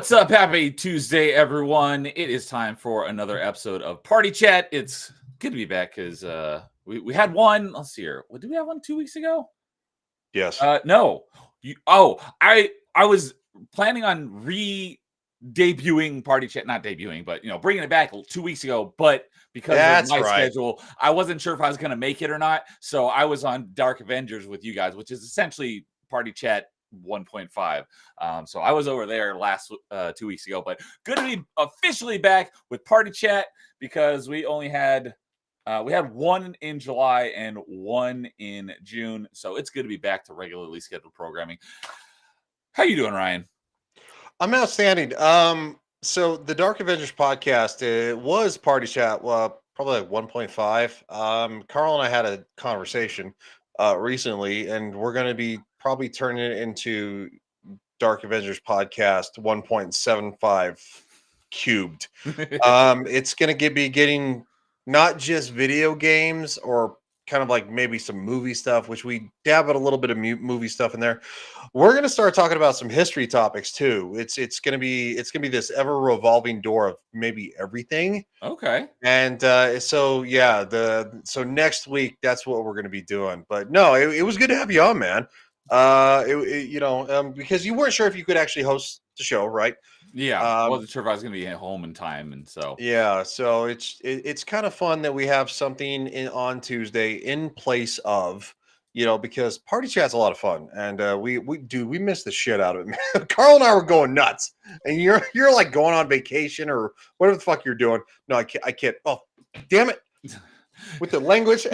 What's up? Happy Tuesday, everyone. It is time for another episode of Party Chat. It's good to be back because we had one. Let's see here. Did we have one 2 weeks ago? Yes. No. I was planning on debuting Party Chat, not debuting, but bringing it back 2 weeks ago. But because of my schedule, I wasn't sure if I was going to make it or not. So I was on Dark Avengers with you guys, which is essentially Party Chat 1.5. So I was over there last 2 weeks ago, but good to be officially back with Party Chat because we only had one in July and one in June. So it's good to be back to regularly scheduled programming. How you doing, Ryan? I'm outstanding. So the Dark Avengers podcast, it was Party Chat, probably like 1.5. Carl and I had a conversation recently, and we're going to be probably turning it into Dark Avengers podcast 1.75 cubed. It's going to be getting not just video games or kind of like maybe some movie stuff, which we dab at a little bit of movie stuff in there. We're going to start talking about some history topics too. It's going to be this ever revolving door of maybe everything. Okay. And so next week that's what we're going to be doing. But no, it was good to have you on, man. Because you weren't sure if you could actually host the show, right? Yeah, I wasn't sure if I was going to be at home in time, and so so it's kind of fun that we have something on Tuesday in place of, because Party Chat's a lot of fun, and we miss the shit out of it. Man. Carl and I were going nuts, and you're like going on vacation or whatever the fuck you're doing. No, I can't. Oh, damn it! With the language,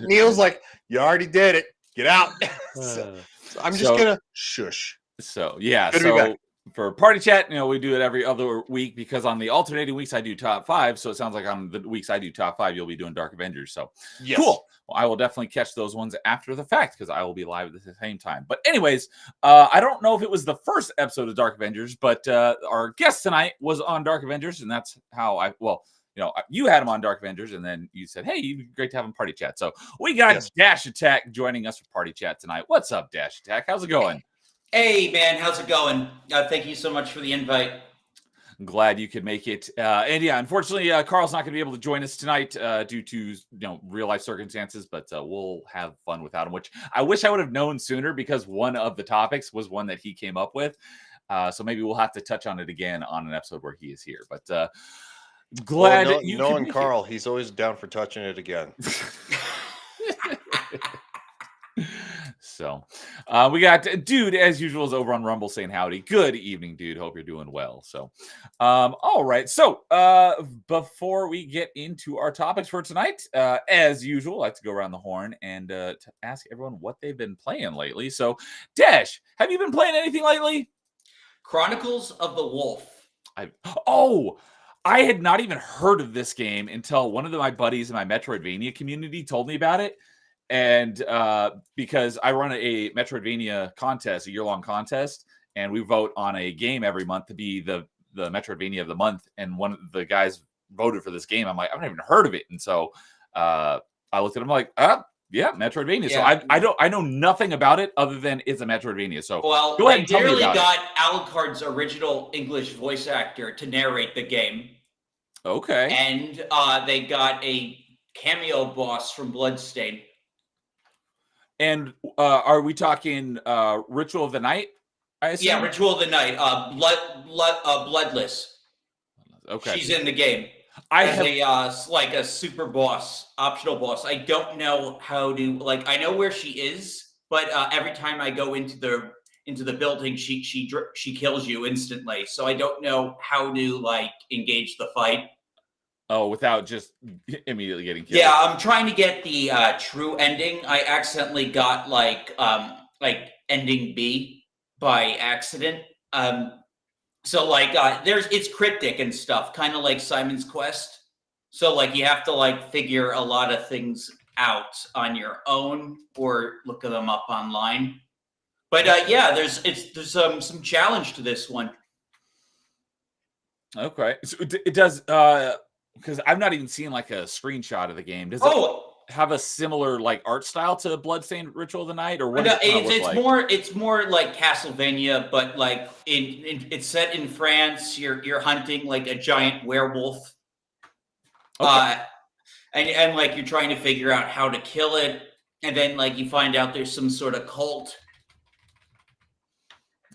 Neil's like, you already did it. Get out. So I'm just gonna shush. So yeah, so for Party Chat, we do it every other week because on the alternating weeks I do top 5. So it sounds like on the weeks I do top 5, you'll be doing Dark Avengers. So yes. Cool. Well, I will definitely catch those ones after the fact because I will be live at the same time. But anyways, I don't know if it was the first episode of Dark Avengers, but our guest tonight was on Dark Avengers, and that's how you had him on Dark Avengers, and then you said, hey, it'd be great to have him Party Chat. So we got Dash Attack joining us for Party Chat tonight. What's up, Dash Attack? How's it going? Hey, man. How's it going? Thank you so much for the invite. I'm glad you could make it. And yeah, unfortunately, Carl's not going to be able to join us tonight due to real life circumstances, but we'll have fun without him, which I wish I would have known sooner because one of the topics was one that he came up with. So maybe we'll have to touch on it again on an episode where he is here. But glad knowing Carl, he's always down for touching it again. So we got Dude, as usual, is over on Rumble saying howdy. Good evening, Dude. Hope you're doing well. So all right. So before we get into our topics for tonight, as usual, I like to go around the horn and to ask everyone what they've been playing lately. So Dash, have you been playing anything lately? Chronicles of the Wolf. I had not even heard of this game until one of my buddies in my Metroidvania community told me about it. And because I run a Metroidvania contest, a year-long contest, and we vote on a game every month to be the Metroidvania of the month. And one of the guys voted for this game. I'm like, I've never even heard of it. And so I looked at him like, yeah, Metroidvania. Yeah. So I know nothing about it other than it's a Metroidvania. So go ahead and tell me about got Alucard's original English voice actor to narrate the game. Okay. And they got a cameo boss from Bloodstain. And are we talking Ritual of the Night? I assume? Yeah, Ritual of the Night. Bloodless. Okay. She's in the game. Like a super boss, optional boss. I don't know how to I know where she is, but every time I go into the building, she kills you instantly. So I don't know how to engage the fight. Oh, without just immediately getting killed. Yeah, I'm trying to get the true ending. I accidentally got ending B by accident. It's cryptic and stuff, kind of like Simon's Quest. So you have to figure a lot of things out on your own or look them up online. But there's some challenge to this one. Okay, so it does. Because I've not even seen a screenshot of the game. Does have a similar like art style to Bloodstained Ritual of the Night, or what? No, it's more like Castlevania, but like it's set in France. You're hunting like a giant werewolf, Okay. and like you're trying to figure out how to kill it, and then like you find out there's some sort of cult.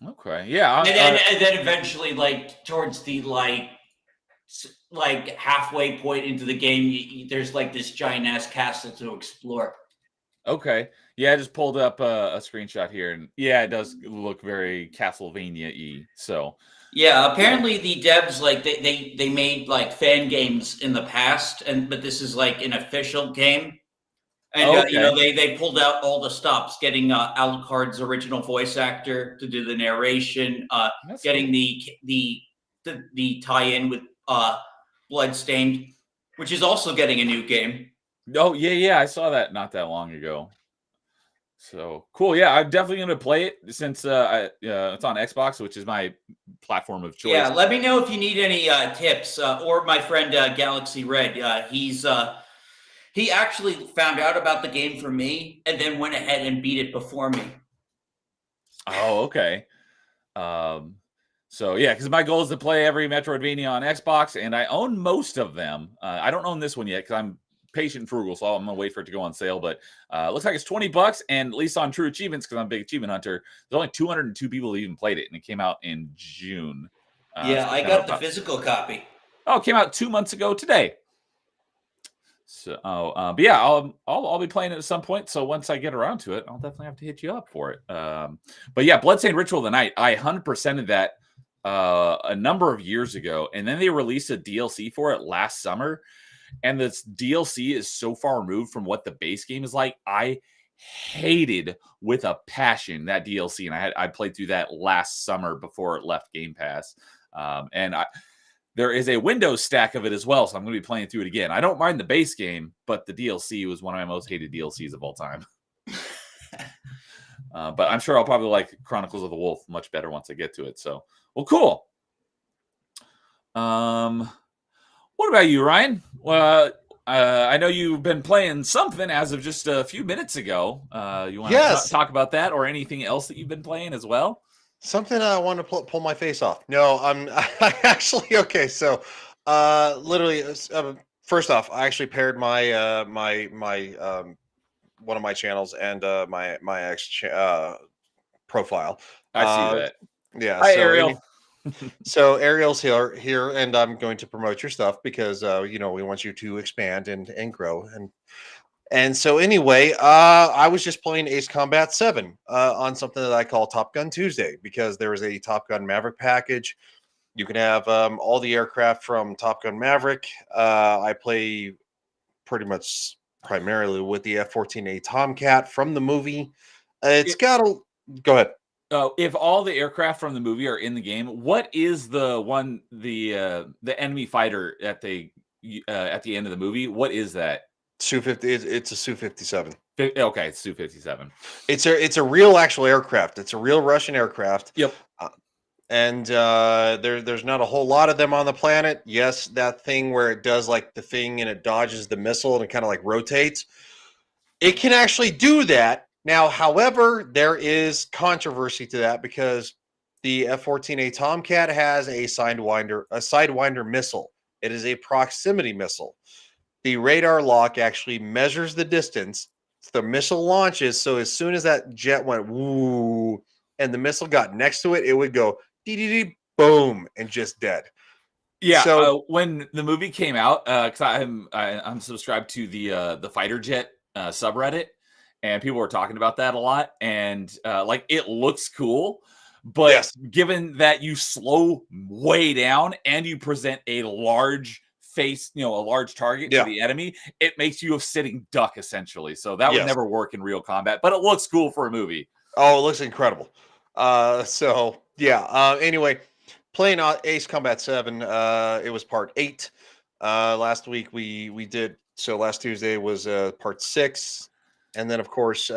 Okay, yeah, and then eventually, like towards the like halfway point into the game, there's like this giant ass castle to explore. Okay, yeah, I just pulled up a screenshot here, and yeah, it does look very Castlevania-y. So yeah, apparently the devs like they made like fan games in the past, but this is like an official game. And okay. they pulled out all the stops, getting Alucard's original voice actor to do the narration, getting cool. the tie-in with Bloodstained, which is also getting a new game. Oh yeah, I saw that not that long ago. So cool. Yeah, I'm definitely going to play it since it's on Xbox, which is my platform of choice. Yeah, let me know if you need any tips, or my friend Galaxy Red. He actually found out about the game from me and then went ahead and beat it before me. Oh, okay. So yeah, because my goal is to play every Metroidvania on Xbox, and I own most of them. I don't own this one yet because I'm patient and frugal, so I'm gonna wait for it to go on sale. But it looks like it's $20, and at least on True Achievements, because I'm a big achievement hunter, there's only 202 people who even played it, and it came out in June. Yeah, I got the physical copy. Oh, it came out 2 months ago today. So, but yeah, I'll be playing it at some point. So once I get around to it, I'll definitely have to hit you up for it. But yeah, Bloodstained Ritual of the Night, I 100%ed that a number of years ago, and then they released a DLC for it last summer. And this DLC is so far removed from what the base game is like. I hated with a passion that DLC, and I played through that last summer before it left Game Pass. There is a Windows stack of it as well, so I'm going to be playing through it again. I don't mind the base game, but the DLC was one of my most hated DLCs of all time. But I'm sure I'll probably like Chronicles of the Wolf much better once I get to it. So, well, cool. What about you, Ryan? Well, I know you've been playing something as of just a few minutes ago. You want to talk about that or anything else that you've been playing as well? Something I want to pull my face off. No, I actually okay. So, literally, first off, I actually paired my one of my channels and my ex profile. I see that. Yeah. Hi, Ariel. So Ariel's here, and I'm going to promote your stuff because we want you to expand and grow and so anyway, I was just playing Ace Combat 7 on something that I call Top Gun Tuesday because there is a Top Gun Maverick package. You can have all the aircraft from Top Gun Maverick. I play pretty much primarily with the F-14A Tomcat from the movie. Go ahead. If all the aircraft from the movie are in the game, what is the enemy fighter at the end of the movie? What is that? Su-50. It's a Su-57. Okay, it's Su-57. It's a real actual aircraft. It's a real Russian aircraft. Yep. And there's not a whole lot of them on the planet. Yes, that thing where it does like the thing and it dodges the missile and it kind of like rotates. It can actually do that. Now, however, there is controversy to that because the F-14A Tomcat has a Sidewinder missile. It is a proximity missile. The radar lock actually measures the distance. The missile launches, so as soon as that jet went woo, and the missile got next to it, it would go dee boom and just dead. Yeah. So when the movie came out, because I'm subscribed to the fighter jet subreddit, and people were talking about that a lot, and like it looks cool, but yes, given that you slow way down and you present a large face, a large target to the enemy, it makes you a sitting duck essentially. So that would never work in real combat, but it looks cool for a movie. Oh, it looks incredible. Anyway, playing Ace Combat 7, it was part 8. Last week we did, so last Tuesday was part 6. And then of course,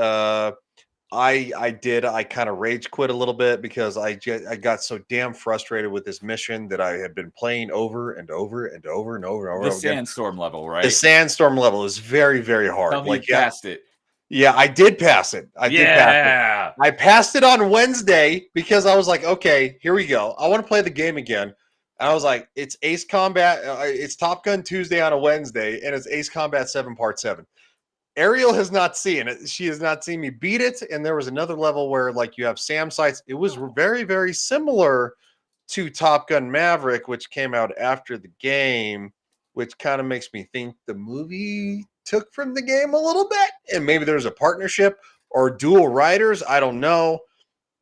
I did. I kind of rage quit a little bit because I got so damn frustrated with this mission that I had been playing over and over and over and over and over The again. sandstorm level, right? The sandstorm level is very, very hard. Tell me you passed it. Yeah, I did pass it. I did pass it. I passed it on Wednesday because I was like, okay, here we go. I want to play the game again. And I was like, it's Ace Combat. It's Top Gun Tuesday on a Wednesday, and it's Ace Combat 7 Part 7. Ariel has not seen it. She has not seen me beat it. And there was another level where like you have SAM sites. It was very, very similar to Top Gun Maverick, which came out after the game, which kind of makes me think the movie took from the game a little bit. And maybe there's a partnership or dual riders. I don't know.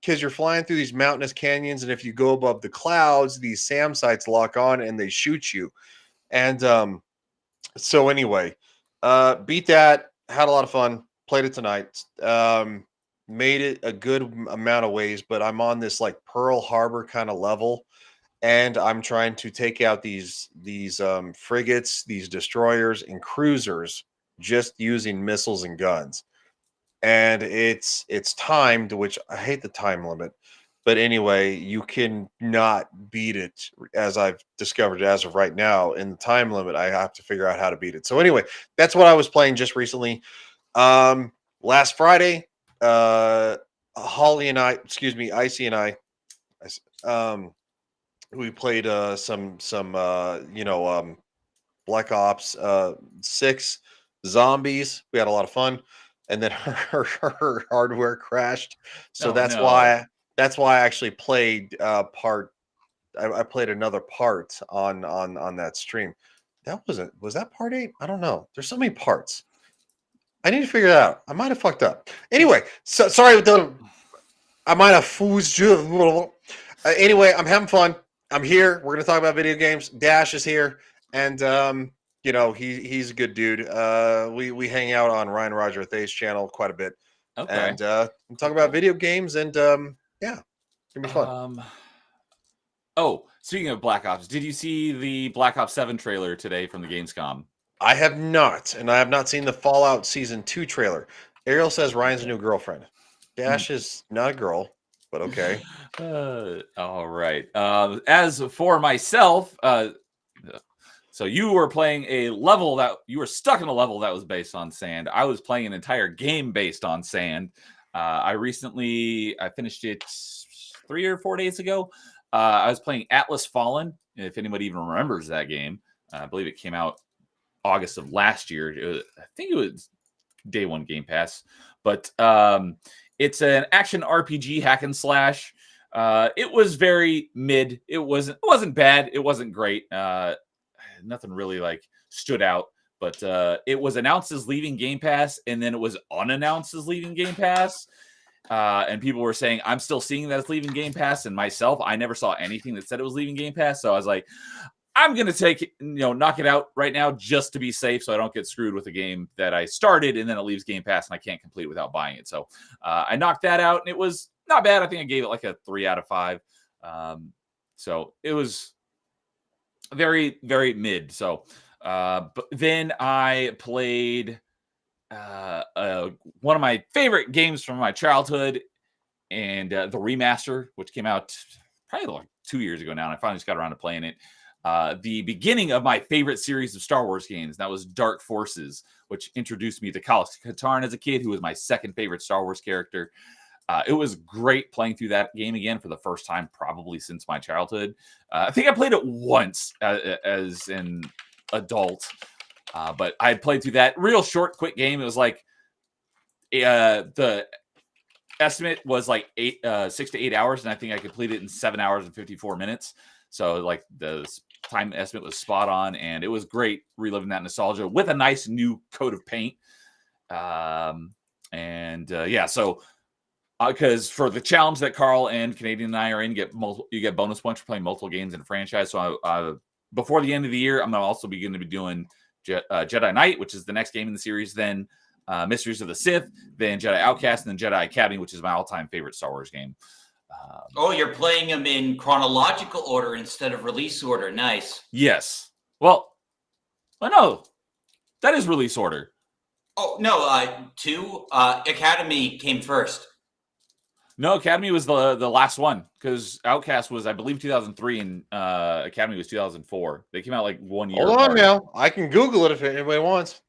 Because you're flying through these mountainous canyons. And if you go above the clouds, these SAM sites lock on and they shoot you. And so anyway, beat that. Had a lot of fun. Played it tonight. Made it a good amount of ways, but I'm on this like Pearl Harbor kind of level, and I'm trying to take out these frigates, these destroyers, and cruisers just using missiles and guns. And it's timed, which I hate the time limit. But anyway, you can not beat it, as I've discovered as of right now. In the time limit, I have to figure out how to beat it. So anyway, that's what I was playing just recently. Last Friday, Holly and I, Icy and I, we played some Black Ops 6 Zombies. We had a lot of fun, and then her hardware crashed. So that's why I actually played I played another part on that stream. Was that part 8? I don't know. There's so many parts. I need to figure it out. I might have fucked up. Anyway, so sorry. I might have fooled you. Anyway, I'm having fun. I'm here. We're going to talk about video games. Dash is here. And, he's a good dude. We hang out on Ryan Roger Thay's channel quite a bit. Okay. And we talk about video games. And, yeah, it's going to be fun. Speaking of Black Ops, did you see the Black Ops 7 trailer today from the Gamescom? I have not, and I have not seen the Fallout Season 2 trailer. Ariel says Ryan's a new girlfriend. Dash is not a girl, but okay. All right. As for myself, so you were playing a level that you were stuck in a level that was based on sand. I was playing an entire game based on sand. I finished it 3 or 4 days ago. I was playing Atlas Fallen, if anybody even remembers that game. I believe it came out August of last year. I think it was day one Game Pass, but it's an action RPG hack and slash. It was very mid. It wasn't bad. It wasn't great. Nothing really like stood out, but it was announced as leaving Game Pass, and then it was unannounced as leaving Game Pass. And people were saying, I'm still seeing that it's leaving Game Pass, and myself, I never saw anything that said it was leaving Game Pass. So I was like, I'm going to take it, knock it out right now just to be safe so I don't get screwed with a game that I started and then it leaves Game Pass and I can't complete it without buying it. So I knocked that out and it was not bad. I think I gave it like a 3 out of 5. So it was very, very mid. So but then I played one of my favorite games from my childhood and the remaster, which came out probably like 2 years ago now. And I finally just got around to playing it. The beginning of my favorite series of Star Wars games. That was Dark Forces, which introduced me to Kyle Katarn as a kid, who was my second favorite Star Wars character. It was great playing through that game again for the first time, probably since my childhood. I think I played it once as an adult, but I had played through that real short, quick game. It was like the estimate was like 6 to 8 hours, and I think I completed it in 7 hours and 54 minutes. So like the time estimate was spot on, and it was great reliving that nostalgia with a nice new coat of paint. So because for the challenge that Carl and Canadian and I are in, you get bonus points for playing multiple games in a franchise. So before the end of the year, I'm also going to be doing Jedi Knight, which is the next game in the series, then Mysteries of the Sith, then Jedi Outcast, and then Jedi Academy, which is my all-time favorite Star Wars game. You're playing them in chronological order instead of release order. Nice. Yes. Well, no, that is release order. Oh, no, 2, Academy came first. No, Academy was the last one because Outcast was, I believe, 2003 and Academy was 2004. They came out like 1 year. Hold on now. I can Google it if anybody wants.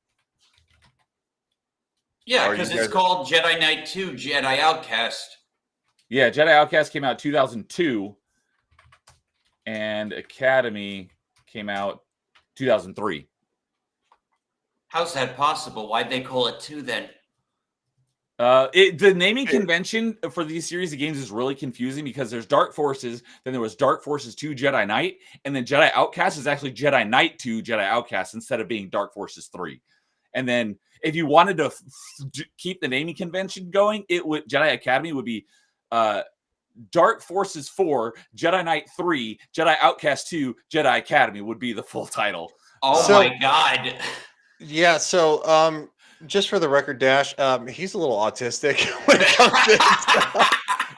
Yeah, because it's called Jedi Knight 2, Jedi Outcast. Yeah, Jedi Outcast came out 2002, and Academy came out 2003. How's that possible? Why'd they call it 2 then? The naming convention for these series of games is really confusing because there's Dark Forces, then there was Dark Forces 2 Jedi Knight, and then Jedi Outcast is actually Jedi Knight 2 Jedi Outcast instead of being Dark Forces 3. And then if you wanted to keep the naming convention going, it would Jedi Academy would be Dark Forces 4, Jedi Knight 3, Jedi Outcast 2, Jedi Academy would be the full title. Oh my God. Yeah, so just for the record, Dash, he's a little autistic when it comes to stuff.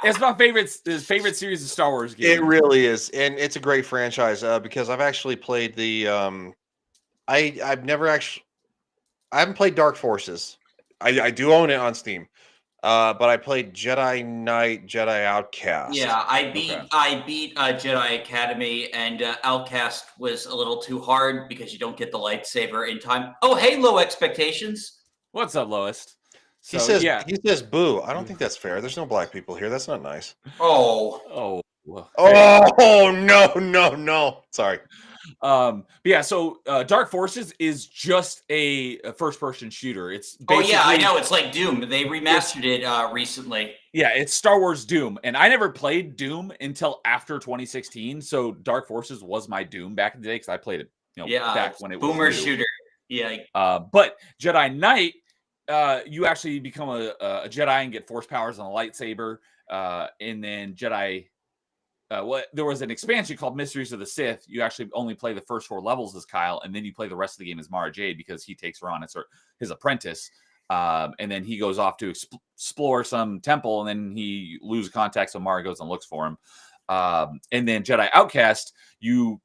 It's my his favorite series of Star Wars games. It really is, and it's a great franchise because I've actually played the I haven't played Dark Forces. I do own it on Steam. But I played Jedi Knight, Jedi Outcast. Yeah, I beat Jedi Academy, and Outcast was a little too hard because you don't get the lightsaber in time. Oh, hey, Low Expectations. What's up, Lowest? So, he says boo. I don't think that's fair. There's no black people here. That's not nice. Oh, no. Sorry. But yeah, so Dark Forces is just a first-person shooter. It's basically, I know. It's like Doom. They remastered it recently. Yeah, it's Star Wars Doom, and I never played Doom until after 2016. So Dark Forces was my Doom back in the day because I played it, back when it was boomer shooter. Yeah. But Jedi Knight, you actually become a Jedi and get force powers on a lightsaber, and then Jedi. There was an expansion called Mysteries of the Sith. You actually only play the first 4 levels as Kyle, and then you play the rest of the game as Mara Jade because he takes her on as his apprentice. And then he goes off to explore some temple, and then he loses contact, so Mara goes and looks for him. And then Jedi Outcast, you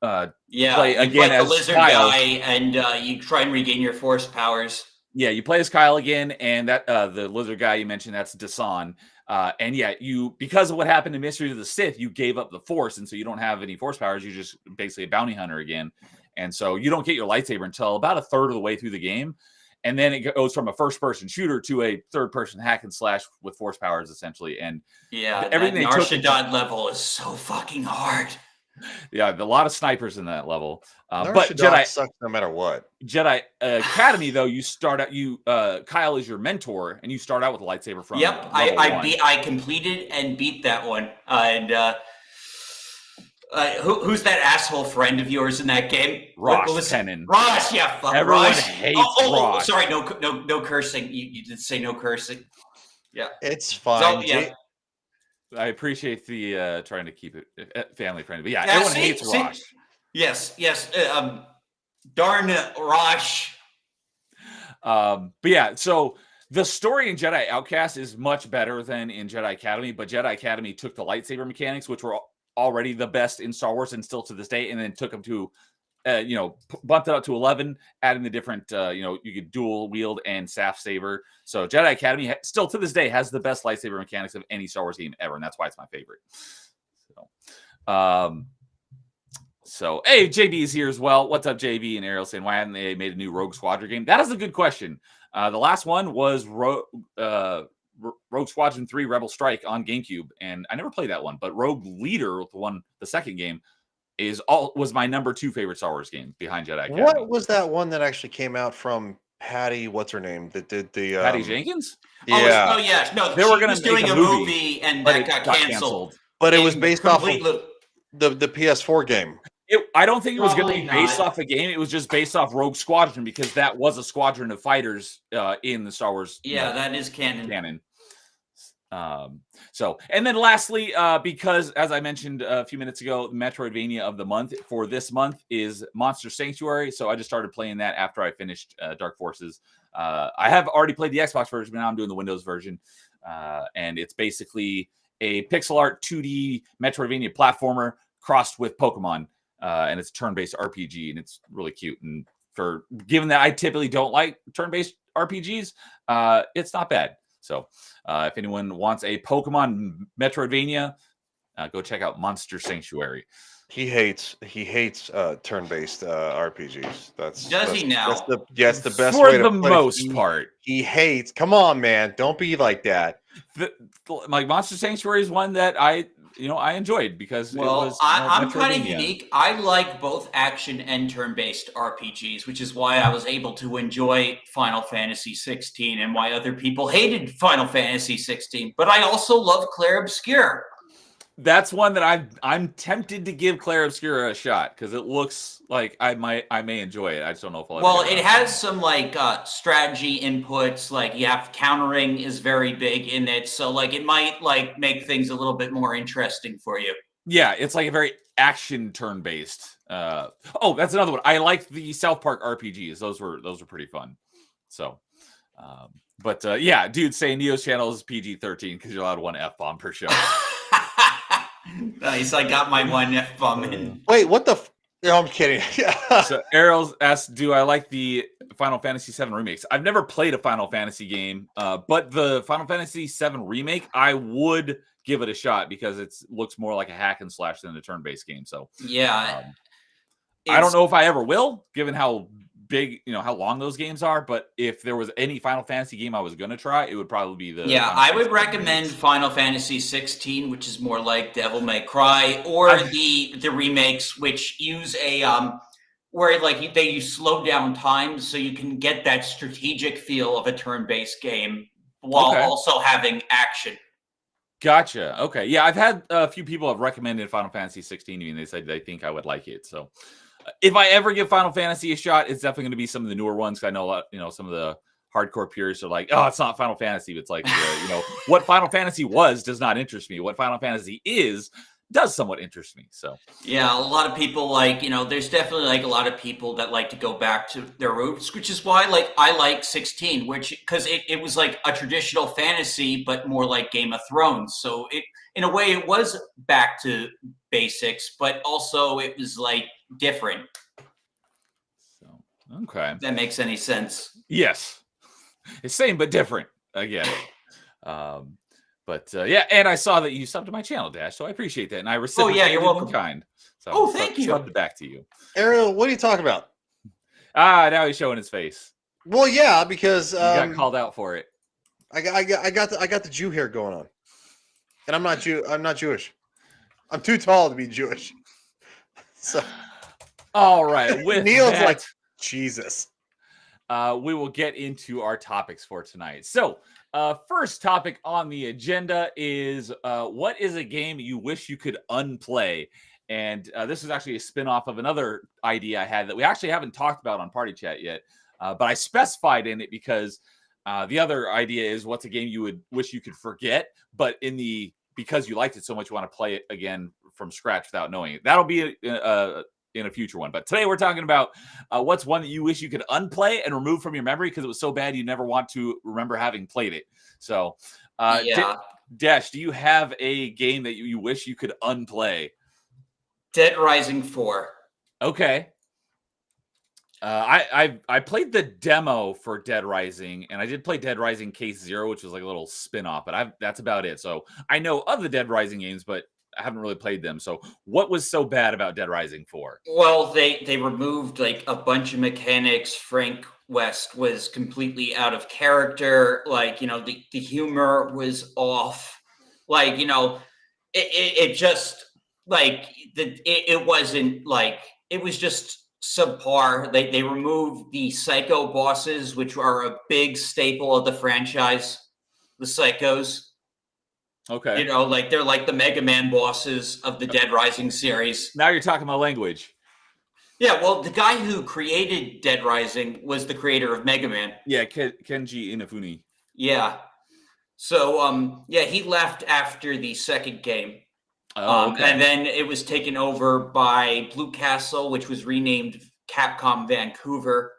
play again as the lizard Kyle. guy, and you try and regain your force powers. Yeah, you play as Kyle again, and that the lizard guy you mentioned, that's Dasan. And yeah, because of what happened in Mysteries of the Sith, you gave up the Force, and so you don't have any Force powers. You're just basically a bounty hunter again, and so you don't get your lightsaber until about a third of the way through the game, and then it goes from a first-person shooter to a third-person hack and slash with Force powers, essentially. And yeah, everything that Narshadad level is so fucking hard. Yeah, a lot of snipers in that level. But Jedi sucks no matter what. Jedi Academy, though, you start out. Kyle is your mentor, and you start out with a lightsaber from. Yep, I completed and beat that one. And who's that asshole friend of yours in that game? Rosh Tenon. Rosh, yeah, fuck Everyone Rosh. hates Rosh. Sorry, no cursing. You did say no cursing. Yeah, it's fine. Yeah. I appreciate the trying to keep it family friendly, but yeah, everyone hates Rosh. Yes. Darn Rosh. But yeah, so the story in Jedi Outcast is much better than in Jedi Academy, but Jedi Academy took the lightsaber mechanics, which were already the best in Star Wars and still to this day, and then took them to bumped it up to 11, adding the different, you could dual wield and staff saber. So Jedi Academy still to this day has the best lightsaber mechanics of any Star Wars game ever, and that's why it's my favorite. So hey, JB is here as well. What's up, JB? And Ariel saying, why haven't they made a new Rogue Squadron game? That is a good question. The last one was Rogue Squadron 3 Rebel Strike on GameCube, and I never played that one, but Rogue Leader, the second game, was my number 2 favorite Star Wars game behind Jedi Academy. What was that one that actually came out from Patty? What's her name? That did the Patty Jenkins? Yeah. Oh yeah. No, they were going to doing a movie and that got canceled. But it was based off of the PS4 game. I don't think it was going to be based off a game. It was just based off Rogue Squadron because that was a squadron of fighters in the Star Wars. Yeah, that is canon. And then lastly, because as I mentioned a few minutes ago, the Metroidvania of the month for this month is Monster Sanctuary. So I just started playing that after I finished Dark Forces. I have already played the Xbox version, but now I'm doing the Windows version. And it's basically a pixel art 2D Metroidvania platformer crossed with Pokemon. And it's a turn-based RPG, and it's really cute. And given that I typically don't like turn-based RPGs, it's not bad. So if anyone wants a Pokemon Metroidvania, go check out Monster Sanctuary. He hates turn-based RPGs. Does he now? That's the best for way to the put most it. part. He hates. Come on, man, don't be like that. Like Monster Sanctuary is one that I enjoyed because it was. I'm kind of unique. I like both action and turn-based RPGs, which is why I was able to enjoy Final Fantasy 16 and why other people hated Final Fantasy 16. But I also love Clair Obscur. That's one that I'm tempted to give Clair Obscura a shot because it looks like I may enjoy it. I just don't know if I'll. Well, it has some like strategy inputs. Like you have countering is very big in it, so like it might like make things a little bit more interesting for you. Yeah, it's like a very action turn based. Oh, that's another one. I liked the South Park RPGs. Those were pretty fun. So, but yeah, dude, saying Neo's channel is PG-13 because you're allowed one F-bomb per show. Nice, I got my one F-bomb in. Wait, what the? No, I'm kidding. So Errol asks, "Do I like the Final Fantasy VII remakes?" I've never played a Final Fantasy game, but the Final Fantasy VII remake, I would give it a shot because it looks more like a hack and slash than a turn-based game. So yeah, I don't know if I ever will, given how big, how long those games are. But if there was any Final Fantasy game I was going to try, it would probably be the. Yeah, I would recommend Final Fantasy 16, which is more like Devil May Cry, or the remakes, which use a where like they use slow down time, so you can get that strategic feel of a turn-based game while also having action. Gotcha. Okay. Yeah, I've had a few people have recommended Final Fantasy 16 to me, and they said they think I would like it. So if I ever give Final Fantasy a shot, it's definitely going to be some of the newer ones. I know a lot, some of the hardcore purists are like, "Oh, it's not Final Fantasy." But it's like, what Final Fantasy was does not interest me. What Final Fantasy is does somewhat interest me. So yeah, a lot of people like, there's definitely like a lot of people that like to go back to their roots, which is why like I like 16, which because it was like a traditional fantasy, but more like Game of Thrones. So it in a way it was back to basics, but also it was like different. So okay. If that makes any sense. Yes. It's same but different. Again. But yeah, and I saw that you subbed to my channel, Dash, so I appreciate that. And I reciprocated you're welcome. in kind. So thank you. Subbed it back to you. Ariel, what are you talking about? Now he's showing his face. Well, yeah, because you got called out for it. I got the Jew hair going on, and I'm not Jewish. I'm too tall to be Jewish. So, all right, with Neil's that, like Jesus. We will get into our topics for tonight. So, first topic on the agenda is what is a game you wish you could unplay? And this is actually a spinoff of another idea I had that we actually haven't talked about on Party Chat yet, but I specified in it because the other idea is what's a game you would wish you could forget, but because you liked it so much, you want to play it again from scratch without knowing it. That'll be in a future one. But today we're talking about what's one that you wish you could unplay and remove from your memory because it was so bad you never want to remember having played it. So, Dash, do you have a game that you wish you could unplay? Dead Rising 4. Okay. I played the demo for Dead Rising, and I did play Dead Rising Case Zero, which was like a little spin-off, but that's about it. So I know of the Dead Rising games, but I haven't really played them. So what was so bad about Dead Rising 4? Well, they removed like a bunch of mechanics. Frank West was completely out of character. Like, the humor was off. Like, it just like it wasn't like it was just subpar. They removed the psycho bosses, which are a big staple of the franchise. The psychos. Okay. Like they're like the Mega Man bosses of the Dead Rising series. Now you're talking my language. Yeah, well, the guy who created Dead Rising was the creator of Mega Man. Yeah, Kenji Inafune. Yeah. So, he left after the second game. Okay. And then it was taken over by Blue Castle, which was renamed Capcom Vancouver.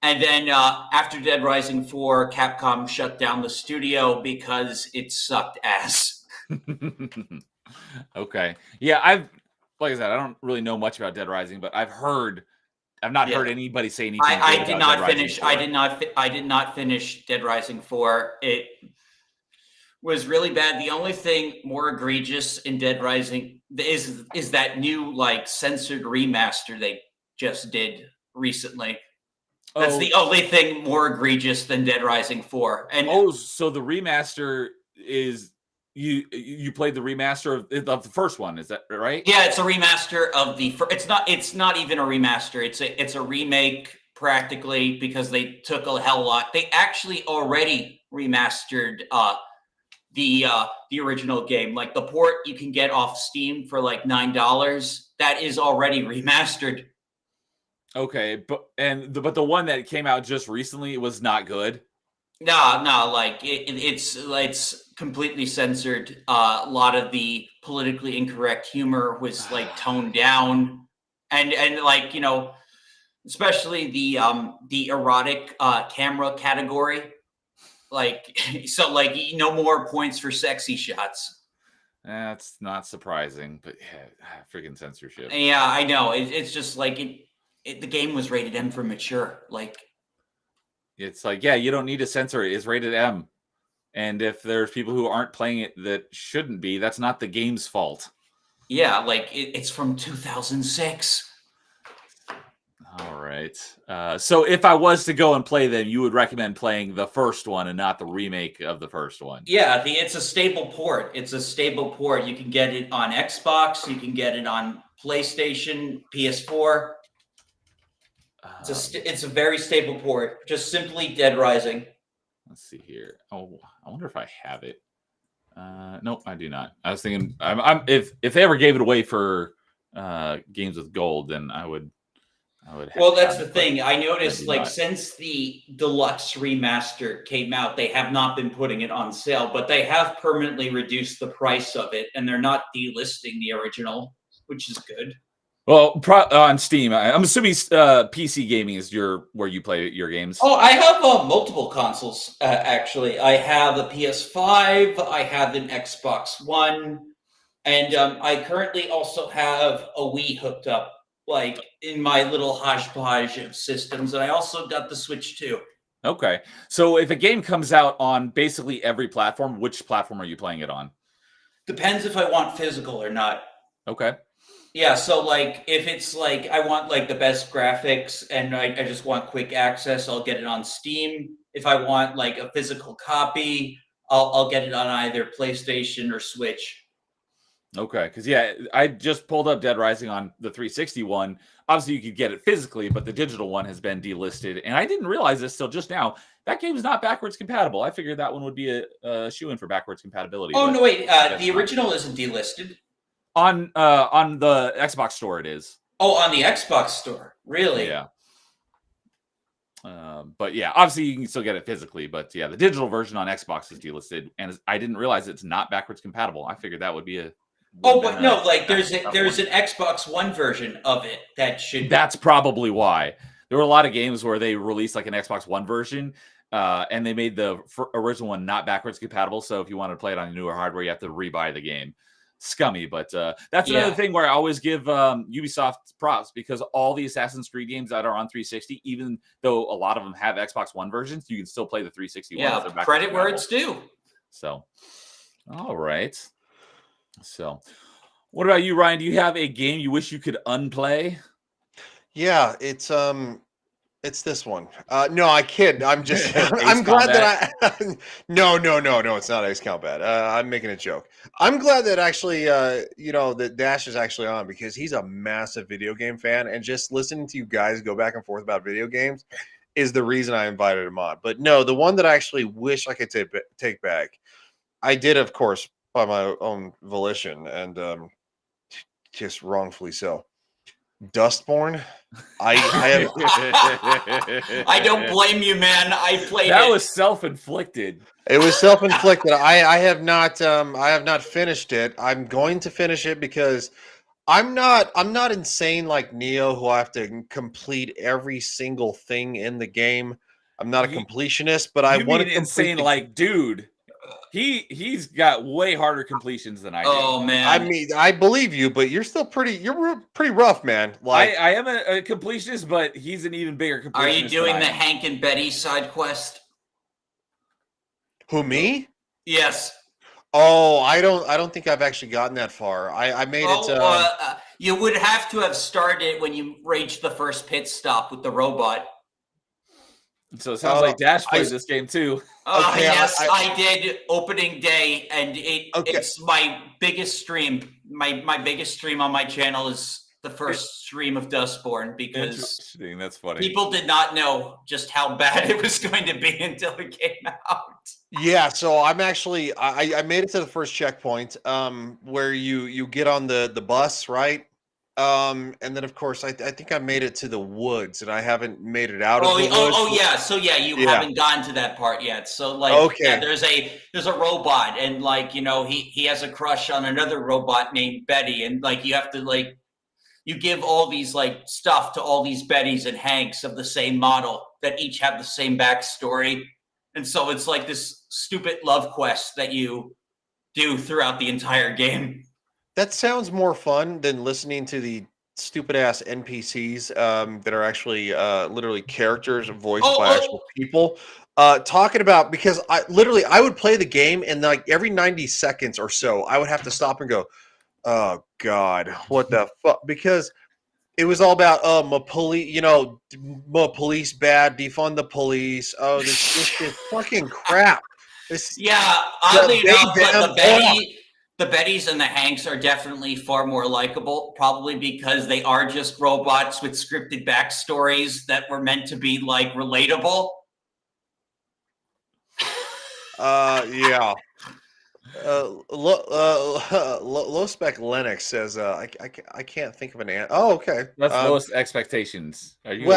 And then after Dead Rising 4, Capcom shut down the studio because it sucked ass. Okay. Yeah, like I said, I don't really know much about Dead Rising, but I've not heard anybody say anything. I did not finish. I did not finish Dead Rising 4. was really bad. The only thing more egregious in Dead Rising is that new like censored remaster they just did recently. That's the only thing more egregious than Dead Rising 4. And so the remaster is you played the remaster of the first one, is that right? Yeah, it's a remaster of the. It's not even a remaster. It's a remake practically because they took a hell lot. They actually already remastered the original game. Like the port you can get off Steam for like $9. That is already remastered. Okay, but the one that came out just recently was not good. No, like it's completely censored. A lot of the politically incorrect humor was like toned down, and like especially the erotic camera category. Like so, like no more points for sexy shots. That's not surprising, but yeah, freaking censorship. Yeah, I know. It's just like the game was rated M for mature. Like. It's like, yeah, you don't need to censor it. It's rated M. And if there's people who aren't playing it that shouldn't be, that's not the game's fault. Yeah, like it's from 2006. All right. So if I was to go and play them, you would recommend playing the first one and not the remake of the first one? Yeah, it's a stable port. It's a stable port. You can get it on Xbox. You can get it on PlayStation, PS4. It's a very stable port. Just simply Dead Rising. Let's see here. Oh, I wonder if I have it. Nope, I do not. I was thinking, if they ever gave it away for games with gold, then I would. Well, that's the thing. I noticed, like, since the deluxe remaster came out, they have not been putting it on sale, but they have permanently reduced the price of it, and they're not delisting the original, which is good. Well, on Steam, I'm assuming PC gaming is where you play your games. Oh, I have multiple consoles, actually. I have a PS5, I have an Xbox One, and I currently also have a Wii hooked up, like, in my little hodgepodge of systems, and I also got the Switch too. Okay. So if a game comes out on basically every platform, which platform are you playing it on? Depends if I want physical or not. Okay. Yeah, so like if it's like I want like the best graphics and I just want quick access, I'll get it on Steam. If I want like a physical copy, I'll get it on either PlayStation or Switch. Okay, because yeah, I just pulled up Dead Rising on the 360 one. Obviously, you could get it physically, but the digital one has been delisted, and I didn't realize this till just now. That game is not backwards compatible. I figured that one would be a shoe-in for backwards compatibility. Oh no, wait, the original isn't delisted. On the Xbox store, it is. Oh, on the Xbox store, really? Yeah. But yeah, obviously you can still get it physically. But yeah, the digital version on Xbox is delisted, and I didn't realize it's not backwards compatible. I figured that would be a. Oh, but no, like there's an Xbox One version of it that should. That's probably why there were a lot of games where they released like an Xbox One version, and they made the original one not backwards compatible. So if you want to play it on newer hardware, you have to rebuy the game. Scummy, but that's another thing where I always give Ubisoft props, because all the Assassin's Creed games that are on 360, even though a lot of them have Xbox One versions, you can still play the 360 ones. Yeah, credit where it's due. So, all right. So, what about you, Ryan? Do you have a game you wish you could unplay? Yeah, it's this one. No, I kid. I'm just. I'm glad that I. No. It's not Ace Combat. I'm making a joke. I'm glad that actually, that Dash is actually on, because he's a massive video game fan, and just listening to you guys go back and forth about video games is the reason I invited him on. But no, the one that I actually wish I could take back, I did, of course, by my own volition, and just wrongfully so. Dustborn. I have. I don't blame you, man. I played that. Was self-inflicted. It was self-inflicted. I have not finished it. I'm going to finish it because I'm not insane like Neo, who I have to complete every single thing in the game. I'm not a completionist, but I want to insane like dude. He's got way harder completions than I do. Oh man! I mean, I believe you, but you're pretty rough, man. Like I am a completionist, but he's an even bigger completionist. Are you doing the Hank and Betty side quest? Who, me? Yes. Oh, I don't think I've actually gotten that far. I made it. You would have to have started when you reached the first pit stop with the robot. So it sounds like Dash played this game too. Okay, yes, I did opening day, and it's my biggest stream. My biggest stream on my channel is the first stream of Dustborn, because that's funny. People did not know just how bad it was going to be until it came out. Yeah, so I'm actually I made it to the first checkpoint, where you get on the bus, right? And then of course I think I made it to the woods, and I haven't made it out of the woods. Yeah. So you haven't gotten to that part yet. So like, there's a robot, and like, he has a crush on another robot named Betty, and like you have to like, you give all these like stuff to all these Bettys and Hanks of the same model that each have the same backstory. And so it's like this stupid love quest that you do throughout the entire game. That sounds more fun than listening to the stupid ass NPCs that are actually literally characters voiced by actual people talking about, because I would play the game, and like every 90 seconds or so I would have to stop and go, oh God, what the fuck? Because it was all about my police, my police bad, defund the police. Oh, this is fucking crap. Oddly enough, the Bettys and the Hanks are definitely far more likable, probably because they are just robots with scripted backstories that were meant to be like relatable. Yeah. Low spec Linux says I can't think of an answer. Oh, okay. That's lowest expectations. Are you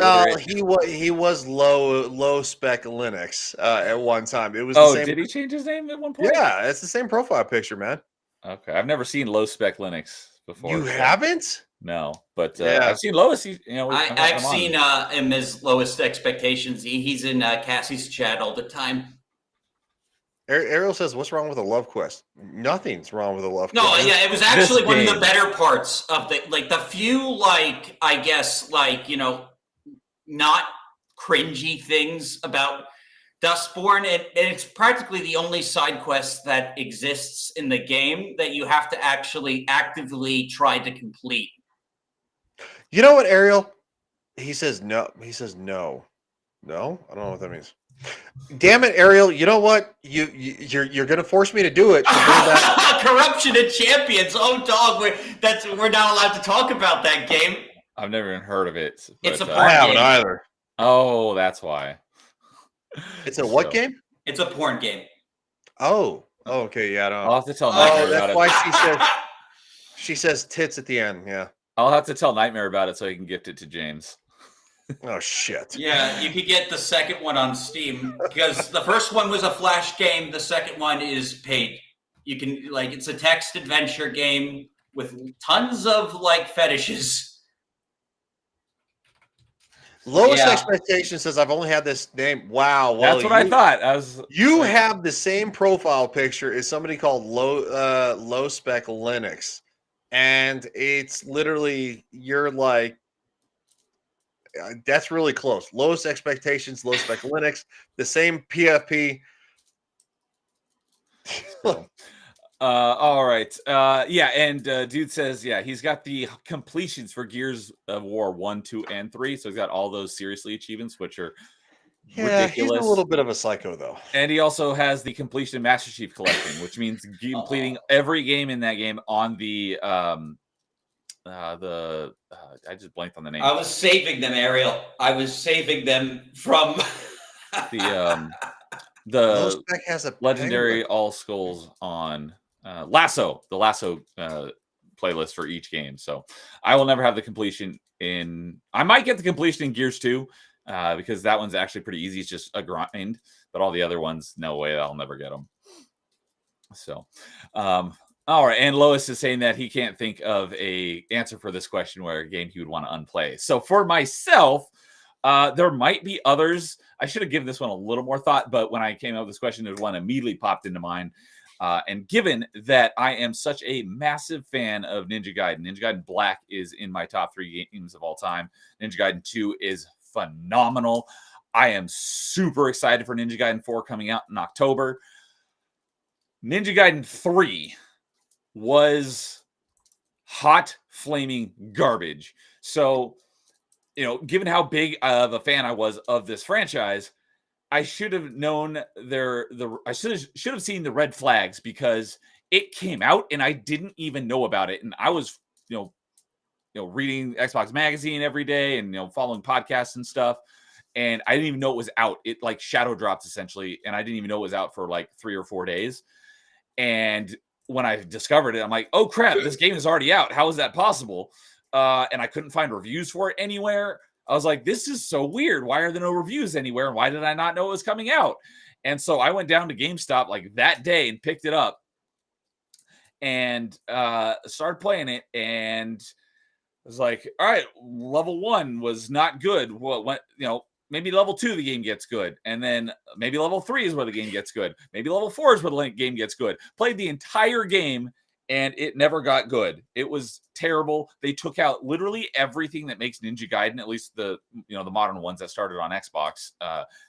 he was low spec Linux at one time. It was did he change his name at one point? Yeah, it's the same profile picture, man. Okay, I've never seen low spec Linux before. You haven't? No, but I've seen Lois. I've seen him as lowest expectations. He's in Cassie's chat all the time. Ariel says, "What's wrong with a love quest?" Nothing's wrong with a love quest. No, yeah, it was actually one of the better parts of the few, like, I guess, like, not cringy things about Dustborn, and it's practically the only side quest that exists in the game that you have to actually actively try to complete. You know what, Ariel? He says no. He says no. No? I don't know what that means. Damn it, Ariel! You know what? You're gonna force me to do it. Corruption and Champions. Oh, dog, we're not allowed to talk about that game. I've never even heard of it. It's a porn I haven't game. Either. Oh, that's why. It's a what game? It's a porn game. Oh, okay, yeah. I don't. I'll have to tell Nightmare that's about why she says tits at the end. Yeah. I'll have to tell Nightmare about it so he can gift it to James. Oh shit. Yeah, you could get the second one on Steam, because the first one was a Flash game. The second one is paid. You can it's a text adventure game with tons of like fetishes. Lowest expectation says I've only had this name. Wow. Well, that's what I thought. You have the same profile picture as somebody called low spec Linux, and it's literally you're like. That's really close. Lowest expectations, low spec Linux, the same PFP. All right. And dude says, he's got the completions for Gears of War 1, 2, and 3. So he's got all those seriously achievements, which are ridiculous. He's a little bit of a psycho, though. And he also has the completion Master Chief Collection, which means completing every game in that game on the I just blanked on the name. I was saving them, Ariel. I was saving them from the has a legendary All Skulls on Lasso, the Lasso playlist for each game. So I will never have the completion I might get the completion in Gears 2 because that one's actually pretty easy. It's just a grind, but all the other ones, no way, I'll never get them. So, all right, and Lois is saying that he can't think of a answer for this question where a game he would want to unplay. So for myself, there might be others. I should have given this one a little more thought, but when I came up with this question, there's one immediately popped into mind. And given that I am such a massive fan of Ninja Gaiden Black is in my top 3 games of all time. Ninja Gaiden 2 is phenomenal. I am super excited for Ninja Gaiden 4 coming out in October. Ninja Gaiden 3 was hot, flaming garbage. So, given how big of a fan I was of this franchise, I should have known I should have seen the red flags because it came out and I didn't even know about it. And I was, reading Xbox Magazine every day and following podcasts and stuff. And I didn't even know it was out. It like shadow dropped essentially, and I didn't even know it was out for like 3 or 4 days. And when I discovered it, I'm like, oh crap, this game is already out. How is that possible? And I couldn't find reviews for it anywhere. I was like, this is so weird. Why are there no reviews anywhere? Why did I not know it was coming out? And so I went down to GameStop like that day and picked it up and started playing it. And I was like, all right, level 1 was not good. Well, maybe level 2, the game gets good. And then maybe level 3 is where the game gets good. Maybe level 4 is where the game gets good. Played the entire game and it never got good. It was terrible. They took out literally everything that makes Ninja Gaiden, at least the modern ones that started on Xbox.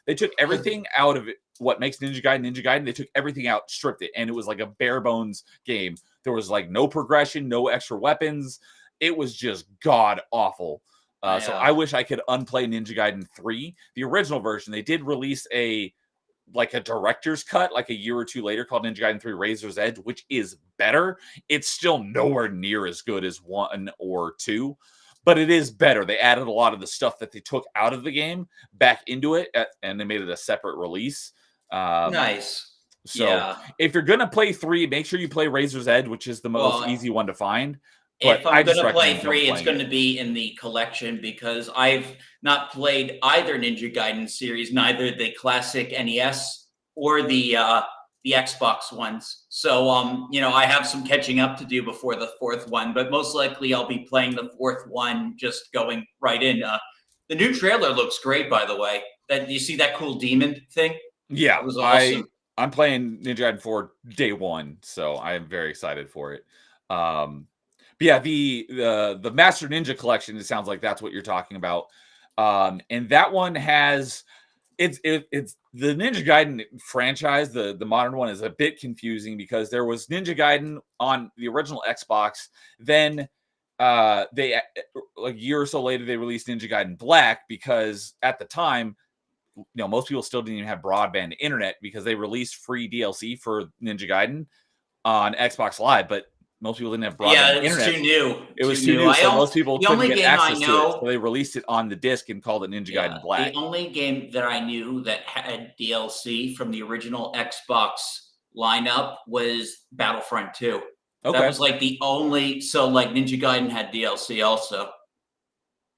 They took everything out of it. What makes Ninja Gaiden. They took everything out, stripped it. And it was like a bare bones game. There was like no progression, no extra weapons. It was just god awful. So I wish I could unplay Ninja Gaiden 3. The original version, they did release a director's cut like a year or two later called Ninja Gaiden 3 Razor's Edge, which is better. It's still nowhere near as good as 1 or 2, but it is better. They added a lot of the stuff that they took out of the game back into it, and they made it a separate release. Nice. So if you're going to play 3, make sure you play Razor's Edge, which is the most easy one to find. But if I'm going to play 3, it's going to be in the collection because I've not played either Ninja Gaiden series, neither the classic NES or the Xbox ones. So, I have some catching up to do before the 4th one, but most likely I'll be playing the 4th one, just going right in. The new trailer looks great, by the way. You see that cool demon thing? Yeah, it was awesome. I'm playing Ninja Gaiden 4 day 1, so I am very excited for it. But yeah, the Master Ninja Collection, it sounds like that's what you're talking about. And that one has it's the Ninja Gaiden franchise, the modern one is a bit confusing because there was Ninja Gaiden on the original Xbox. Then they like a year or so later they released Ninja Gaiden Black because at the time, most people still didn't even have broadband internet because they released free DLC for Ninja Gaiden on Xbox Live, but most people didn't have broadband internet. Yeah, it was too new. It was too new, so most people couldn't get access to it. So they released it on the disc and called it Ninja Gaiden Black. The only game that I knew that had DLC from the original Xbox lineup was Battlefront 2. Okay. That was like the only. So like Ninja Gaiden had DLC also.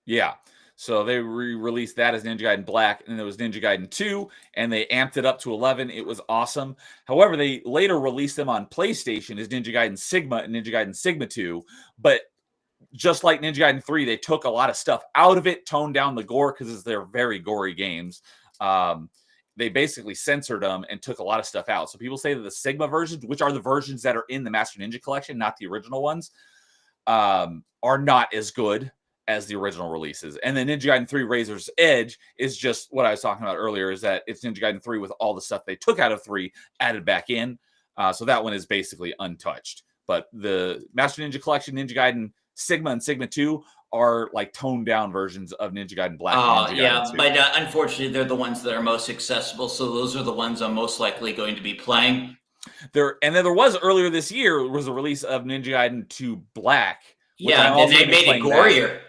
Yeah. So they re-released that as Ninja Gaiden Black, and there was Ninja Gaiden 2, and they amped it up to 11. It was awesome. However, they later released them on PlayStation as Ninja Gaiden Sigma and Ninja Gaiden Sigma 2. But just like Ninja Gaiden 3, they took a lot of stuff out of it, toned down the gore because they're very gory games. They basically censored them and took a lot of stuff out. So people say that the Sigma versions, which are the versions that are in the Master Ninja Collection, not the original ones, are not as good as the original releases. And then Ninja Gaiden 3 Razor's Edge is just what I was talking about earlier, is that it's Ninja Gaiden 3 with all the stuff they took out of 3 added back in. So that one is basically untouched. But the Master Ninja Collection, Ninja Gaiden Sigma and Sigma 2 are like toned down versions of Ninja Gaiden Black. And Ninja Gaiden 2. But unfortunately, they're the ones that are most accessible. So those are the ones I'm most likely going to be playing. And then there was earlier this year was a release of Ninja Gaiden 2 Black. Yeah, and they made it gorier.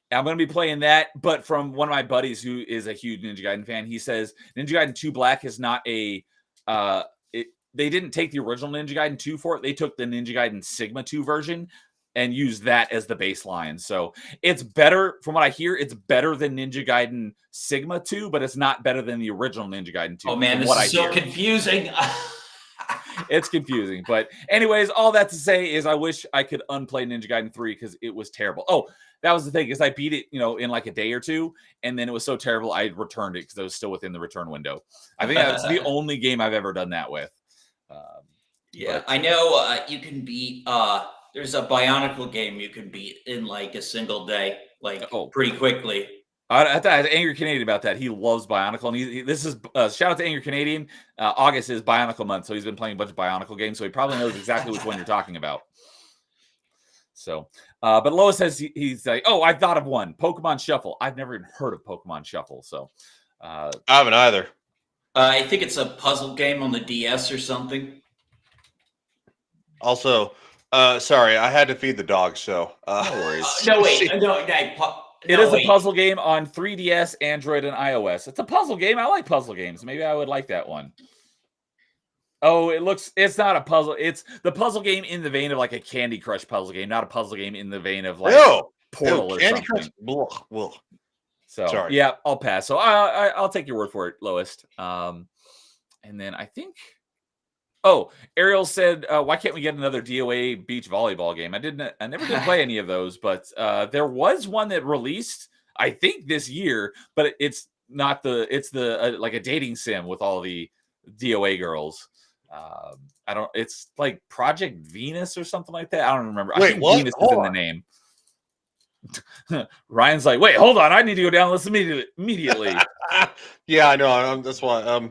I'm going to be playing that, but from one of my buddies who is a huge Ninja Gaiden fan, he says Ninja Gaiden 2 Black is not a they didn't take the original Ninja Gaiden 2 for it. They took the Ninja Gaiden Sigma 2 version and used that as the baseline. So it's better, from what I hear, it's better than Ninja Gaiden Sigma 2, but it's not better than the original Ninja Gaiden 2. Oh man, this is so confusing. It's confusing. But anyways, all that to say is I wish I could unplay Ninja Gaiden 3 because it was terrible. Oh, that was the thing, is I beat it, in like a day or two, and then it was so terrible I returned it because I was still within the return window. I think that's the only game I've ever done that with. Yeah, I know you can beat. There's a Bionicle game you can beat in like a single day, like pretty quickly. I thought I was Angry Canadian about that. He loves Bionicle, and this is shout out to Angry Canadian. August is Bionicle month, so he's been playing a bunch of Bionicle games, so he probably knows exactly which one you're talking about. So, but Lois says he's like, oh, I thought of one, Pokemon Shuffle. I've never even heard of Pokemon Shuffle, so I haven't either. I think it's a puzzle game on the DS or something. Also, sorry, I had to feed the dog, so no worries. It is a puzzle game on 3DS, Android, and iOS. It's a puzzle game. I like puzzle games. Maybe I would like that one. Oh, it's not a puzzle. It's the puzzle game in the vein of like a Candy Crush puzzle game, not a puzzle game in the vein of like Portal or Candy something. Crush. So, sorry. Yeah, I'll pass. So I'll take your word for it, Lowest. And then I think... Oh, Ariel said, why can't we get another DOA beach volleyball game? I never did play any of those, but there was one that released, I think, this year, but it's not it's like a dating sim with all the DOA girls. It's like Project Venus or something like that. I don't remember. Wait, I think Venus is in the name. Ryan's like, wait, hold on. I need to go down this immediately. Yeah, I know. That's why.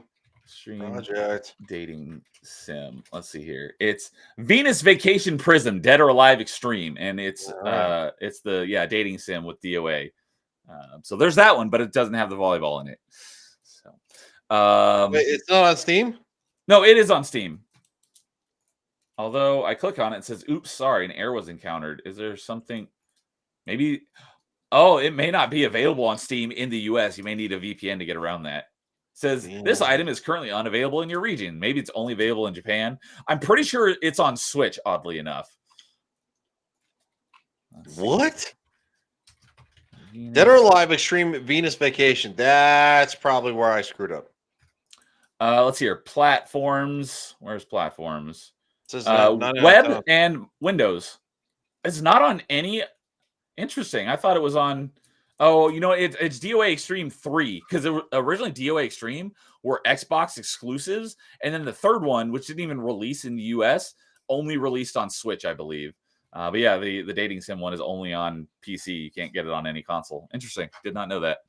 Stream Project dating sim. Let's see here. It's Venus Vacation Prism, Dead or Alive Extreme, and it's the dating sim with DOA. So there's that one, but it doesn't have the volleyball in it. So wait, it's not on Steam? No, it is on Steam. Although I click on it, it says, "Oops, sorry, an error was encountered." Is there something? Maybe. Oh, it may not be available on Steam in the US. You may need a VPN to get around that. Says this item is currently unavailable in your region. Maybe it's only available in Japan. I'm pretty sure it's on Switch, oddly enough. What? Dead or Alive Extreme Venus Vacation. That's probably where I screwed up. Let's see here. Platforms. Where's platforms? It says web and Windows. It's not on any. Interesting. I thought it was on. Oh, you know, it's DOA Extreme 3, because originally DOA Extreme were Xbox exclusives, and then the third one, which didn't even release in the US, only released on Switch, I believe. But yeah, the dating sim one is only on PC. You can't get it on any console. Interesting. Did not know that.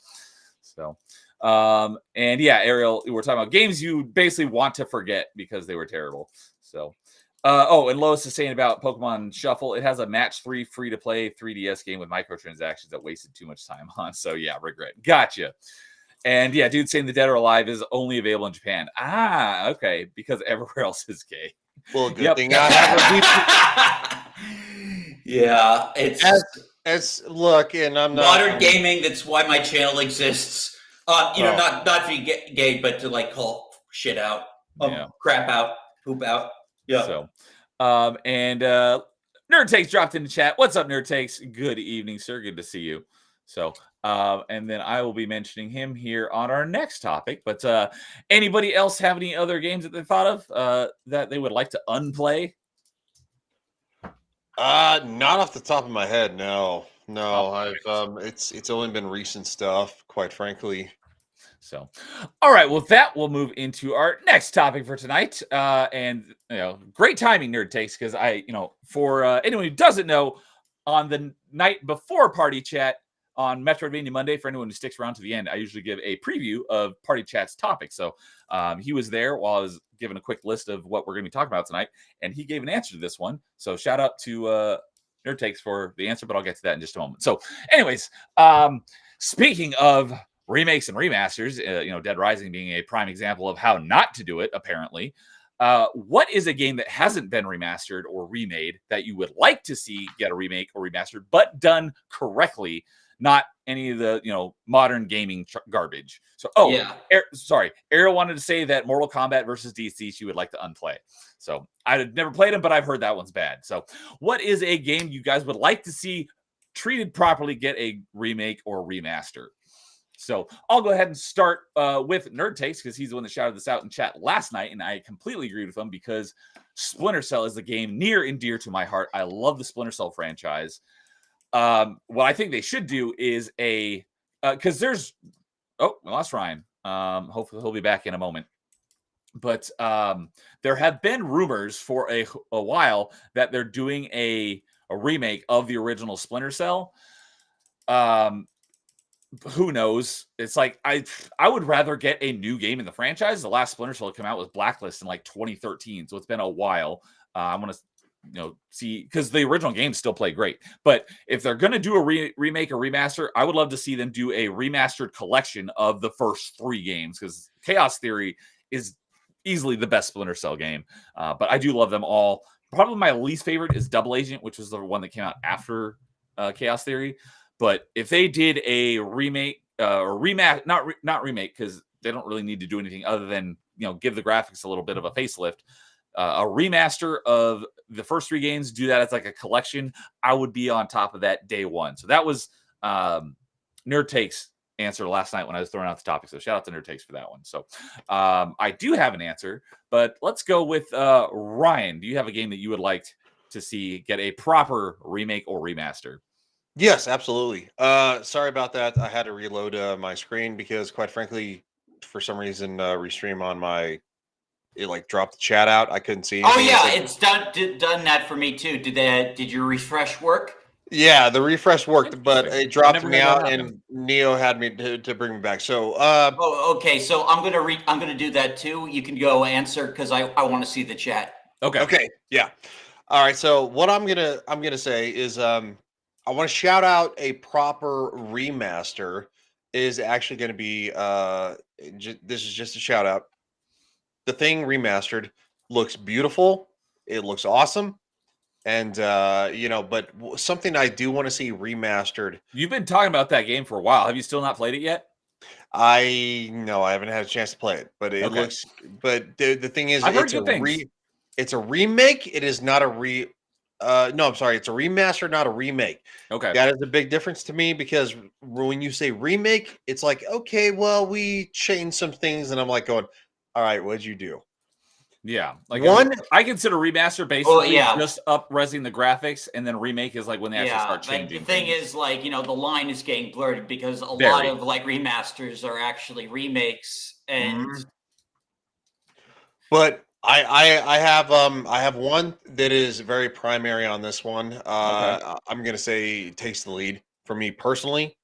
So, and yeah, Ariel, we're talking about games you basically want to forget because they were terrible. So, and Lois is saying about Pokemon Shuffle. It has a match 3 free-to-play 3DS game with microtransactions that wasted too much time on. So yeah, regret. Gotcha. And yeah, dude saying the Dead or Alive is only available in Japan. Ah, okay, because everywhere else is gay. Well, good thing I have a Yeah, it's look, and I'm not modern gaming. That's why my channel exists. Not to be gay, but to like call shit out, crap out, poop out. Yeah. So, and Nerd Takes dropped in the chat. What's up, Nerd Takes? Good evening, sir. Good to see you. So, and then I will be mentioning him here on our next topic. But anybody else have any other games that they thought of that they would like to unplay? Not off the top of my head. No. I've it's only been recent stuff, quite frankly. So, all right. Well, that will move into our next topic for tonight. And great timing, Nerd Takes, because for anyone who doesn't know, on the night before Party Chat on Metroidvania Monday, for anyone who sticks around to the end, I usually give a preview of Party Chat's topic. So, he was there while I was giving a quick list of what we're going to be talking about tonight, and he gave an answer to this one. So, shout out to Nerd Takes for the answer, but I'll get to that in just a moment. So, anyways, speaking of remakes and remasters, Dead Rising being a prime example of how not to do it, apparently. What is a game that hasn't been remastered or remade that you would like to see get a remake or remastered, but done correctly, not any of the, modern gaming garbage? So, Ariel wanted to say that Mortal Kombat versus DC she would like to unplay. So, I've never played them, but I've heard that one's bad. So, what is a game you guys would like to see treated properly get a remake or remaster? So I'll go ahead and start with Nerd Takes, because he's the one that shouted this out in chat last night, and I completely agree with him, because Splinter Cell is a game near and dear to my heart. I love the Splinter Cell franchise. What I think they should do is because there's... Oh, we lost Ryan. Hopefully he'll be back in a moment. But there have been rumors for a while that they're doing a remake of the original Splinter Cell. who knows? It's like I would rather get a new game in the franchise. The last Splinter Cell came out with Blacklist in like 2013, so it's been a while. I want to see, because the original games still play great. But if they're going to do a remake or remaster, I would love to see them do a remastered collection of the first 3 games, because Chaos Theory is easily the best Splinter Cell game. But I do love them all. Probably my least favorite is Double Agent, which was the one that came out after Chaos Theory. But if they did a remake or not remake, because they don't really need to do anything other than give the graphics a little bit of a facelift, a remaster of the first 3 games, do that as like a collection, I would be on top of that day one. So that was Nerd Takes answer last night when I was throwing out the topic. So shout out to Nerd Takes for that one. So I do have an answer, but let's go with Ryan. Do you have a game that you would like to see get a proper remake or remaster? Yes, absolutely. Sorry about that. I had to reload my screen because, quite frankly, for some reason, Restream on it like dropped the chat out. I couldn't see anything. Oh yeah, it's done that for me too. Did your refresh work? Yeah, the refresh worked, but it dropped me out, and Neo had me to bring me back. So, okay. So I'm gonna do that too. You can go answer because I want to see the chat. Okay. Yeah. All right. So what I'm gonna say is I want to shout out a proper remaster is actually going to be this is just a shout out. The Thing remastered looks beautiful. It looks awesome. And but something I do want to see remastered. You've been talking about that game for a while. Have you still not played it yet? I haven't had a chance to play it, but it looks. But the thing is, it's a remake. It is not a no, I'm sorry. It's a remaster, not a remake. Okay. That is a big difference to me, because when you say remake, it's like, okay, well, we changed some things, and I'm like going, all right, what'd you do? Yeah. Like I consider remaster basically just up-resing the graphics, and then remake is like when they actually start changing. The thing is, like, the line is getting blurred because a lot of like remasters are actually remakes, and but I have one that is very primary on this one. I'm gonna say takes the lead for me personally.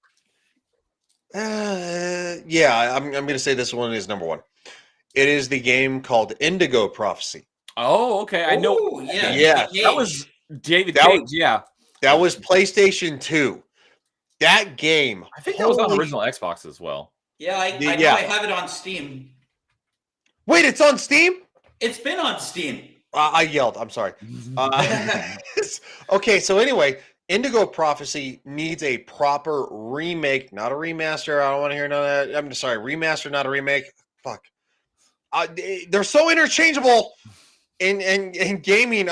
Yeah, I'm gonna say this one is number one. It is the game called Indigo Prophecy. Oh, okay. I know. Yeah. That was David Cage. That was PlayStation 2. That game. I think that was on original Xbox as well. Yeah, I know I have it on Steam. Wait, it's on Steam? It's been on Steam. I yelled. I'm sorry. Okay, so anyway, Indigo Prophecy needs a proper remake, not a remaster. I don't want to hear none of that. I'm sorry, remaster, not a remake. Fuck. They're so interchangeable in gaming.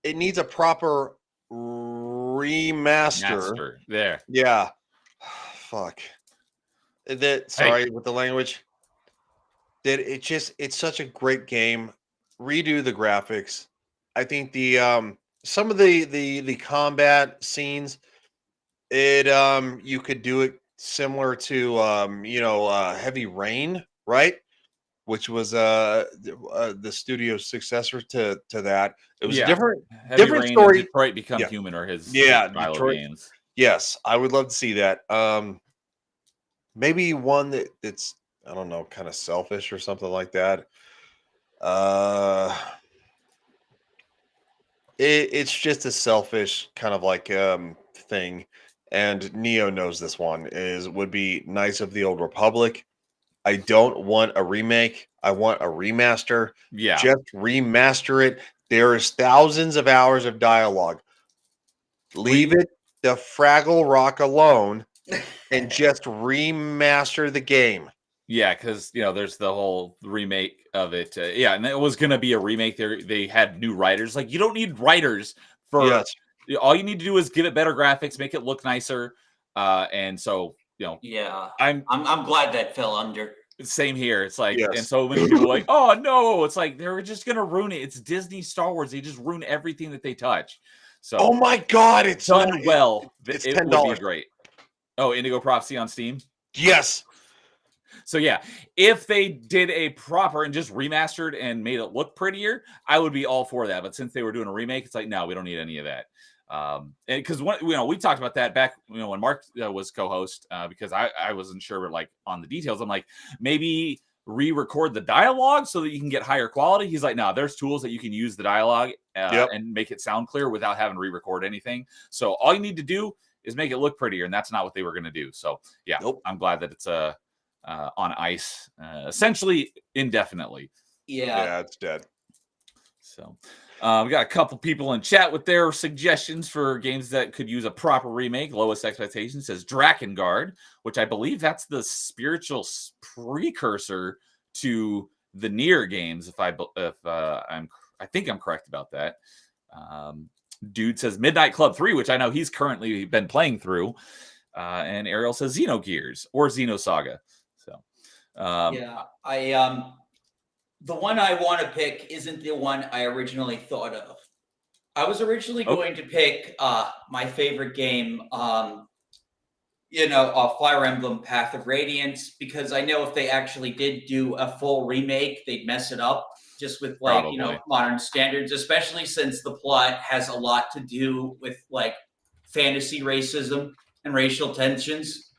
It needs a proper remaster. There. Yeah. Fuck. Sorry with the language. It's such a great game. Redo the graphics. I think the some of the combat scenes, you could do it similar to Heavy Rain, right? Which was the studio's successor to that. It was a different story. Detroit Become Human, or his Detroit games. Yes, I would love to see that. Maybe one that's, I don't know, kind of selfish or something like that. It's just a selfish kind of like thing, and Neo knows this one would be Knights of the Old Republic. I don't want a remake. I want a remaster. Yeah. Just remaster it. There is thousands of hours of dialogue. Leave it the Fraggle Rock alone and just remaster the game. Yeah, because there's the whole remake of it. And it was gonna be a remake. They had new writers. Like, you don't need writers for. Yes. All you need to do is give it better graphics, make it look nicer, and so. Yeah, I'm glad that fell under. Same here. It's like, and so many people are like, oh no, it's like they're just gonna ruin it. It's Disney Star Wars. They just ruin everything that they touch. So, oh my god, it's done well. It's $10. Would be great. Oh, Indigo Prophecy on Steam. Yes. So yeah, if they did a proper and just remastered and made it look prettier, I would be all for that. But since they were doing a remake, it's like, no, we don't need any of that. Because we talked about that back when Mark was co-host, because I wasn't sure like on the details. I'm like, maybe re-record the dialogue so that you can get higher quality. He's like, no, there's tools that you can use the dialogue and make it sound clear without having to re-record anything. So all you need to do is make it look prettier, and that's not what they were going to do. So yeah, I'm glad that it's on ice, essentially indefinitely. Yeah, it's dead. So we got a couple people in chat with their suggestions for games that could use a proper remake. Lowest Expectations says Drakengard, which I believe that's the spiritual precursor to the Nier games. I think I'm correct about that. Dude says Midnight Club 3, which I know he's currently been playing through. And Ariel says Xenogears or Xenosaga. So the one I want to pick isn't the one I originally thought of. I was originally going to pick my favorite game, Fire Emblem Path of Radiance, because I know if they actually did do a full remake, they'd mess it up just with modern standards, especially since the plot has a lot to do with like fantasy racism and racial tensions.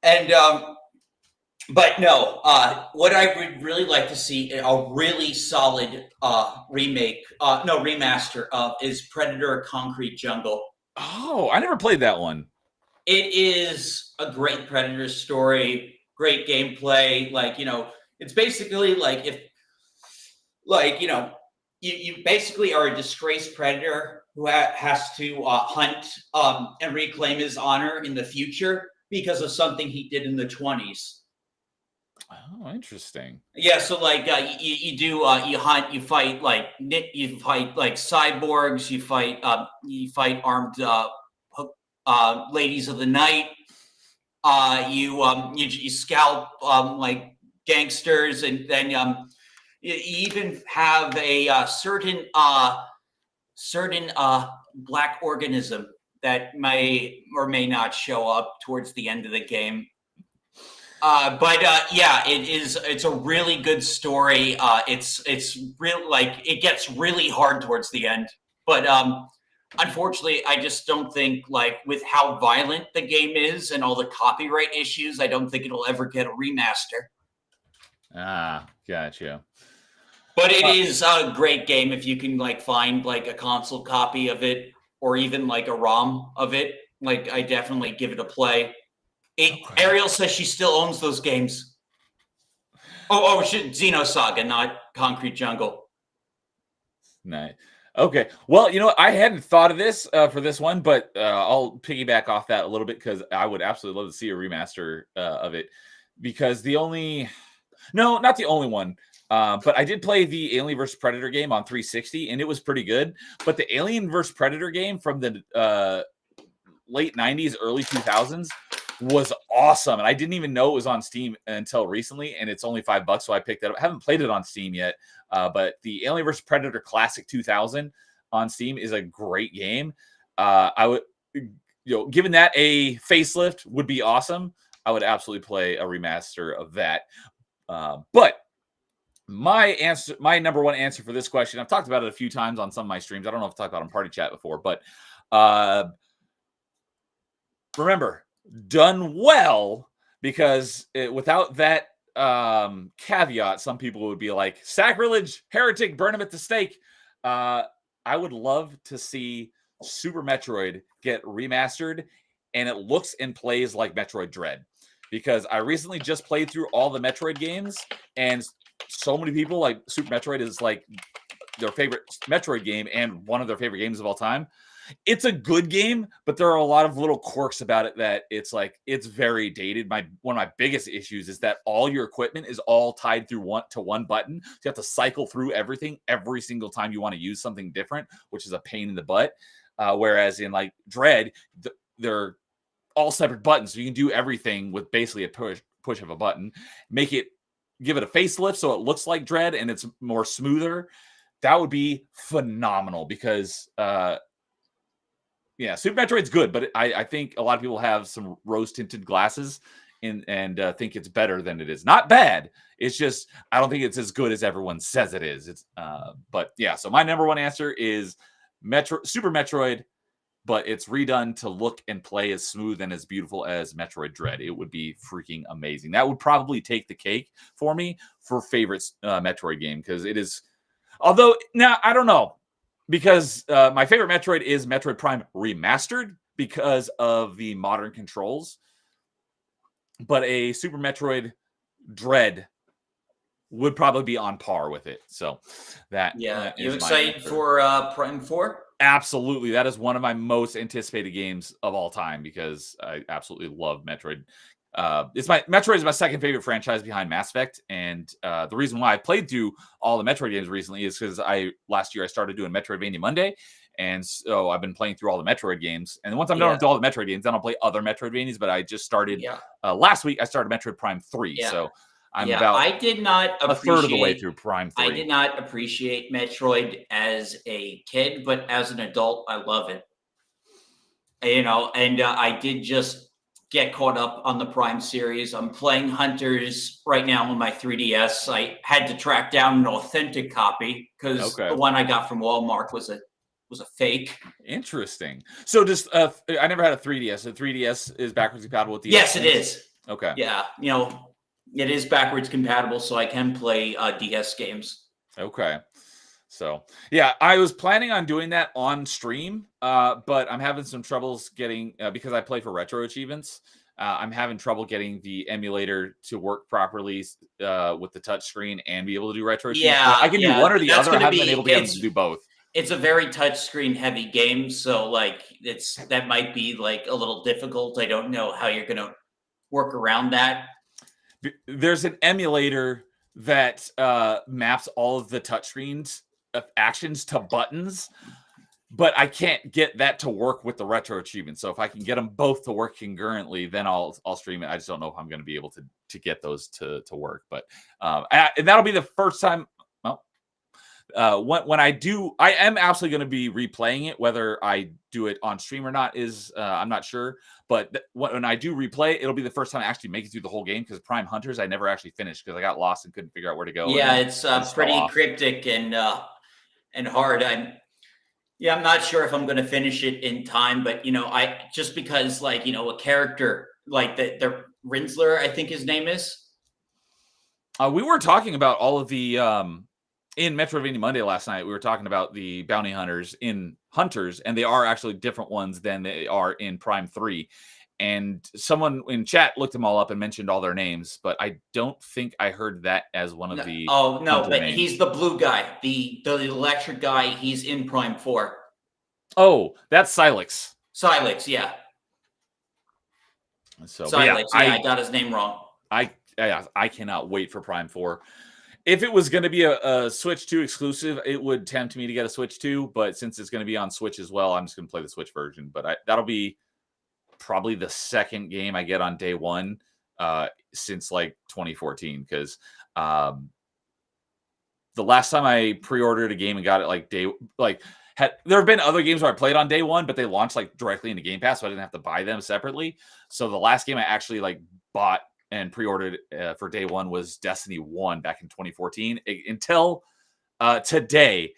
And but no, what I would really like to see a really solid remaster of is Predator Concrete Jungle. Oh, I never played that one. It is a great Predator story, great gameplay. It's basically like you basically are a disgraced predator who has to hunt and reclaim his honor in the future because of something he did in the 1920s. Oh, interesting. Yeah, so you hunt, you fight cyborgs, you fight armed ladies of the night. You scalp like gangsters, and then you even have a certain black organism that may or may not show up towards the end of the game. It's a really good story. It's real, it gets really hard towards the end, but unfortunately, I just don't think with how violent the game is and all the copyright issues, I don't think it'll ever get a remaster. Ah, gotcha. But it is a great game if you can find a console copy of it or even a ROM of it. I definitely give it a play. Ariel says she still owns those games. Xenosaga, not Concrete Jungle. Nice. Okay. Well, I hadn't thought of this for this one, but I'll piggyback off that a little bit because I would absolutely love to see a remaster of it. Because not the only one, but I did play the Alien vs. Predator game on 360, and it was pretty good. But the Alien vs. Predator game from the late 90s, early 2000s was awesome, and I didn't even know it was on Steam until recently, and it's only $5, so I picked it up. I haven't played it on Steam yet, but the Alien vs. Predator Classic 2000 on Steam is a great game. I would, given that a facelift would be awesome, I would absolutely play a remaster of that. But my number one answer for this question, I've talked about it a few times on some of my streams. I don't know if I've talked about it on Party Chat before, but remember, done well, because without that caveat, some people would be like, sacrilege, heretic, burn him at the stake. I would love to see Super Metroid get remastered, and it looks and plays like Metroid Dread, because I recently just played through all the Metroid games, and so many people like Super Metroid is their favorite Metroid game and one of their favorite games of all time. It's a good game, but there are a lot of little quirks about it that it's very dated. One of my biggest issues is that all your equipment is all tied through one button. So you have to cycle through everything every single time you want to use something different, which is a pain in the butt. Whereas in Dread, they're all separate buttons, so you can do everything with basically a push of a button. Give it a facelift so it looks like Dread and it's more smoother. That would be phenomenal, because Super Metroid's good, but I think a lot of people have some rose-tinted glasses and think it's better than it is. Not bad. It's just, I don't think it's as good as everyone says it is. So my number one answer is Super Metroid, but it's redone to look and play as smooth and as beautiful as Metroid Dread. It would be freaking amazing. That would probably take the cake for me for favorite Metroid game, because it is. Although now I don't know, because my favorite Metroid is Metroid Prime Remastered because of the modern controls. But a Super Metroid Dread would probably be on par with it. So that you excited for Prime 4? Absolutely. That is one of my most anticipated games of all time, because I absolutely love Metroid. Metroid is my second favorite franchise behind Mass Effect, and the reason why I played through all the Metroid games recently is because last year I started doing Metroidvania Monday, and so I've been playing through all the Metroid games. And once I'm done with all the Metroid games, then I'll play other Metroidvanias. But I just started last week. I started Metroid Prime 3, so I'm about I did not a third of the way through Prime 3. I did not appreciate Metroid as a kid, but as an adult, I love it. And I did just get caught up on the Prime series. I'm playing Hunters right now on my 3DS. I had to track down an authentic copy because the one I got from Walmart was a fake. Interesting. So just I never had a 3DS. The 3DS is backwards compatible with the Yes, it is. Okay. Yeah, it is backwards compatible, so I can play DS games. Okay. So, yeah, I was planning on doing that on stream, but I'm having some troubles getting, because I play for Retro Achievements, I'm having trouble getting the emulator to work properly with the touchscreen and be able to do Retro Achievements. Yeah, I can do one or the other. I haven't been able to get them to do both. It's a very touchscreen heavy game, so that might be a little difficult. I don't know how you're going to work around that. There's an emulator that maps all of the touchscreens actions to buttons, but I can't get that to work with the Retro Achievement. So if I can get them both to work concurrently, then I'll stream it. I just don't know if I'm going to be able to get those to work. But and that'll be the first time. When I do, I am absolutely going to be replaying it. Whether I do it on stream or not is I'm not sure. But when I do replay, it'll be the first time I actually make it through the whole game, because Prime Hunters I never actually finished because I got lost and couldn't figure out where to go. Yeah, it's pretty cryptic and hard. I'm not sure if I'm going to finish it in time, but I just because a character like the Rinsler, I think his name is. We were talking about all of the in Metroidvania Monday last night. We were talking about the bounty hunters in Hunters, and they are actually different ones than they are in Prime 3. And someone in chat looked them all up and mentioned all their names, but I don't think I heard that as one of the. Oh no, but names. He's the blue guy, the electric guy. He's in Prime 4. Oh, that's Silex. Silex, yeah. So Silex, I got his name wrong. I cannot wait for Prime 4. If it was going to be a Switch 2 exclusive, it would tempt me to get a Switch 2. But since it's going to be on Switch as well, I'm just going to play the Switch version. But that'll be probably the second game I get on day one since 2014. Because the last time I pre-ordered a game and got it there have been other games where I played on day one, but they launched directly into Game Pass, so I didn't have to buy them separately. So the last game I actually bought and pre-ordered for day one was Destiny 1 back in 2014. Until today,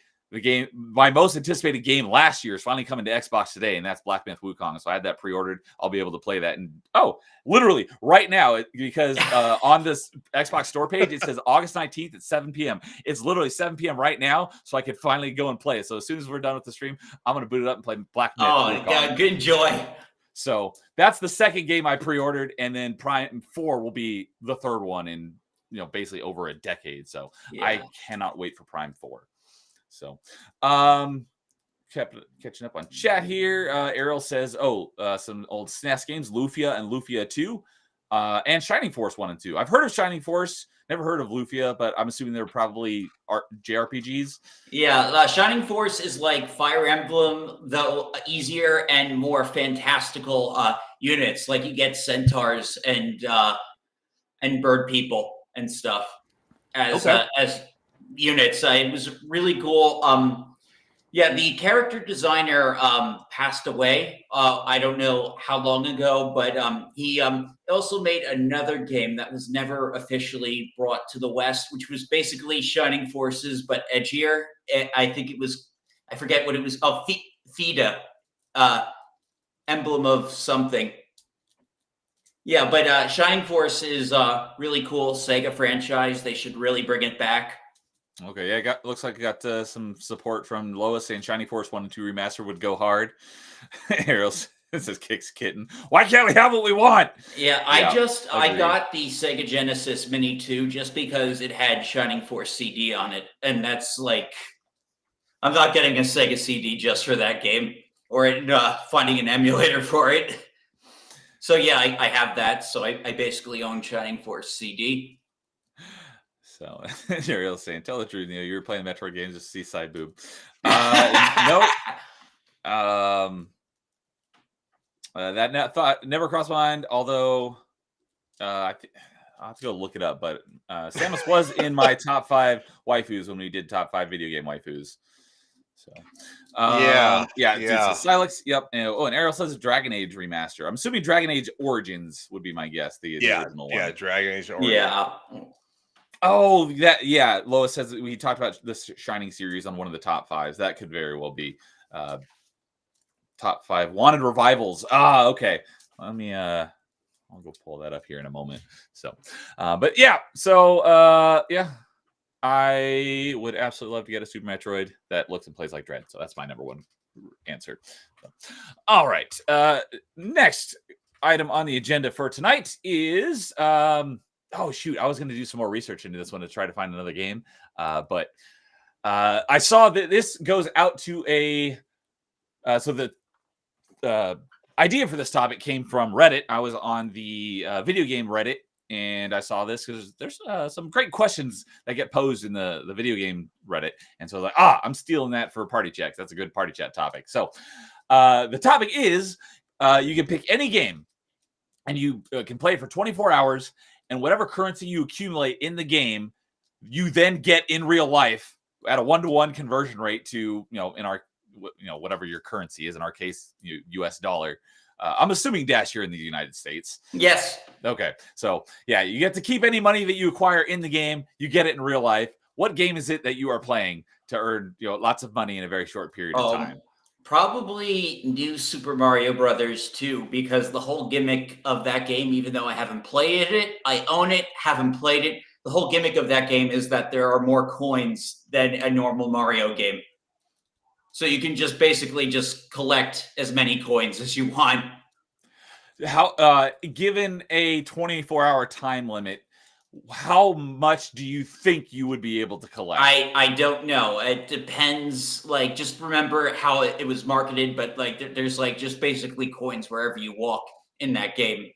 my most anticipated game last year is finally coming to Xbox today, and that's Black Myth Wukong. So I had that pre-ordered. I'll be able to play that. And literally right now, because on this Xbox store page, it says August 19th at 7 p.m. It's literally 7 p.m. right now, so I could finally go and play it. So as soon as we're done with the stream, I'm going to boot it up and play Black Myth Wukong. Yeah, good joy. So that's the second game I pre-ordered, and then Prime 4 will be the third one in basically over a decade. So I cannot wait for Prime 4. So kept catching up on chat here. Errol says, some old SNES games, Lufia and Lufia 2, and Shining Force 1 and 2. I've heard of Shining Force, never heard of Lufia, but I'm assuming they're probably JRPGs. Yeah, Shining Force is like Fire Emblem, though easier and more fantastical units. You get centaurs and bird people and stuff as units. It was really cool. The character designer passed away. I don't know how long ago, but he also made another game that was never officially brought to the West, which was basically Shining Forces, but edgier. I think it was I forget what it was. Oh, FIDA, emblem of something. Yeah, but Shining Force is really cool Sega franchise. They should really bring it back. Okay, yeah, looks like it got some support from Lois saying Shining Force 1 and 2 remaster would go hard. Ariel says kicks kitten. Why can't we have what we want? Yeah, I got the Sega Genesis Mini 2 just because it had Shining Force CD on it, and that's like, I'm not getting a Sega CD just for that game, or finding an emulator for it. So yeah, I have that. So I basically own Shining Force CD. So Ariel's saying, tell the truth, you were playing Metroid games just to see side boob. Nope. That thought never crossed my mind, although I'll have to go look it up. But Samus was in my top 5 waifus when we did top 5 video game waifus. So yeah. Silex, yep. And Ariel says Dragon Age remaster. I'm assuming Dragon Age Origins would be my guess. The original one. Yeah, Dragon Age Origins. Yeah. Oh, Lois says that we talked about this Shining series on one of the top 5s. That could very well be top 5 wanted revivals. Okay. Let me I'll go pull that up here in a moment. So but yeah, so yeah. I would absolutely love to get a Super Metroid that looks and plays like Dread. So that's my number 1 answer. So, all right. Next item on the agenda for tonight is oh shoot, I was going to do some more research into this one to try to find another game. But I saw that this goes out to a so the idea for this topic came from Reddit. I was on the video game Reddit, and I saw this because there's some great questions that get posed in the video game Reddit. And so I was like, I'm stealing that for party checks. That's a good party chat topic. So the topic is you can pick any game and you can play it for 24 hours. And whatever currency you accumulate in the game, you then get in real life at a 1-to-1 conversion rate to, in our, whatever your currency is, in our case, US dollar. I'm assuming Dash here in the United States. Yes. Okay. So yeah, you get to keep any money that you acquire in the game. You get it in real life. What game is it that you are playing to earn, lots of money in a very short period of time? Probably New Super Mario Brothers 2, because the whole gimmick of that game, even though I haven't played it, I own it, haven't played it. The whole gimmick of that game is that there are more coins than a normal Mario game. So you can just basically just collect as many coins as you want. How, given a 24-hour time limit, how much do you think you would be able to collect? I don't know. It depends. Like, just remember how it was marketed, but like there's like just basically coins wherever you walk in that game.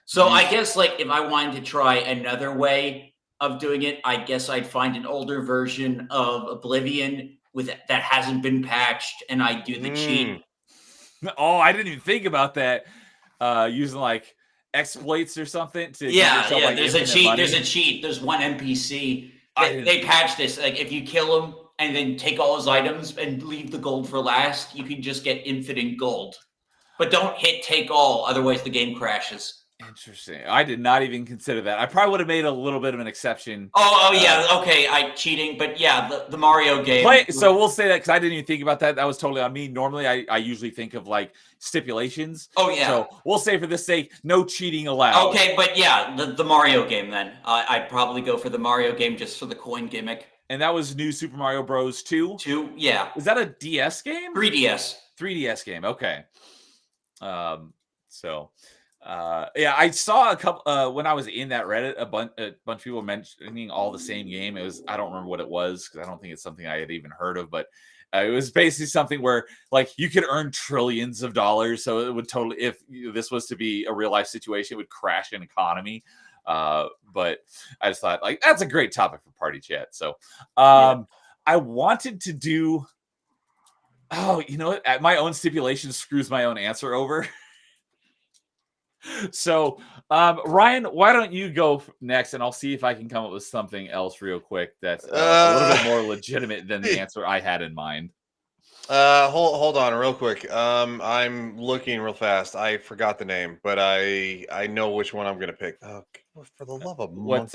So I guess like if I wanted to try another way of doing it, I guess I'd find an older version of Oblivion that hasn't been patched, and I do the cheat. Oh, I didn't even think about that. Using like exploits or something to like, there's a cheat. Money. There's a cheat. There's one NPC. They patched this. Like if you kill him and then take all his items and leave the gold for last, you can just get infinite gold. But don't hit take all, otherwise the game crashes. Interesting. I did not even consider that. I probably would have made a little bit of an exception. Yeah. Okay. Cheating, but yeah, the Mario game. So we'll say that because I didn't even think about that. That was totally on me. Normally, I usually think of like stipulations. Oh yeah. So we'll say for this sake, no cheating allowed. Okay, but yeah, the Mario game then. I'd probably go for the Mario game just for the coin gimmick. And that was New Super Mario Bros. 2? 2, yeah. Is that a DS game? 3DS. 3DS game. Okay. I saw a couple when I was in that Reddit, a bunch of people mentioning all the same game. I don't remember what it was because I don't think it's something I had even heard of, but it was basically something where like you could earn trillions of dollars. So it would totally, if this was to be a real life situation, it would crash an economy. But I just thought like that's a great topic for party chat. So I wanted to do. Oh, my own stipulation screws my own answer over. So, Ryan, why don't you go next, and I'll see if I can come up with something else real quick that's a little bit more legitimate than the answer I had in mind. Hold on real quick. I'm looking real fast. I forgot the name, but I know which one I'm going to pick. Oh, for the love of what?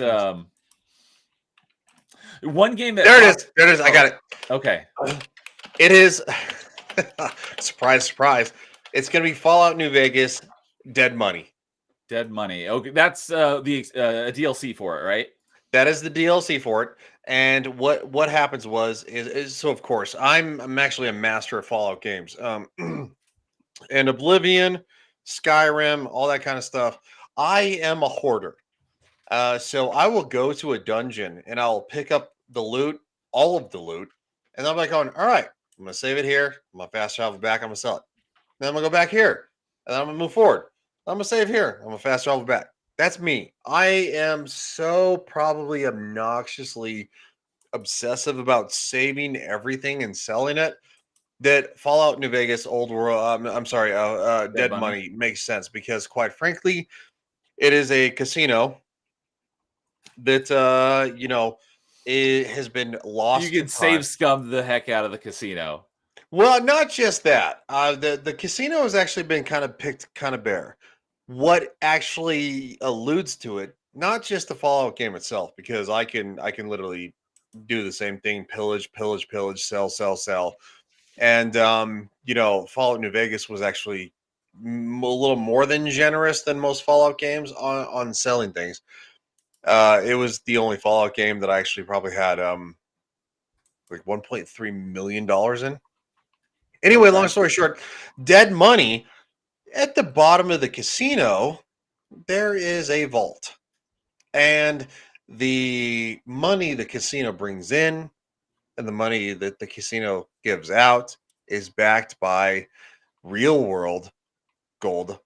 One game that there it is. I got it. Okay. It is. Surprise, surprise. It's going to be Fallout New Vegas, Dead Money. Dead Money. Okay, that's the DLC for it, right? That is the DLC for it. And what happens is so of course I'm actually a master of Fallout games. And Oblivion, Skyrim, all that kind of stuff. I am a hoarder. So I will go to a dungeon and I'll pick up the loot, all of the loot, and I'm like going, all right, I'm gonna save it here. I'm gonna fast travel back. I'm gonna sell it. Then I'm gonna go back here, and then I'm gonna move forward. I'm gonna save here. I'm gonna fast travel back. That's me. I am so probably obnoxiously obsessive about saving everything and selling it that Fallout New Vegas, Old World, I'm sorry, Dead Money makes sense because, quite frankly, it is a casino that it has been lost. You can save scum the heck out of the casino. Well, not just that. The casino has actually been kind of picked kind of bare. What actually alludes to it, not just the Fallout game itself, because I can literally do the same thing: pillage, pillage, pillage, sell, sell, sell. And Fallout New Vegas was actually a little more than generous than most Fallout games on selling things. It was the only Fallout game that I actually probably had like $1.3 million in. Anyway, Okay. long story short, Dead Money, at the bottom of the casino, there is a vault. And the money the casino brings in and the money that the casino gives out is backed by real world gold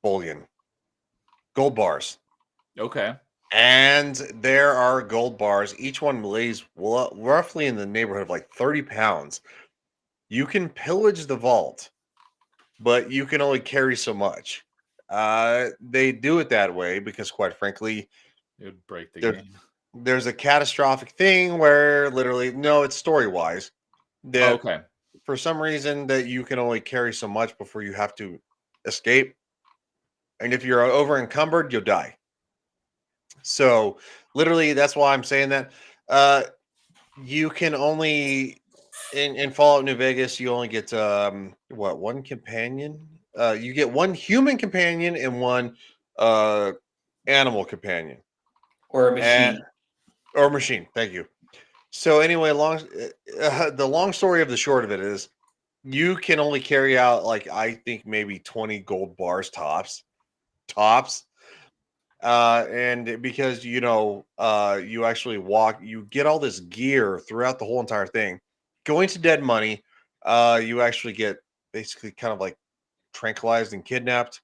bullion, gold bars. Okay. And there are gold bars. Each one weighs roughly in the neighborhood of like 30 pounds. You can pillage the vault, but you can only carry so much. They do it that way because, quite frankly, it would break the game. There's a catastrophic thing where literally, no, it's story wise. Okay. For some reason, that you can only carry so much before you have to escape. And if you're over encumbered, you'll die. So, literally, that's why I'm saying that. You can only in Fallout New Vegas, you only get one companion. You get one human companion and one animal companion, or a machine, or machine. Thank you. So anyway, the long story of the short of it is, you can only carry out like I think maybe 20 gold bars tops. And because you actually you get all this gear throughout the whole entire thing. Going to Dead Money, you actually get basically kind of like tranquilized and kidnapped.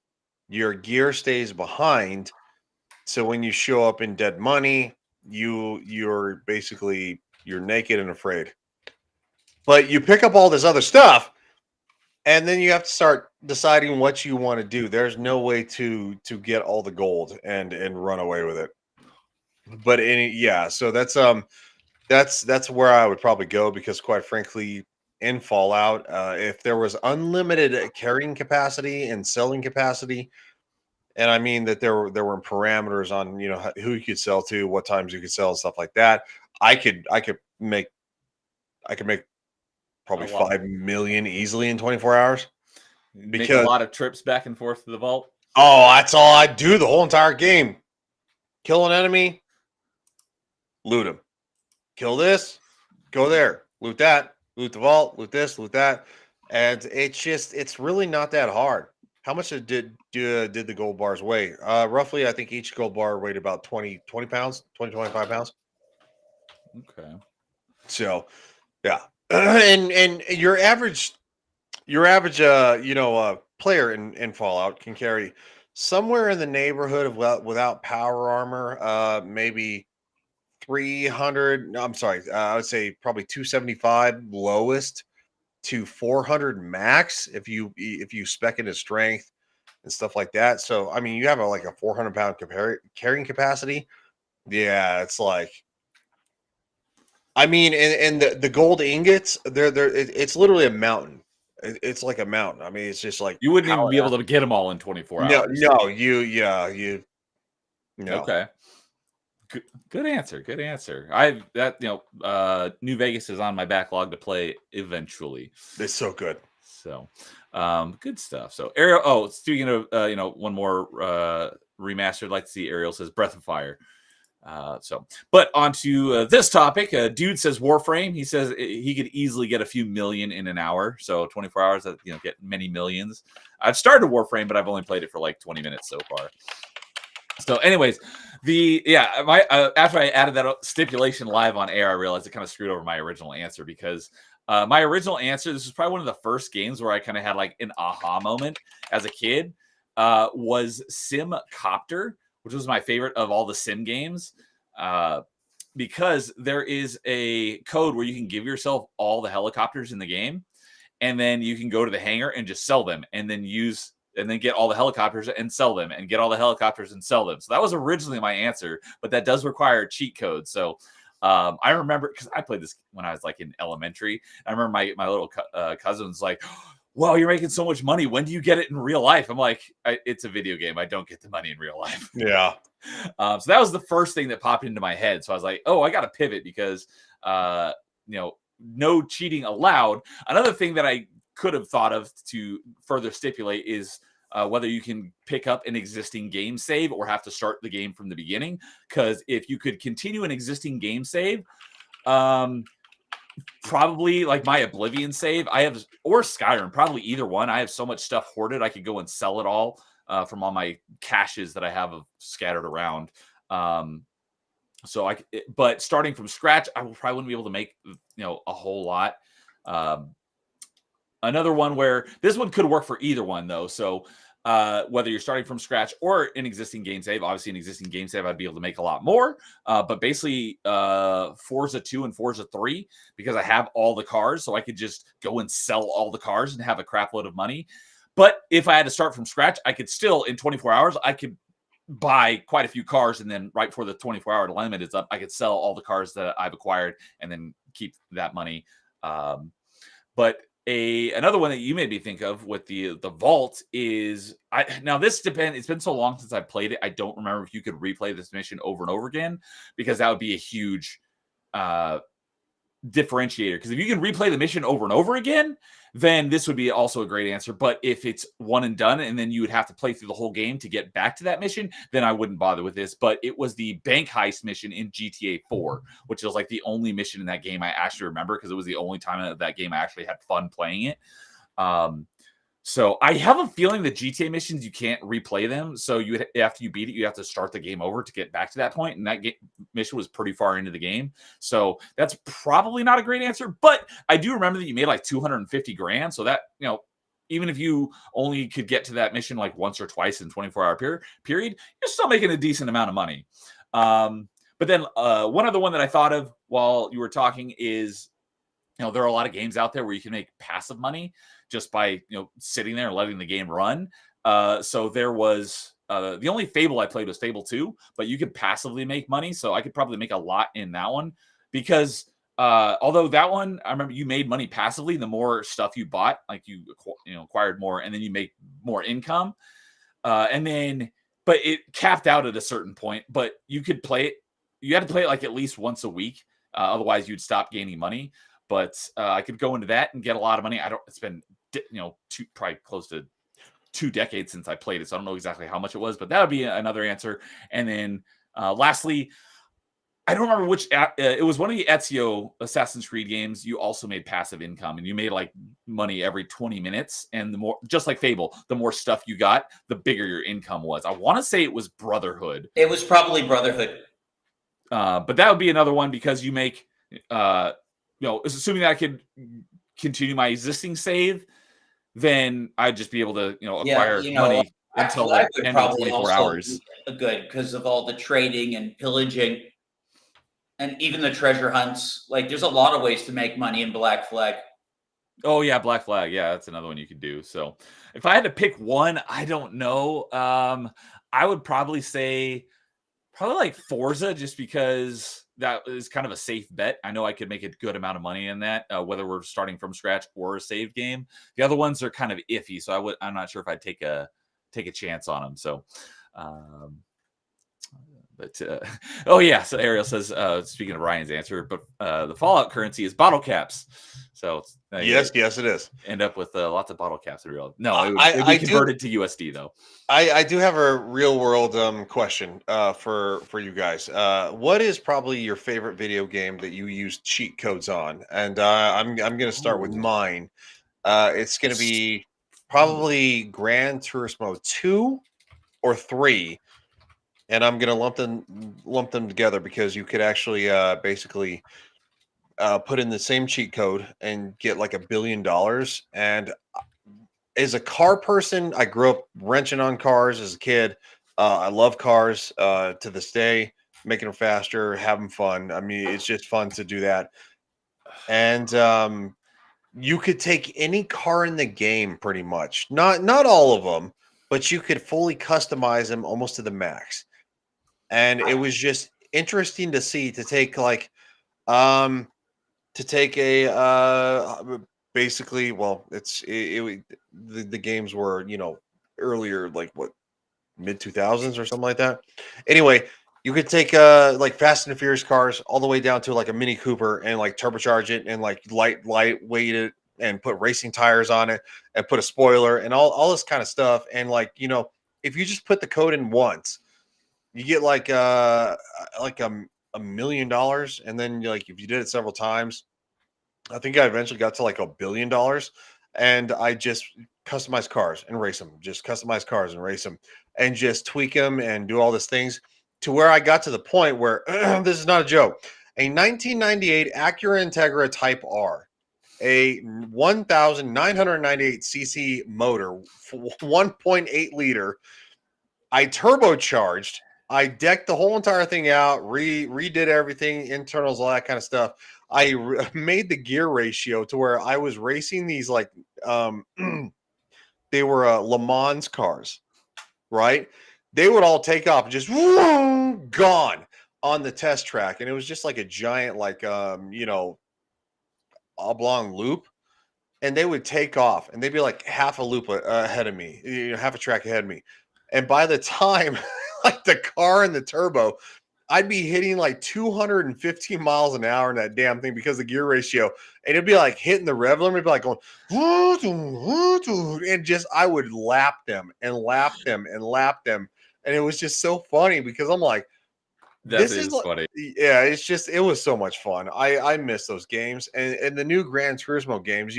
Your gear stays behind, so when you show up in Dead Money, you're naked and afraid. But you pick up all this other stuff, and then you have to start deciding what you want to do. There's no way to get all the gold and run away with it. But so that's where I would probably go, because quite frankly, in Fallout, if there was unlimited carrying capacity and selling capacity, and I mean that there were parameters on who you could sell to, what times you could sell, and stuff like that, I could make probably 5 million easily in 24 hours. Make a lot of trips back and forth to the vault. Oh, that's all I do the whole entire game. Kill an enemy, loot him. Kill this, go there, loot that, loot the vault, loot this, loot that. And it's really not that hard. How much did the gold bars weigh? Roughly, I think each gold bar weighed about 20 pounds, 25 pounds. Okay. So, yeah. and your average player in Fallout can carry somewhere in the neighborhood of, without power armor, maybe 300. I'm sorry, I would say probably 275 lowest to 400 max if you spec into strength and stuff like that. So I mean, you have like a 400-pound carrying capacity. Yeah, it's like, I mean, and the gold ingots, it's literally a mountain. It's like a mountain. I mean, it's just like, you wouldn't even be able to get them all in 24 hours. No. Okay. Good answer. Good answer. New Vegas is on my backlog to play eventually. They're so good. So, good stuff. So, Ariel. Oh, speaking of, one more remastered. Like to see Ariel says Breath of Fire. But onto this topic. Dude says Warframe. He says he could easily get a few million in an hour. So 24 hours, get many millions. I've started Warframe, but I've only played it for like 20 minutes so far. So, anyways, after I added that stipulation live on air, I realized it kind of screwed over my original answer because my original answer, this was probably one of the first games where I kind of had like an aha moment as a kid, was Sim Copter, which was my favorite of all the sim games, because there is a code where you can give yourself all the helicopters in the game, and then you can go to the hangar and just sell them, and then get all the helicopters and sell them, and get all the helicopters and sell them. So that was originally my answer, but that does require cheat codes. So I remember, because I played this when I was like in elementary. I remember my little cousin's like, "Wow, you're making so much money. When do you get it in real life?" I'm like, "It's a video game. I don't get the money in real life." Yeah. So that was the first thing that popped into my head. So I was like, "Oh, I got to pivot because no cheating allowed." Another thing that I could have thought of to further stipulate is whether you can pick up an existing game save or have to start the game from the beginning. Because if you could continue an existing game save, probably like my Oblivion save, or Skyrim, probably either one. I have so much stuff hoarded, I could go and sell it all from all my caches that I have scattered around. But starting from scratch, I probably wouldn't be able to make a whole lot. Another one where this one could work for either one though. So whether you're starting from scratch or an existing game save, obviously an existing game save, I'd be able to make a lot more. But basically Forza 2 and Forza 3, because I have all the cars, so I could just go and sell all the cars and have a crap load of money. But if I had to start from scratch, I could still, in 24 hours, I could buy quite a few cars, and then right before the 24-hour limit is up, I could sell all the cars that I've acquired and then keep that money. But another one that you made me think of with the vault is, now this depends. It's been so long since I played it, I don't remember if you could replay this mission over and over again, because that would be a huge differentiator. Because if you can replay the mission over and over again, then this would be also a great answer. But if it's one and done, and then you would have to play through the whole game to get back to that mission, then I wouldn't bother with this. But it was the bank heist mission in GTA 4, which was like the only mission in that game I actually remember, because it was the only time in that game I actually had fun playing it. So I have a feeling the GTA missions, you can't replay them. So after you beat it, you have to start the game over to get back to that point. And that mission was pretty far into the game. So that's probably not a great answer. But I do remember that you made like 250 grand. So that, even if you only could get to that mission like once or twice in 24-hour period, you're still making a decent amount of money. But then one other one that I thought of while you were talking is, there are a lot of games out there where you can make passive money just by, sitting there and letting the game run. So there was the only Fable I played was Fable 2, but you could passively make money. So I could probably make a lot in that one, because although that one, I remember you made money passively, the more stuff you bought, like you acquired more, and then you make more income. But it capped out at a certain point, but you could play it. You had to play it like at least once a week. Otherwise you'd stop gaining money. But I could go into that and get a lot of money. It's been, probably close to 2 decades since I played it, so I don't know exactly how much it was, but that would be another answer. And then lastly, I don't remember which it was one of the Ezio Assassin's Creed games. You also made passive income, and you made like money every 20 minutes. And the more, just like Fable, the more stuff you got, the bigger your income was. I want to say it was Brotherhood. It was probably Brotherhood. But that would be another one, because you make, assuming that I could continue my existing save, then I'd just be able to, acquire money until the end of 24 hours. Good, because of all the trading and pillaging, and even the treasure hunts. Like, there's a lot of ways to make money in Black Flag. Oh yeah, Black Flag. Yeah, that's another one you could do. So if I had to pick one, I don't know. I would probably say like Forza, just because that is kind of a safe bet. I know I could make a good amount of money in that, whether we're starting from scratch or a save game. The other ones are kind of iffy, so I'm not sure if I'd take a chance on them. So, But oh yeah, so Ariel says, speaking of Ryan's answer, but the Fallout currency is bottle caps. So yes, it is. End up with lots of bottle caps in real. No, it'd be converted to USD though. I do have a real world question for you guys. What is probably your favorite video game that you use cheat codes on? And I'm going to start with mine. It's going to be probably Gran Turismo 2 or 3, and I'm going to lump them together because you could actually basically put in the same cheat code and get like $1 billion. And as a car person, I grew up wrenching on cars as a kid. I love cars to this day, making them faster, having fun. I mean, it's just fun to do that. And you could take any car in the game pretty much. Not all of them, but you could fully customize them almost to the max. And it was just interesting to see, to take like a basically, well, the games were, earlier, like what, mid 2000s or something like that. Anyway, you could take like Fast and Furious cars all the way down to like a Mini Cooper and like turbocharge it and like lightweight it and put racing tires on it and put a spoiler and all this kind of stuff. And like, if you just put the code in once, you get like $1 million. And then like if you did it several times, I think I eventually got to like $1 billion. And I just customize cars and race them, just customize cars and race them and just tweak them and do all these things, to where I got to the point where this is not a joke. A 1998 Acura Integra Type R, a 1,998 cc motor, 1.8 liter. I turbocharged. I decked the whole entire thing out, redid everything, internals, all that kind of stuff. I made the gear ratio to where I was racing these like they were Le Mans cars, right? They would all take off and just gone on the test track, and it was just like a giant like oblong loop, and they would take off and they'd be like half a loop ahead of me, half a track ahead of me. And by the time like the car and the turbo, I'd be hitting like 215 miles an hour in that damn thing because the gear ratio, and it'd be like hitting the rev limit, it'd be like going, and just I would lap them and lap them and lap them, and it was just so funny because I'm like, this is funny. Yeah, it's just, it was so much fun. I miss those games, and the new Gran Turismo games,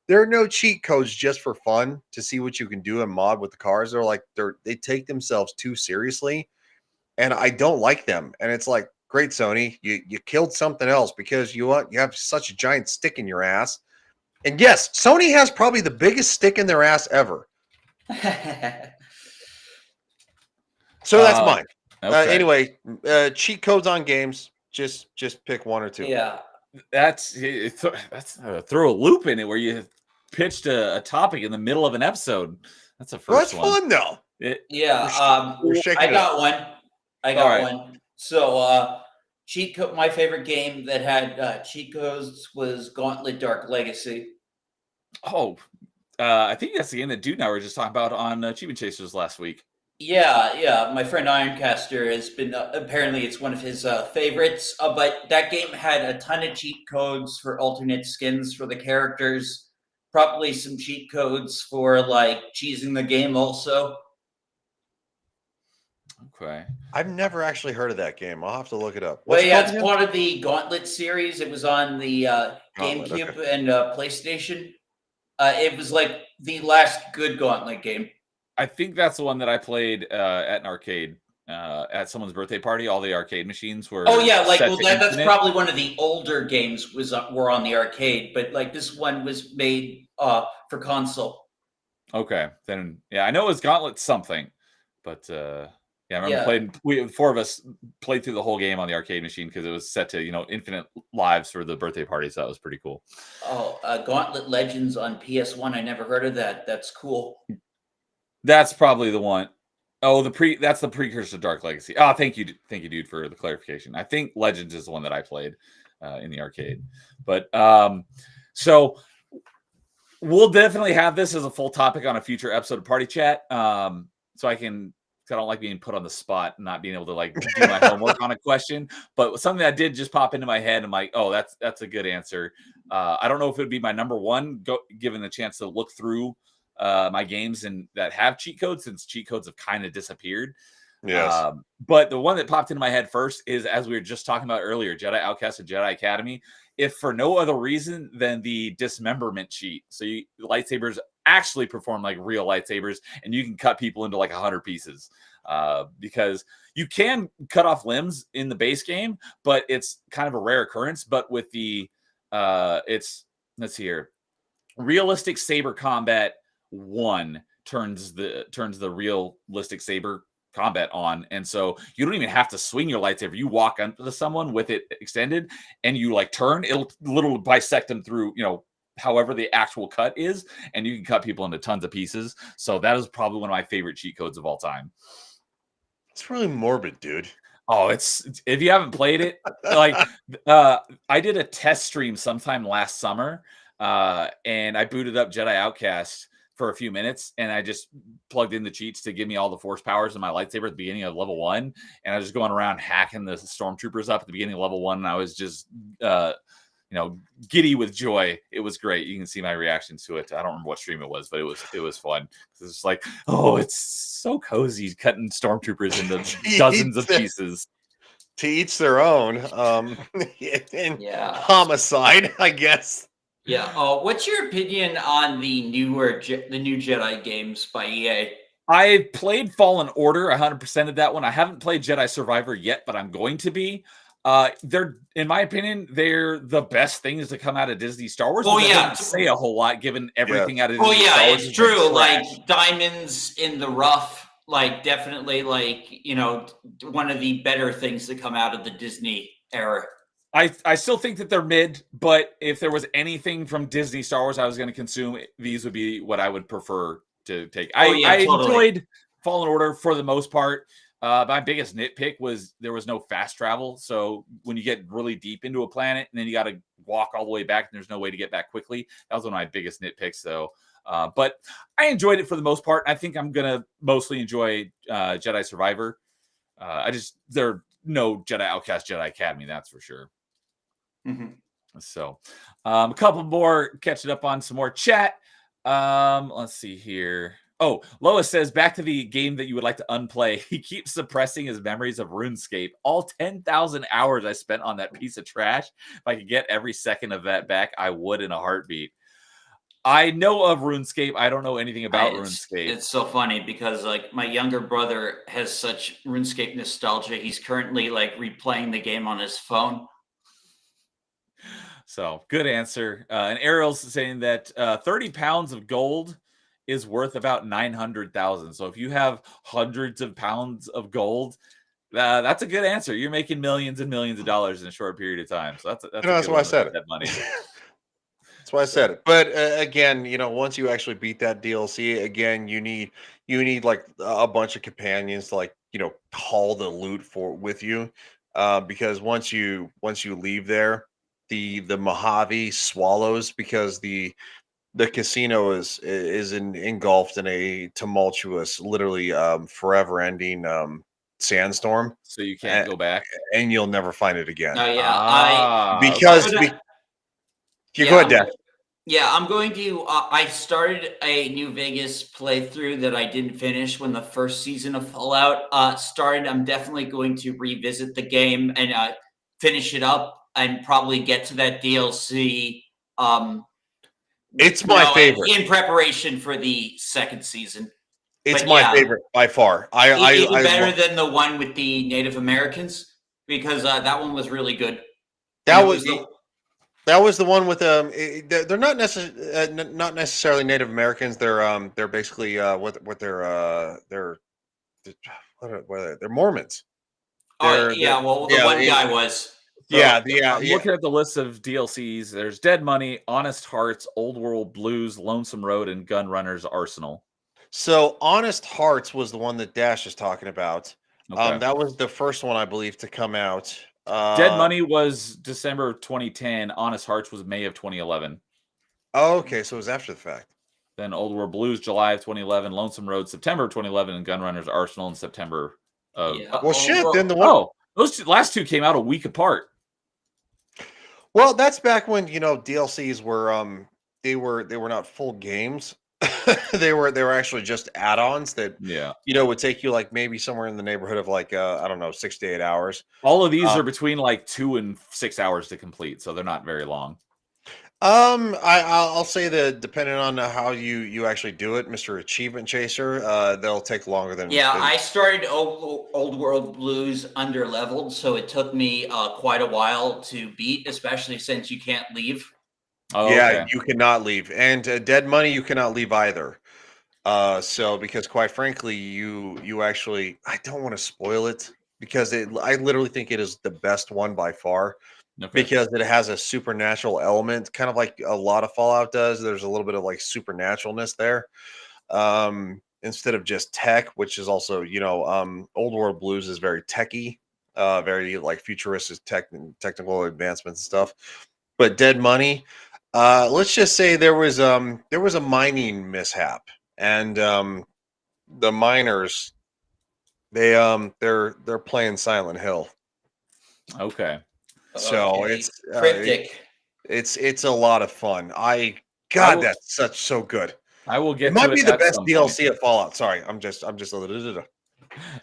there are no cheat codes just for fun to see what you can do and mod with the cars. They take themselves too seriously. And I don't like them. And it's like, great, Sony, you killed something else because you have such a giant stick in your ass. And yes, Sony has probably the biggest stick in their ass ever. So that's mine. Okay. Anyway, cheat codes on games. Just pick one or two. Yeah, that's throw a loop in it where you pitched a topic in the middle of an episode. That's a first one. That's fun though. I got one. So, cheat code. My favorite game that had cheat codes was Gauntlet: Dark Legacy. Oh, I think that's the game that Dude and I were just talking about on Achievement Chasers last week. Yeah. My friend Ironcaster has been apparently it's one of his favorites. But that game had a ton of cheat codes for alternate skins for the characters. Probably some cheat codes for like cheesing the game also. Okay. I've never actually heard of that game. I'll have to look it up. It's part of the Gauntlet series. It was on the GameCube and PlayStation. It was like the last good Gauntlet game. I think that's the one that I played at an arcade at someone's birthday party. All the arcade machines were. Oh yeah, that's probably one of the older games were on the arcade, but like this one was made for console. Okay, then I know it was Gauntlet something, but. Yeah, I remember four of us played through the whole game on the arcade machine because it was set to, infinite lives for the birthday party. So that was pretty cool. Oh, Gauntlet Legends on PS1. I never heard of that. That's cool. That's probably the one. Oh, that's the precursor to Dark Legacy. Oh, thank you, dude, for the clarification. I think Legends is the one that I played in the arcade. But so we'll definitely have this as a full topic on a future episode of Party Chat. So I can I don't like being put on the spot and not being able to like do my homework on a question. But something that did just pop into my head. I'm like, oh, that's a good answer. I don't know if it would be my number one, given the chance to look through my games and that have cheat codes, since cheat codes have kind of disappeared. Yes. But the one that popped into my head first is, as we were just talking about earlier, Jedi Outcast and Jedi Academy. If for no other reason than the dismemberment cheat. So lightsabers actually perform like real lightsabers, and you can cut people into like 100 pieces. Because you can cut off limbs in the base game, but it's kind of a rare occurrence. But with the let's see here, realistic saber combat 1 turns the realistic saber combat on, and so you don't even have to swing your lightsaber. You walk onto someone with it extended, and you like turn, it'll literally bisect them through, however the actual cut is, and you can cut people into tons of pieces. So that is probably one of my favorite cheat codes of all time. It's really morbid, dude. Oh, it's, if you haven't played it, like I did a test stream sometime last summer, and I booted up Jedi Outcast for a few minutes, and I just plugged in the cheats to give me all the force powers in my lightsaber at the beginning of level 1, and I was just going around hacking the stormtroopers up at the beginning of level 1, and I was just giddy with joy. It was great. You can see my reactions to it. I don't remember what stream it was, but it was fun. It's just like, oh, it's so cozy cutting stormtroopers into dozens of pieces. To each their own. Homicide, I guess. Yeah. What's your opinion on the new Jedi games by EA? I played Fallen Order, 100% of that one. I haven't played Jedi Survivor yet, but I'm going to be. They're, in my opinion, they're the best things to come out of Disney Star Wars. Oh, yeah. Doesn't say a whole lot given everything out of Disney Star Wars. It's true. Like Diamonds in the Rough, like definitely like, one of the better things to come out of the Disney era. I still think that they're mid, but if there was anything from Disney Star Wars I was going to consume, these would be what I would prefer to take. I enjoyed Fallen Order for the most part. My biggest nitpick was there was no fast travel. So when you get really deep into a planet and then you got to walk all the way back and there's no way to get back quickly, that was one of my biggest nitpicks, though. But I enjoyed it for the most part. I think I'm going to mostly enjoy Jedi Survivor. There are no Jedi Outcast, Jedi Academy, that's for sure. Mm-hmm. So a couple more, catching up on some more chat. Let's see here. Oh, Lois says, back to the game that you would like to unplay. He keeps suppressing his memories of RuneScape. All 10,000 hours I spent on that piece of trash. If I could get every second of that back, I would in a heartbeat. I know of RuneScape. I don't know anything about RuneScape. It's so funny because like my younger brother has such RuneScape nostalgia. He's currently like replaying the game on his phone. So good answer. And Ariel's saying that 30 pounds of gold is worth about 900,000. So if you have hundreds of pounds of gold, that's a good answer. You're making millions and millions of dollars in a short period of time. So that's why I said it. That money. That's why I said it. But again, once you actually beat that DLC, again, you need like a bunch of companions to like haul the loot with you, because once you leave there, the Mojave swallows, because the casino is engulfed in a tumultuous, literally forever ending sandstorm. So you can't go back, and you'll never find it again. Oh yeah, go ahead, Dad. Yeah, I'm going to. I started a New Vegas playthrough that I didn't finish when the first season of Fallout started. I'm definitely going to revisit the game and finish it up and probably get to that DLC. It's my favorite in preparation for the second season. It's my favorite by far. Even better than the one with the Native Americans, because that one was really good. That was the one with they're not necessarily Native Americans. They're basically they're Mormons. The one guy was. So, I'm looking at the list of DLCs. There's Dead Money, Honest Hearts, Old World Blues, Lonesome Road, and Gunrunner's Arsenal. So Honest Hearts was the one that Dash is talking about. Okay. That was the first one, I believe, to come out. Dead Money was December 2010. Honest Hearts was May of 2011. Oh, okay. So it was after the fact. Then Old World Blues, July of 2011. Lonesome Road, September of 2011. And Gunrunners Arsenal in September of... Yeah. Well, shit, then the one... Oh, those last two came out a week apart. Well, that's back when, DLCs were they were not full games. they were actually just add-ons that would take you like maybe somewhere in the neighborhood of like I don't know, 6 to 8 hours. All of these are between like 2 and 6 hours to complete, so they're not very long. I'll say that depending on how you actually do it, Mr. Achievement Chaser, they'll take longer than. Yeah, I started Old World Blues under leveled, so it took me quite a while to beat, especially since you can't leave. Oh, yeah, okay. You cannot leave, and Dead Money you cannot leave either. So because quite frankly, you actually, I don't want to spoil it because I literally think it is the best one by far. Okay. Because it has a supernatural element, kind of like a lot of Fallout does. There's a little bit of like supernaturalness there, instead of just tech, which is also, Old World Blues is very techy, very like futuristic technical advancements and stuff. But Dead Money, let's just say there was a mining mishap, and the miners they're playing Silent Hill. Okay. So it's cryptic. It's a lot of fun. That's so good. I will get. It might be the best DLC of Fallout. Sorry, I'm just a little.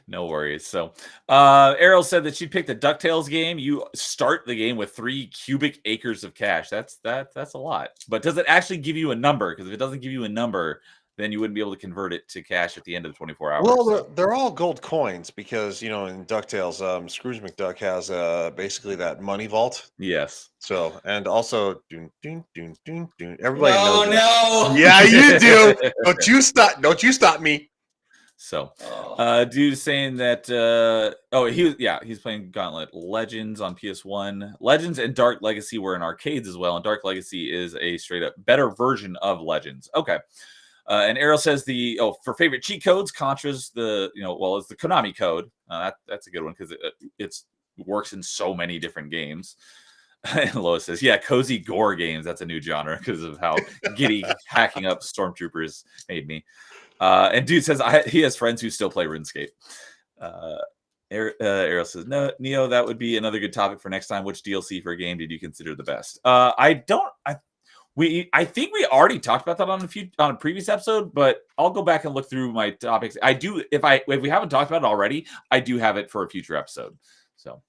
No worries. So, Errol said that she picked the DuckTales game. You start the game with 3 cubic acres of cash. That's a lot. But does it actually give you a number? Because if it doesn't give you a number, then you wouldn't be able to convert it to cash at the end of the 24 hours. Well, they're all gold coins because, in DuckTales, Scrooge McDuck has basically that money vault. Yes. So, and also, everybody knows. No. Yeah, you do. Don't you stop me. So, dude saying that, he's playing Gauntlet Legends on PS1. Legends and Dark Legacy were in arcades as well, and Dark Legacy is a straight up better version of Legends. Okay. And Errol says for favorite cheat codes, Contra's it's the Konami code. That's a good one because it works in so many different games. And Lois says, yeah, cozy gore games. That's a new genre because of how giddy hacking up stormtroopers made me. And dude says he has friends who still play RuneScape. Errol says, no, Neo, that would be another good topic for next time. Which DLC for a game did you consider the best? I think we already talked about that on a previous episode, but I'll go back and look through my topics. I do if we haven't talked about it already, I do have it for a future episode. So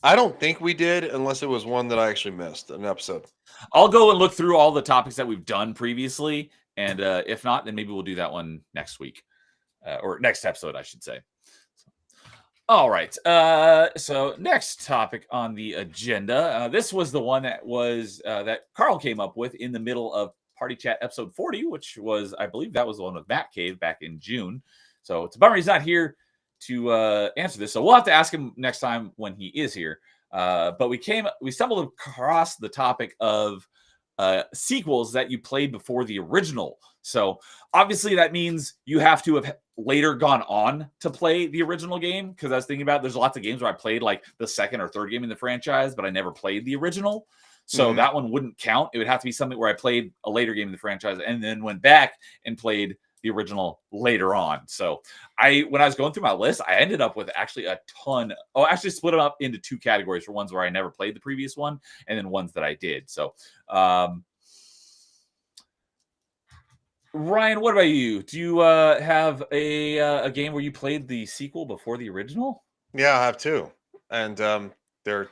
I don't think we did unless it was one that I actually missed an episode. I'll go and look through all the topics that we've done previously, and if not, then maybe we'll do that one next week or next episode, I should say. All right. So next topic on the agenda. This was the one that was that Carl came up with in the middle of Party Chat episode 40, which was, I believe, that was the one with Matt Cave back in June. So it's a bummer he's not here to answer this. So we'll have to ask him next time when he is here. But we stumbled across the topic of sequels that you played before the original. So obviously that means you have to have later gone on to play the original game, because I was thinking about there's lots of games where I played like the second or third game in the franchise, but I never played the original. So that one wouldn't count. It would have to be something where I played a later game in the franchise and then went back and played the original later on. So when I was going through my list, I ended up with actually a ton. Actually split them up into 2 categories for ones where I never played the previous one and then ones that I did. So, Ryan, what about you? Do you have a game where you played the sequel before the original? Yeah, I have 2. And they're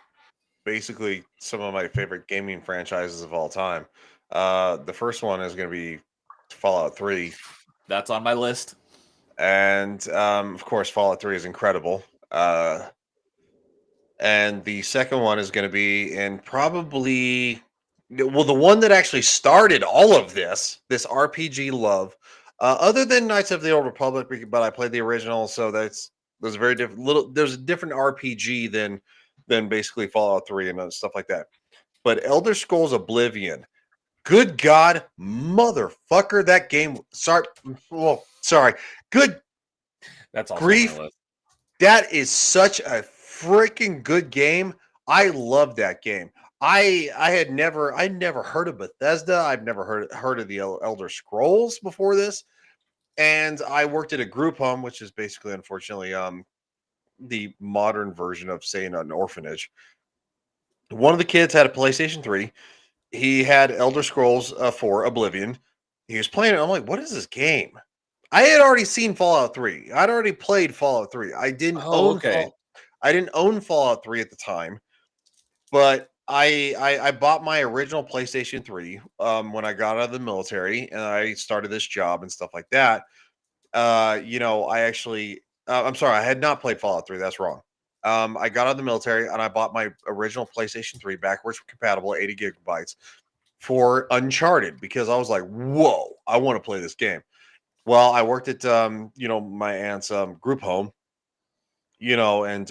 basically some of my favorite gaming franchises of all time. The first one is going to be Fallout 3. That's on my list. And of course, Fallout 3 is incredible. And the second one is going to be in probably... Well, the one that actually started all of this RPG love, other than Knights of the Old Republic, but I played the original, so there's very different. There's a different RPG than basically Fallout 3 and stuff like that. But Elder Scrolls Oblivion, good God, motherfucker, that game. Sorry. Good. That's awesome. Grief. That is such a freaking good game. I love that game. I'd never heard of Bethesda. I've never heard of the Elder Scrolls before this. And I worked at a group home, which is basically, unfortunately, the modern version of, say, an orphanage. One of the kids had a PlayStation 3. He had Elder Scrolls 4 Oblivion. He was playing it. I'm like, what is this game? I had already seen Fallout 3. I'd already played Fallout 3. I didn't own Fallout 3 at the time, but I bought my original PlayStation 3 when I got out of the military and I started this job and stuff like that. I actually I'm sorry, I had not played Fallout 3. That's wrong. I got out of the military and I bought my original PlayStation 3 backwards compatible 80 gigabytes for Uncharted because I was like, whoa, I want to play this game. Well, I worked at my aunt's group home, and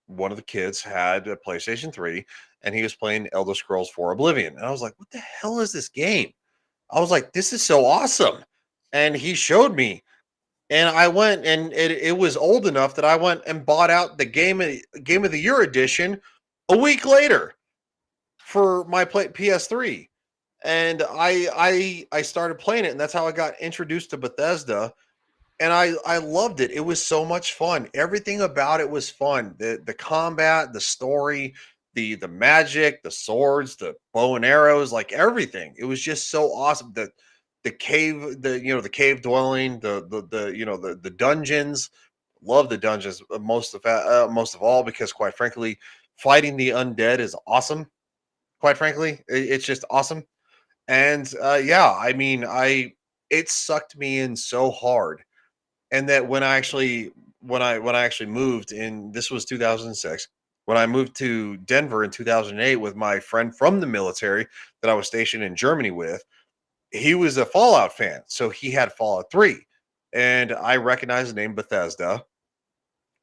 one of the kids had a PlayStation 3 and he was playing Elder Scrolls 4 Oblivion. And I was like, what the hell is this game? I was like, this is so awesome. And he showed me. And I went, and it was old enough that I went and bought out the Game of the Year edition a week later for my PS3. And I started playing it, and that's how I got introduced to Bethesda. And I loved it. It was so much fun. Everything about it was fun. The combat, the story, the magic, the swords, the bow and arrows, like everything. It was just so awesome. The cave, the cave dwelling, the dungeons. Love the dungeons most of all because, quite frankly, fighting the undead is awesome. Quite frankly, it's just awesome. And it sucked me in so hard. And that when I actually moved in, this was 2006. When I moved to Denver in 2008 with my friend from the military that I was stationed in Germany with, he was a Fallout fan, so he had Fallout 3, and I recognized the name Bethesda,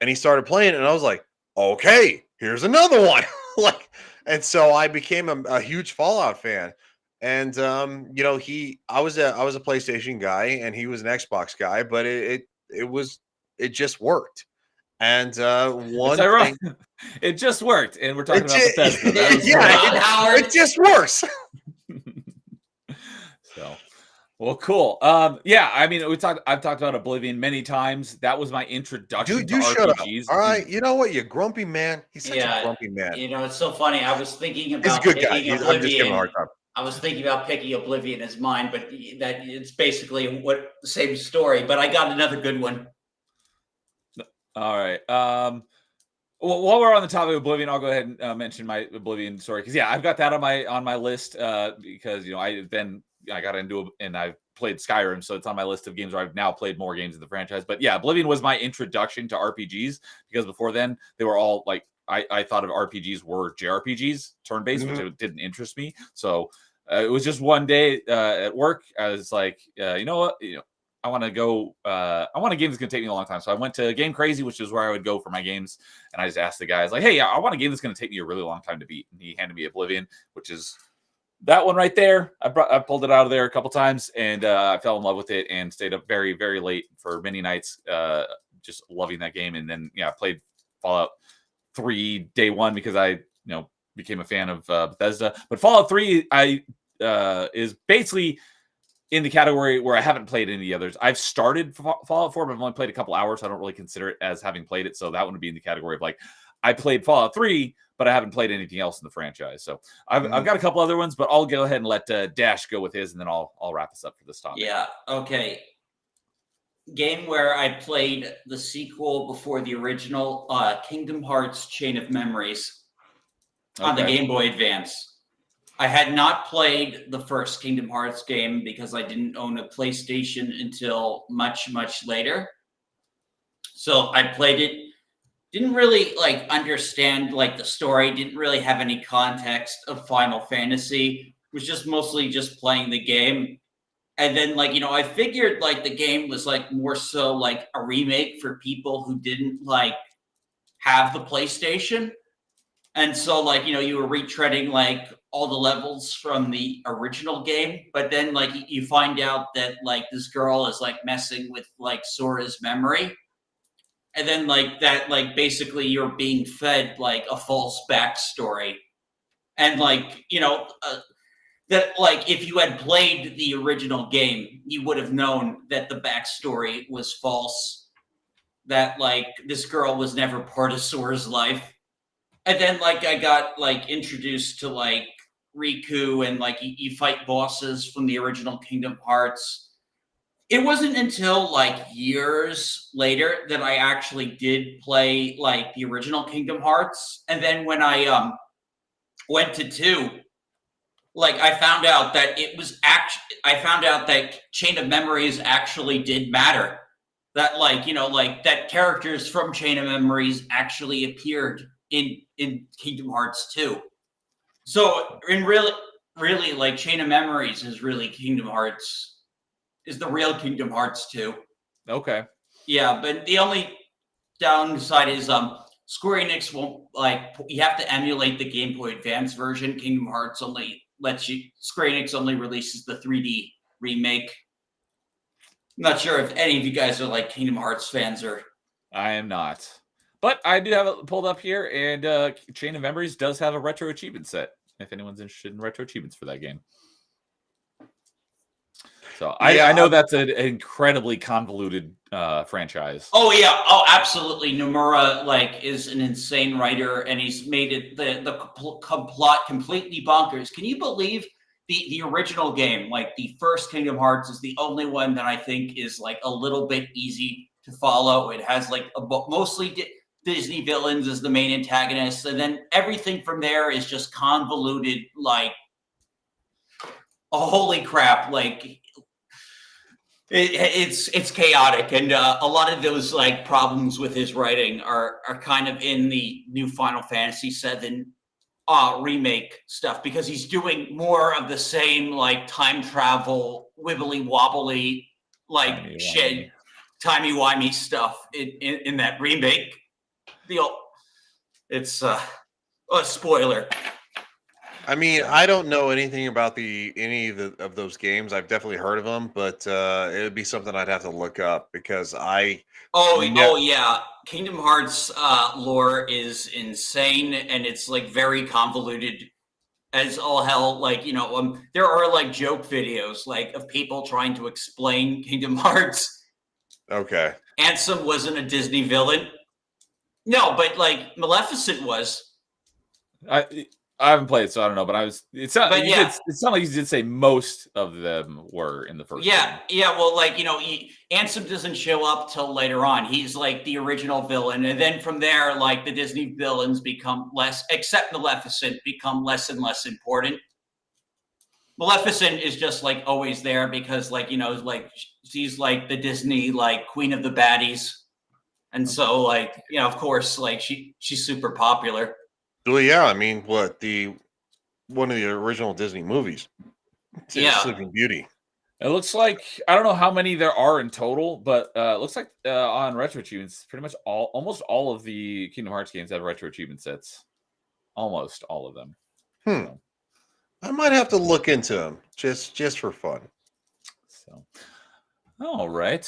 and he started playing it, and I was like, okay, here's another one. And so I became a huge Fallout fan. And I was a PlayStation guy, and he was an Xbox guy, but it just worked. And one thing, it just worked, and we're talking about Bethesda. It just works. So, well, cool. I mean, I've talked about Oblivion many times. That was my introduction to RPGs. All right, you know what, you grumpy man. He's such a grumpy man. It's so funny. I was thinking about he's a good guy. I'm just giving him a hard time. I was thinking about picking Oblivion as mine, but that it's basically the same story. But I got another good one. All right. Well, while we're on the topic of Oblivion, I'll go ahead and mention my Oblivion story because I've got that on my list because I got into it and I've played Skyrim, so it's on my list of games where I've now played more games in the franchise. But Oblivion was my introduction to RPGs because before then they were all like I thought of RPGs were JRPGs, turn-based, which didn't interest me. So it was just one day at work. I was like, you know what? I want a game that's going to take me a long time. So I went to Game Crazy, which is where I would go for my games. And I just asked the guy, I was like, hey, I want a game that's going to take me a really long time to beat. And he handed me Oblivion, which is that one right there. I pulled it out of there a couple times and I fell in love with it and stayed up very, very late for many nights, just loving that game. And then, I played Fallout 3 day one because I, became a fan of Bethesda. But Fallout 3 is basically in the category where I haven't played any of the others. I've started Fallout 4, but I've only played a couple hours. So I don't really consider it as having played it. So that one would be in the category of like, I played Fallout 3, but I haven't played anything else in the franchise. So I've got a couple other ones, but I'll go ahead and let Dash go with his, and then I'll wrap us up for this topic. Yeah. Okay. Game where I played the sequel before the original, Kingdom Hearts Chain of Memories on the Game Boy Advance. I had not played the first Kingdom Hearts game because I didn't own a PlayStation until much, much later. So I played it, didn't really understand the story, didn't really have any context of Final Fantasy, was just mostly just playing the game. And then I figured the game was more so a remake for people who didn't have the PlayStation. And so you were retreading all the levels from the original game, but then you find out that this girl is messing with Sora's memory. And then basically you're being fed a false backstory. And like, that like if you had played the original game, you would have known that the backstory was false. That like this girl was never part of Sora's life. And then like I got like introduced to like Riku and like you fight bosses from the original Kingdom Hearts. It wasn't until like years later that I actually did play like the original Kingdom Hearts. And then when I went to 2, like I found out that I found out that Chain of Memories actually did matter. That like, like that characters from Chain of Memories actually appeared in Kingdom Hearts 2. So in really like Chain of Memories is really Kingdom Hearts is the real Kingdom Hearts 2. Okay. Yeah, but the only downside is Square Enix won't like you have to emulate the Game Boy Advance version. Kingdom Hearts only lets you Square Enix only releases the 3D remake. I'm not sure if any of you guys are like Kingdom Hearts fans or I am not. But I do have it pulled up here, and Chain of Memories does have a retro achievement set, if anyone's interested in retro achievements for that game. So I know that's an incredibly convoluted franchise. Oh yeah, oh absolutely. Nomura like is an insane writer, and he's made it the plot completely bonkers. Can you believe the original game, like the first Kingdom Hearts, is the only one that I think is like a little bit easy to follow. It has like mostly Disney villains as the main antagonists, and then everything from there is just convoluted. Like, oh, holy crap! Like. It's chaotic, and a lot of those like problems with his writing are kind of in the new Final Fantasy VII remake stuff, because he's doing more of the same like time travel wibbly wobbly like timey-wimey stuff in that remake. It's a spoiler. I mean, I don't know anything about any of those games. I've definitely heard of them, but it would be something I'd have to look up because Oh yeah, Kingdom Hearts lore is insane, and it's like very convoluted as all hell. Like there are like joke videos like of people trying to explain Kingdom Hearts. Okay. Ansem wasn't a Disney villain. No, but like Maleficent was. I haven't played, so I don't know. But it sounded like you did say most of them were in the first. Yeah, game. Yeah. Well, like Ansem doesn't show up till later on. He's like the original villain, and then from there, like the Disney villains become less, except Maleficent, become less and less important. Maleficent is just like always there because, like like she's like the Disney like queen of the baddies, and so like of course, like she's super popular. Well, yeah, I mean, one of the original Disney movies. Sleeping Beauty. It looks like I don't know how many there are in total, but it looks like on retro achievements, pretty much almost all of the Kingdom Hearts games have retro achievement sets. Almost all of them. So. I might have to look into them just for fun. So. All right.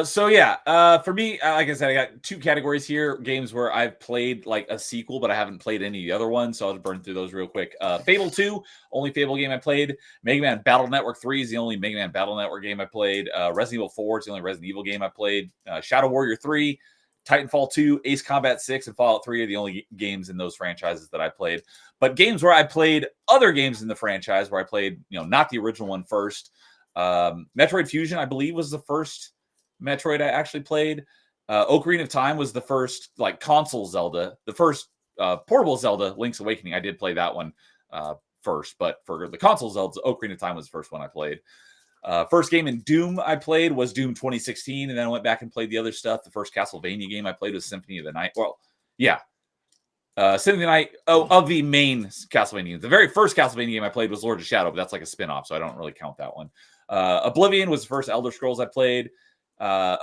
So yeah, for me, like I said, I got 2 categories here. Games where I've played like a sequel, but I haven't played any of the other ones. So I'll just burn through those real quick. Fable 2, only Fable game I played. Mega Man Battle Network 3 is the only Mega Man Battle Network game I played. Resident Evil 4 is the only Resident Evil game I played. Shadow Warrior 3, Titanfall 2, Ace Combat 6, and Fallout 3 are the only games in those franchises that I played. But games where I played other games in the franchise, where I played, not the original one first. Metroid Fusion, I believe, was the first Metroid I actually played. Ocarina of Time was the first like console Zelda. The first portable Zelda, Link's Awakening, I did play that one first. But for the console Zelda, Ocarina of Time was the first one I played. First game in Doom I played was Doom 2016, and then I went back and played the other stuff. The first Castlevania game I played was Symphony of the Night. Well, yeah. Symphony of the Night of the main Castlevania. The very first Castlevania game I played was Lord of Shadow, but that's like a spin-off, so I don't really count that one. Oblivion was the first Elder Scrolls I played. I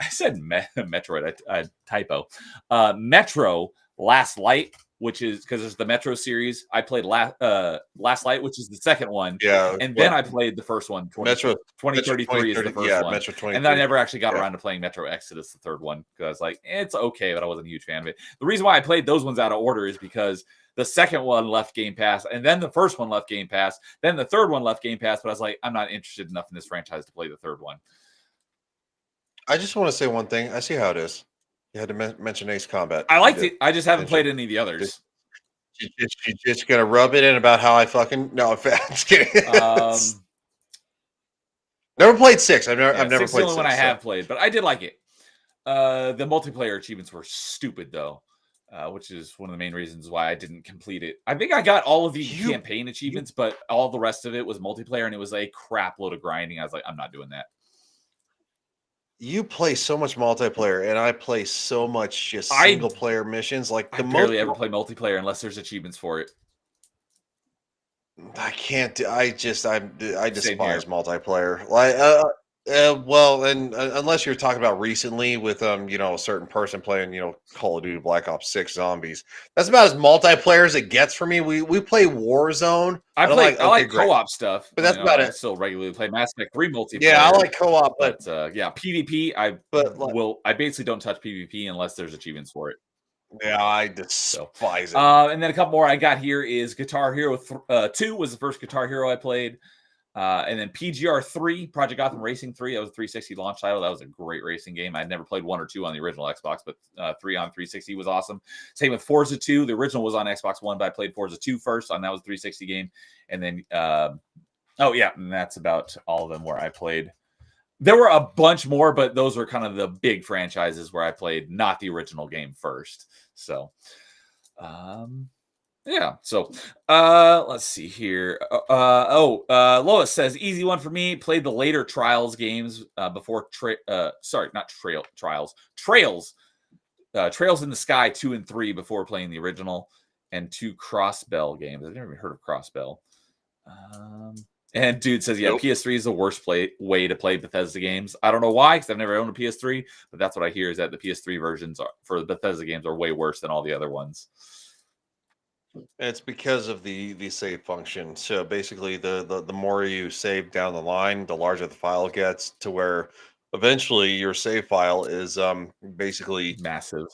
said Metroid, I typo. Metro Last Light which is because there's the Metro series. I played Last Light, which is the second one. Yeah. And then I played the first one. 2033 is the first one. Metro 2033. And then I never actually got around to playing Metro Exodus, the third one, because I was like, it's okay, but I wasn't a huge fan of it. The reason why I played those ones out of order is because the second one left Game Pass, and then the first one left Game Pass, then the third one left Game Pass, but I was like, I'm not interested enough in this franchise to play the third one. I just want to say one thing. I see how it is. You had to mention Ace Combat. I liked it. I just haven't played any of the others. You're just gonna rub it in about how I fucking I'm just kidding. Never played 6. I've never played 6. The only one I have played, but I did like it. The multiplayer achievements were stupid though, which is one of the main reasons why I didn't complete it. I think I got all of the campaign achievements, but all the rest of it was multiplayer, and it was a crap load of grinding. I was like, I'm not doing that. You play so much multiplayer, and I play so much just single player missions. Like I barely ever play multiplayer unless there's achievements for it. I can't. I despise multiplayer. Like, well, and unless you're talking about recently with a certain person playing, Call of Duty Black Ops 6 Zombies. That's about as multiplayer as it gets for me. We play Warzone. I like co-op stuff, but that's about it. I still regularly play Mass Effect 3 multiplayer. Yeah, I like co-op, but PvP. I basically don't touch PvP unless there's achievements for it. Yeah, I despise it. And then a couple more I got here is Guitar Hero 2 was the first Guitar Hero I played. And then PGR 3, Project Gotham Racing 3, that was a 360 launch title. That was a great racing game. I'd never played 1 or 2 on the original Xbox, but 3 on 360 was awesome. Same with Forza 2. The original was on Xbox One, but I played Forza 2 first, and that was a 360 game. And then, and that's about all of them where I played. There were a bunch more, but those were kind of the big franchises where I played, not the original game first. So, so let's see here. Lois says, easy one for me. Played the later Trials games before Trails in the Sky 2 and 3 before playing the original, and 2 Crossbell games. I've never even heard of Crossbell. And dude says, nope. PS3 is the worst way to play Bethesda games. I don't know why, because I've never owned a PS3, but that's what I hear is that the PS3 versions for the Bethesda games are way worse than all the other ones. It's because of the save function. So basically, the more you save down the line, the larger the file gets, to where eventually your save file is basically massive.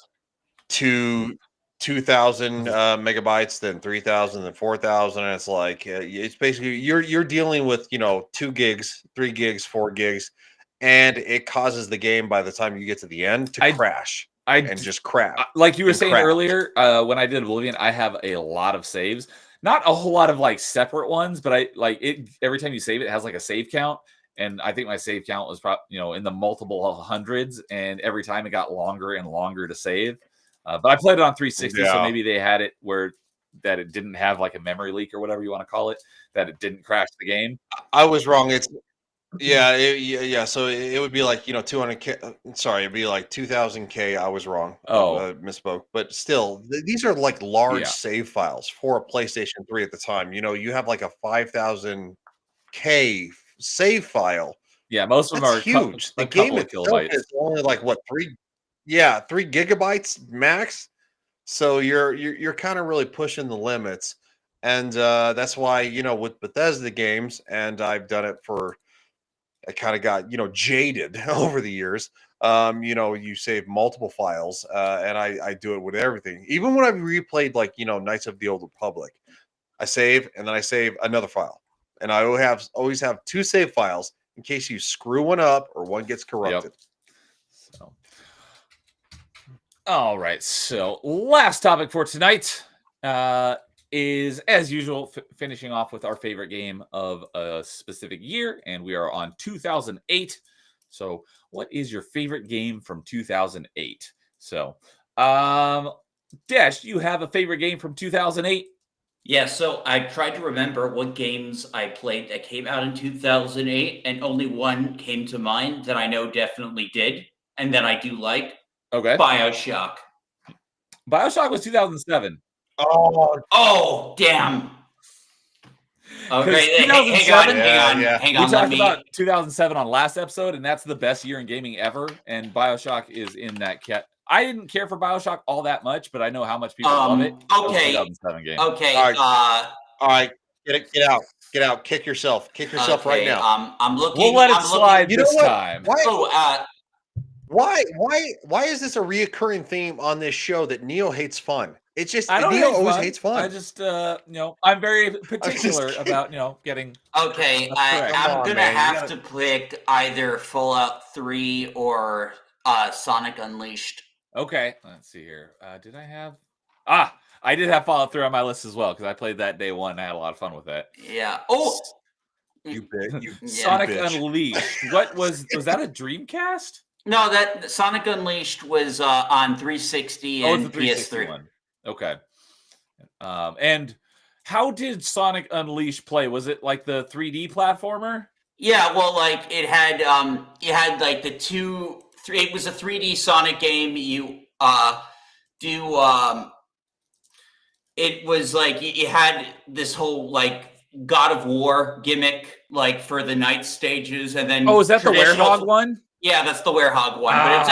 2,000 megabytes, then 3,000, then 4,000, and it's like it's basically you're dealing with 2 gigs, 3 gigs, 4 gigs, and it causes the game by the time you get to the end to crash. Just crap. Like you were saying earlier, when I did Oblivion, I have a lot of saves. Not a whole lot of like separate ones, but I like it. Every time you save it, it has like a save count, and I think my save count was probably in the multiple hundreds, and every time it got longer and longer to save. But I played it on 360, so maybe they had it where that it didn't have like a memory leak or whatever you want to call it, that it didn't crash the game. I was wrong. It's so it would be like 200K. Sorry, it'd be like 2000K. I was wrong. Misspoke. But still, these are like large save files for a PlayStation 3 at the time. You have like a 5000K save file. Yeah, most of them are huge. The game itself is only like 3 gigabytes max. So you're kind of really pushing the limits, and that's why with Bethesda games, and I've done it for. I kind of got jaded over the years. You save multiple files, and I do it with everything. Even when I've replayed like Knights of the Old Republic, I save and then I save another file, and I always have 2 save files in case you screw one up or one gets corrupted. Yep. So, all right. So last topic for tonight is, as usual, finishing off with our favorite game of a specific year, and we are on 2008. So what is your favorite game from 2008? So, Dash, do you have a favorite game from 2008? Yeah, so I tried to remember what games I played that came out in 2008, and only one came to mind that I know definitely did, and that I do like. Okay. BioShock. BioShock was 2007. Oh, damn. Okay, hang on. We talked about 2007 on last episode, and that's the best year in gaming ever. And BioShock is in that cat. I didn't care for BioShock all that much, but I know how much people love it. Okay. 2007 game. Okay. All right. Get out. Kick yourself right now. I'm looking. We'll let it slide this time. Why is this a reoccurring theme on this show that Neo hates fun? It's just Neo always hates fun. I just I'm very particular about getting. Okay, I'm gonna have to pick either Fallout 3 or Sonic Unleashed. Okay, let's see here. Did I have? I did have Fallout 3 on my list as well because I played that day one. I had a lot of fun with that. Yeah. Oh, you bet. Sonic Unleashed. What was that? A Dreamcast? No, that Sonic Unleashed was on 360 and PS3. One. Okay. And how did Sonic Unleashed play? Was it like the 3D platformer? Yeah, well, like it had like the it was a 3D Sonic game. You it was like you had this whole like God of War gimmick like for the night stages, and then is that the Werehog one? Yeah, that's the Werehog one, but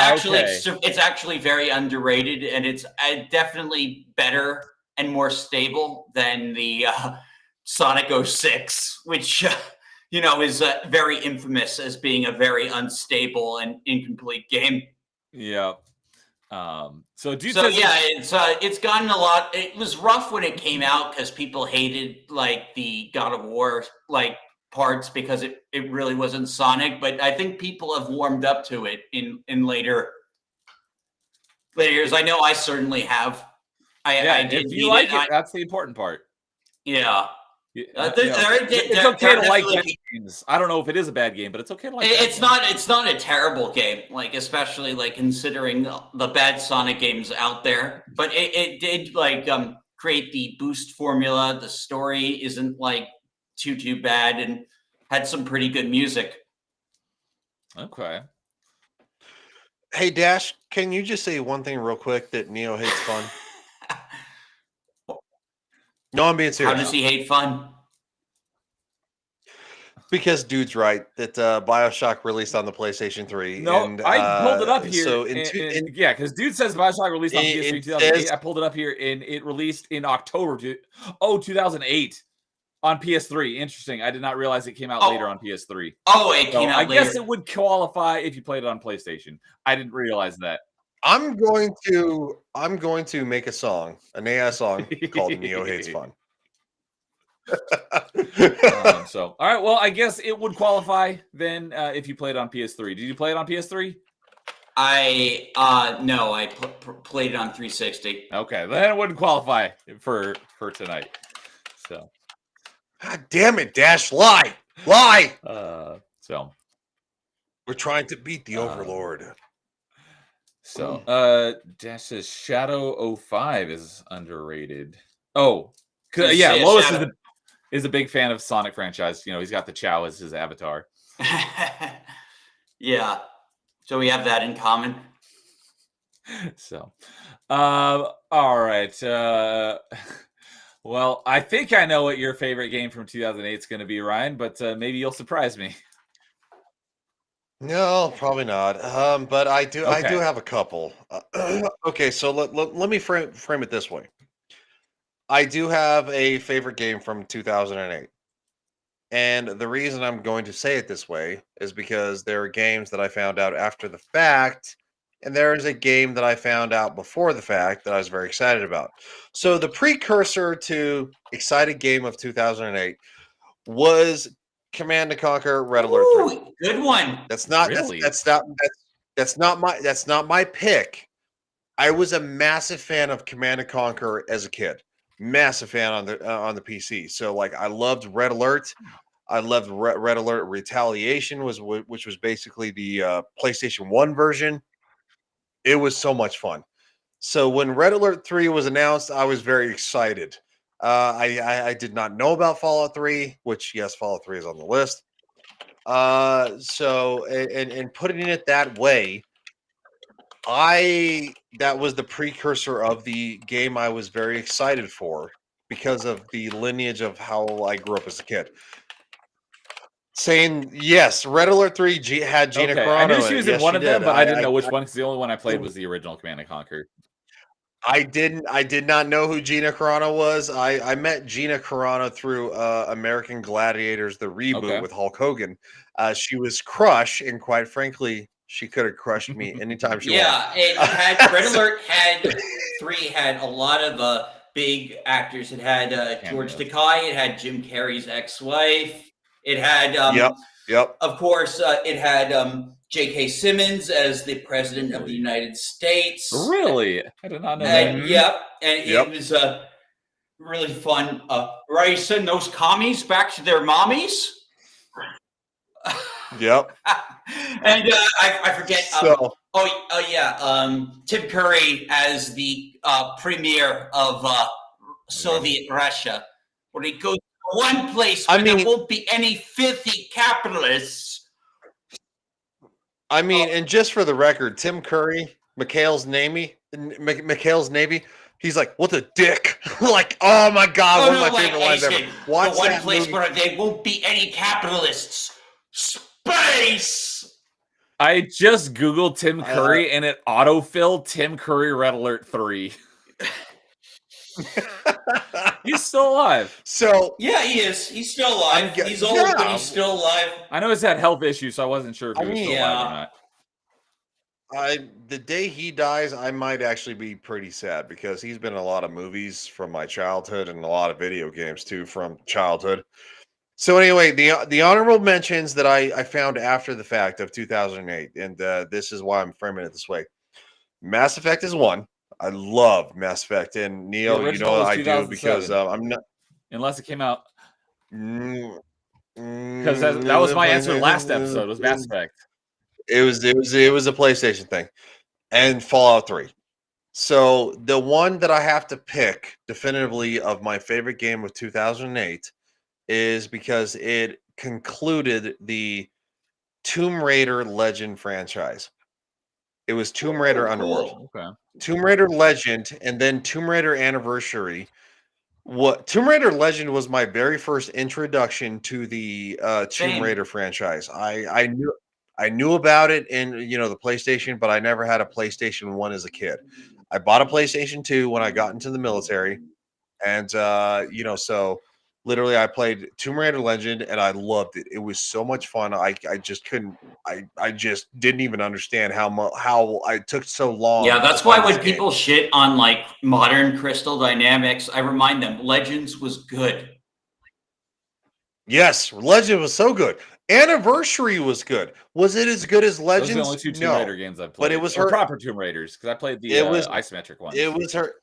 it's actually very underrated, and it's definitely better and more stable than the Sonic 06, which is very infamous as being a very unstable and incomplete game. Yeah. It's gotten a lot. It was rough when it came out because people hated like the God of War like parts because it really wasn't Sonic, but I think people have warmed up to it in later years. I know I certainly have. I did. If you like it, that's the important part. Yeah. It's okay to like bad games. I don't know if it is a bad game, but it's okay to like. It's not a terrible game, like especially like considering the bad Sonic games out there. But it did like create the boost formula. The story isn't like too bad and had some pretty good music. Okay. Hey Dash, can you just say one thing real quick that Neo hates fun? No, I'm being serious. How does he hate fun? Because dude's right that BioShock released on the PlayStation 3. No, and, I pulled it up here. So because dude says BioShock released on PS3 2008. I pulled it up here, and it released in October 2008 on PS3. Interesting. I did not realize it came out later on PS3. Oh, it came out later. I guess it would qualify if you played it on PlayStation. I didn't realize that. I'm going to make a song, an AI song called Neo Hates Fun. All right. Well, I guess it would qualify then if you played on PS3. Did you play it on PS3? No, I played it on 360. Okay, then it wouldn't qualify for tonight. So, God damn it, Dash, lie. So we're trying to beat the Overlord. So, Dash says Shadow 05 is underrated. Oh, yeah, Lois is a big fan of Sonic franchise. He's got the Chow as his avatar. Yeah, so we have that in common. So, all right. Well, I think I know what your favorite game from 2008 is going to be, Ryan, but maybe you'll surprise me. No, probably not. But I do have a couple. Okay, so let me frame it this way. I do have a favorite game from 2008. And the reason I'm going to say it this way is because there are games that I found out after the fact, and there is a game that I found out before the fact that I was very excited about. So the precursor to excited game of 2008 was Command & Conquer Red Alert 3. Good one. That's not my pick. I was a massive fan of Command & Conquer as a kid. Massive fan on the PC. So like I loved Red Alert. I loved Red Alert Retaliation which was basically the PlayStation 1 version. It was so much fun. So when Red Alert 3 was announced, I was very excited. I did not know about Fallout 3, which yes, Fallout 3 is on the list. So putting it that way, that was the precursor of the game I was very excited for because of the lineage of how I grew up as a kid. Saying yes, Red Alert 3 had Gina Carano. I knew she was in yes, one of them, did. but I didn't know which one because the only one I played was the original Command and Conquer. I did not know who Gina Carano was. I met Gina Carano through American Gladiators, the reboot with Hulk Hogan. She was Crush, and quite frankly, she could have crushed me anytime she wanted. Yeah, it had Red Alert had 3 had a lot of big actors. It had George Takei. It had Jim Carrey's ex-wife. It had Yep. Of course, it had J.K. Simmons as the president of the United States. Really? I did not know that. Yep, and it was really fun. Right, send those commies back to their mommies. Yep. And I forget. Tim Curry as the premier of Soviet Russia, where he goes to one place where there won't be any filthy capitalists. I mean, and just for the record, Tim Curry, McHale's Navy, he's like, what a dick. Like, oh my God, one of my favorite lines ever. Watch the one place movie. Where there won't be any capitalists. Space! I just Googled Tim Curry and it autofilled Tim Curry Red Alert 3. He's still alive. So yeah, he is. He's still alive. He's old, but he's still alive. I know he's had health issues, so I wasn't sure if he was still alive or not. The day he dies, I might actually be pretty sad because he's been in a lot of movies from my childhood and a lot of video games too from childhood. So anyway, the honorable mentions that I found after the fact of 2008, and this is why I'm framing it this way. Mass Effect is one. I love Mass Effect, and Neo, you know I do because I'm not. Unless it came out. Because that was my answer last episode. Was Mass Effect. It was a PlayStation thing, and Fallout 3. So the one that I have to pick definitively of my favorite game of 2008 is because it concluded the Tomb Raider Legend franchise. It was Tomb Raider Underworld. Okay. Tomb Raider Legend, and then Tomb Raider Anniversary. Tomb Raider Legend was my very first introduction to the Tomb Raider franchise. I knew about it in the PlayStation, but I never had a PlayStation 1 as a kid. I bought a PlayStation 2 when I got into the military, and so literally I played Tomb Raider Legend and I loved it. It was so much fun. I just couldn't. I just didn't even understand how I took so long. Yeah, that's why when people shit on like modern Crystal Dynamics, I remind them Legends was good. Yes, Legend was so good. Anniversary was good. Was it as good as Legends? Those are the only two Tomb Raider games I've played. But it was proper Tomb Raiders because I played the isometric one. It was her.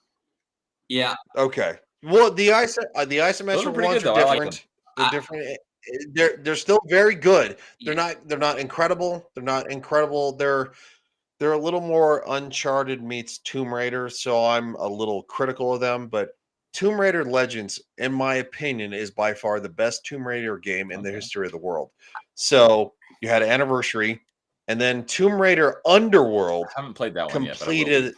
Yeah. Okay. Well, the isometric ones are different. They're different. They're still very good. They're not incredible. They're not incredible. They're a little more Uncharted meets Tomb Raider, so I'm a little critical of them. But Tomb Raider Legends, in my opinion, is by far the best Tomb Raider game in the history of the world. So you had Anniversary, and then Tomb Raider Underworld. I haven't played that one yet. Completed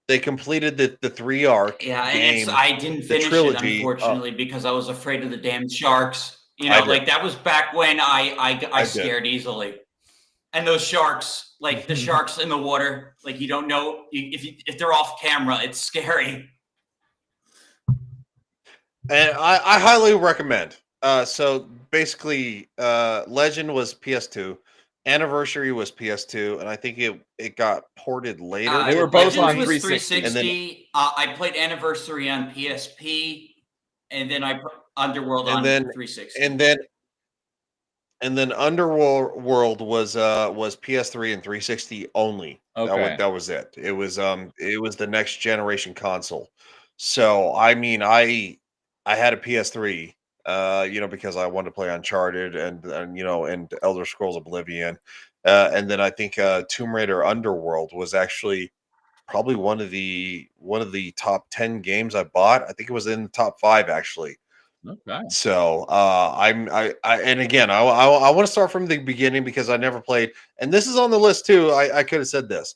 They completed the 3-arc. Yeah, and I didn't finish it, unfortunately, because I was afraid of the damn sharks. That was back when I scared easily. And those sharks, like the sharks in the water, like you don't know if they're off camera, it's scary. And I highly recommend. So basically, Legend was PS2. Anniversary was PS2, and I think it got ported later. They were both on 360. And then, I played Anniversary on PSP, and then I put Underworld on 360. And then Underworld was PS3 and 360 only. Okay. That was it. It was the next generation console. So I mean, I had a PS3. Because I wanted to play Uncharted and Elder Scrolls Oblivion, and then I think Tomb Raider Underworld was actually probably one of the top 10 games I bought. I think it was in the top 5 actually. Okay. So I want to start from the beginning because I never played, and this is on the list too. I could have said this.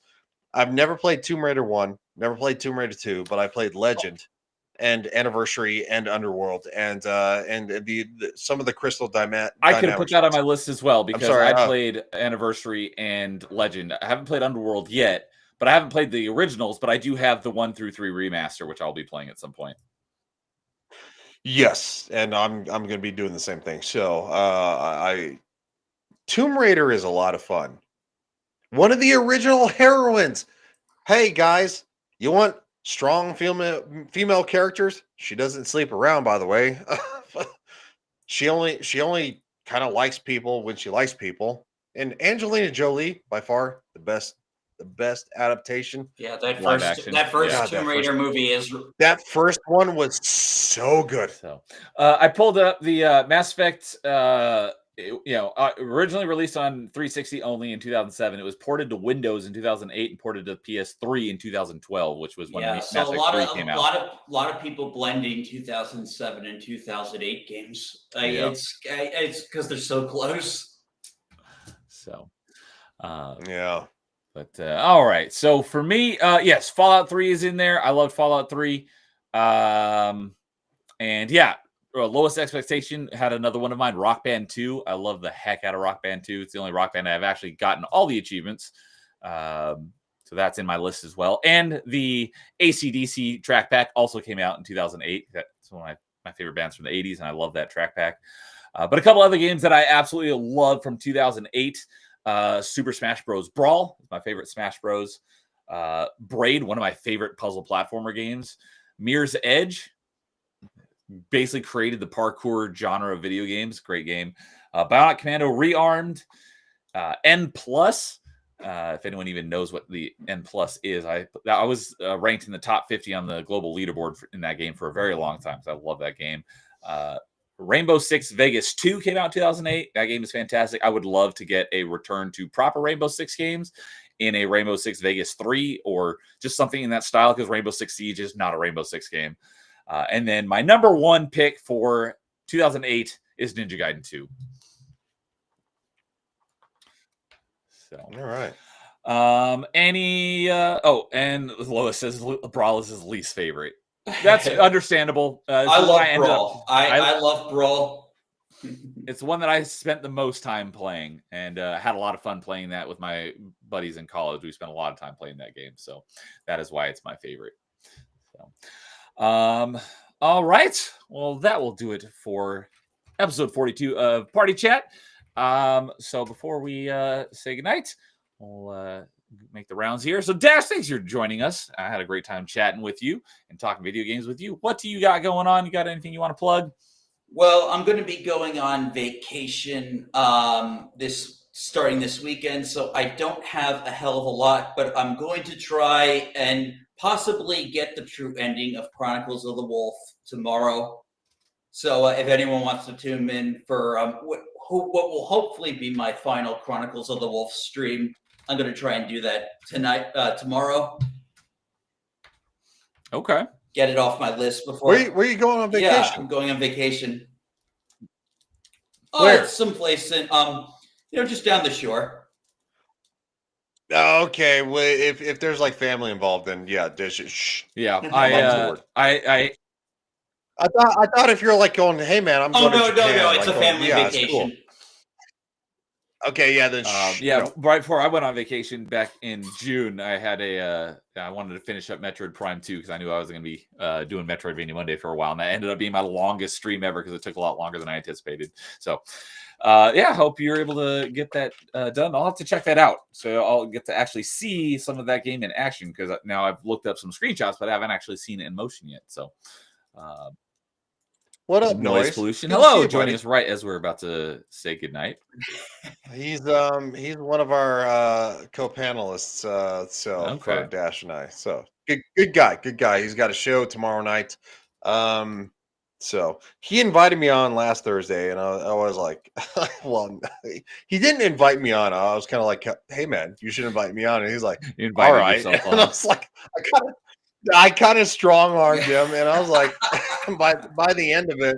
I've never played Tomb Raider 1, never played Tomb Raider 2, but I played Legend. and Anniversary and Underworld and the some of the Crystal Dynamics. I could have put that on my list as well because sorry, I played Anniversary and Legend. I haven't played Underworld yet, but I haven't played the originals. But I do have the 1 through 3 remaster, which I'll be playing at some point. Yes, and I'm going to be doing the same thing. So Tomb Raider is a lot of fun. One of the original heroines. Hey guys, you want strong female characters? She doesn't sleep around, by the way. she only kind of likes people when she likes people. And Angelina Jolie, by far the best adaptation. Yeah, that first Tomb Raider movie is that first one was so good. So I pulled up the Mass Effect. Originally released on 360 only in 2007. It was ported to Windows in 2008 and ported to PS3 in 2012, which was when Mass Effect 3 came out. A lot of people blending 2007 and 2008 games. It's because they're so close. So, yeah. But all right. So for me, yes, Fallout 3 is in there. I loved Fallout 3. And yeah. Lowest expectation had another one of mine, Rock Band 2. I love the heck out of Rock Band 2. It's the only Rock Band I've actually gotten all the achievements. So that's in my list as well. And the AC/DC track pack also came out in 2008. That's one of my favorite bands from the 80s, and I love that track pack. But a couple other games that I absolutely love from 2008. Super Smash Bros. Brawl, my favorite Smash Bros. Braid, one of my favorite puzzle platformer games. Mirror's Edge. Basically created the parkour genre of video games. Great game. Bionic Commando Rearmed. N+. If anyone even knows what the N+ is. I was ranked in the top 50 on the global leaderboard in that game for a very long time. So I love that game. Rainbow Six Vegas 2 came out in 2008. That game is fantastic. I would love to get a return to proper Rainbow Six games in a Rainbow Six Vegas 3 or just something in that style because Rainbow Six Siege is not a Rainbow Six game. And then my number one pick for 2008 is Ninja Gaiden 2. So, all right. And Lois says Brawl is his least favorite. That's understandable. I love Brawl. I love Brawl. It's one that I spent the most time playing and had a lot of fun playing that with my buddies in college. We spent a lot of time playing that game. So that is why it's my favorite. So. All right. Well, that will do it for episode 42 of Party Chat. So before we say goodnight, we'll make the rounds here. So Dash, thanks for joining us. I had a great time chatting with you and talking video games with you. What do you got going on? You got anything you want to plug? Well, I'm going to be going on vacation starting this weekend, so I don't have a hell of a lot, but I'm going to try and possibly get the true ending of Chronicles of the Wolf tomorrow. So if anyone wants to tune in for what will hopefully be my final Chronicles of the Wolf stream, I'm going to try and do that tomorrow. Okay. Get it off my list before. Where are you going on vacation? Yeah, I'm going on vacation. Where? It's someplace in just down the shore. Okay, well, if there's like family involved, then yeah, shh. Yeah, I thought if you're like going, hey man, I'm going to Japan. No, it's a family vacation. Cool. Okay, yeah, then right before I went on vacation back in June, I had I wanted to finish up Metroid Prime 2 because I knew I was going to be doing Metroidvania Monday for a while, and that ended up being my longest stream ever because it took a lot longer than I anticipated. So, I hope you're able to get that done. I'll have to check that out, so I'll get to actually see some of that game in action because now I've looked up some screenshots, but I haven't actually seen it in motion yet. So, what up, noise pollution? Hello, joining us right as we're about to say goodnight. He's one of our co-panelists. For Dash and I. So good guy. He's got a show tomorrow night. So he invited me on last Thursday, and I was like, well, he didn't invite me on. I was kind of like, hey man, you should invite me on. And he's like, all right. And I was like, I kind of strong armed him, and I was like, by the end of it,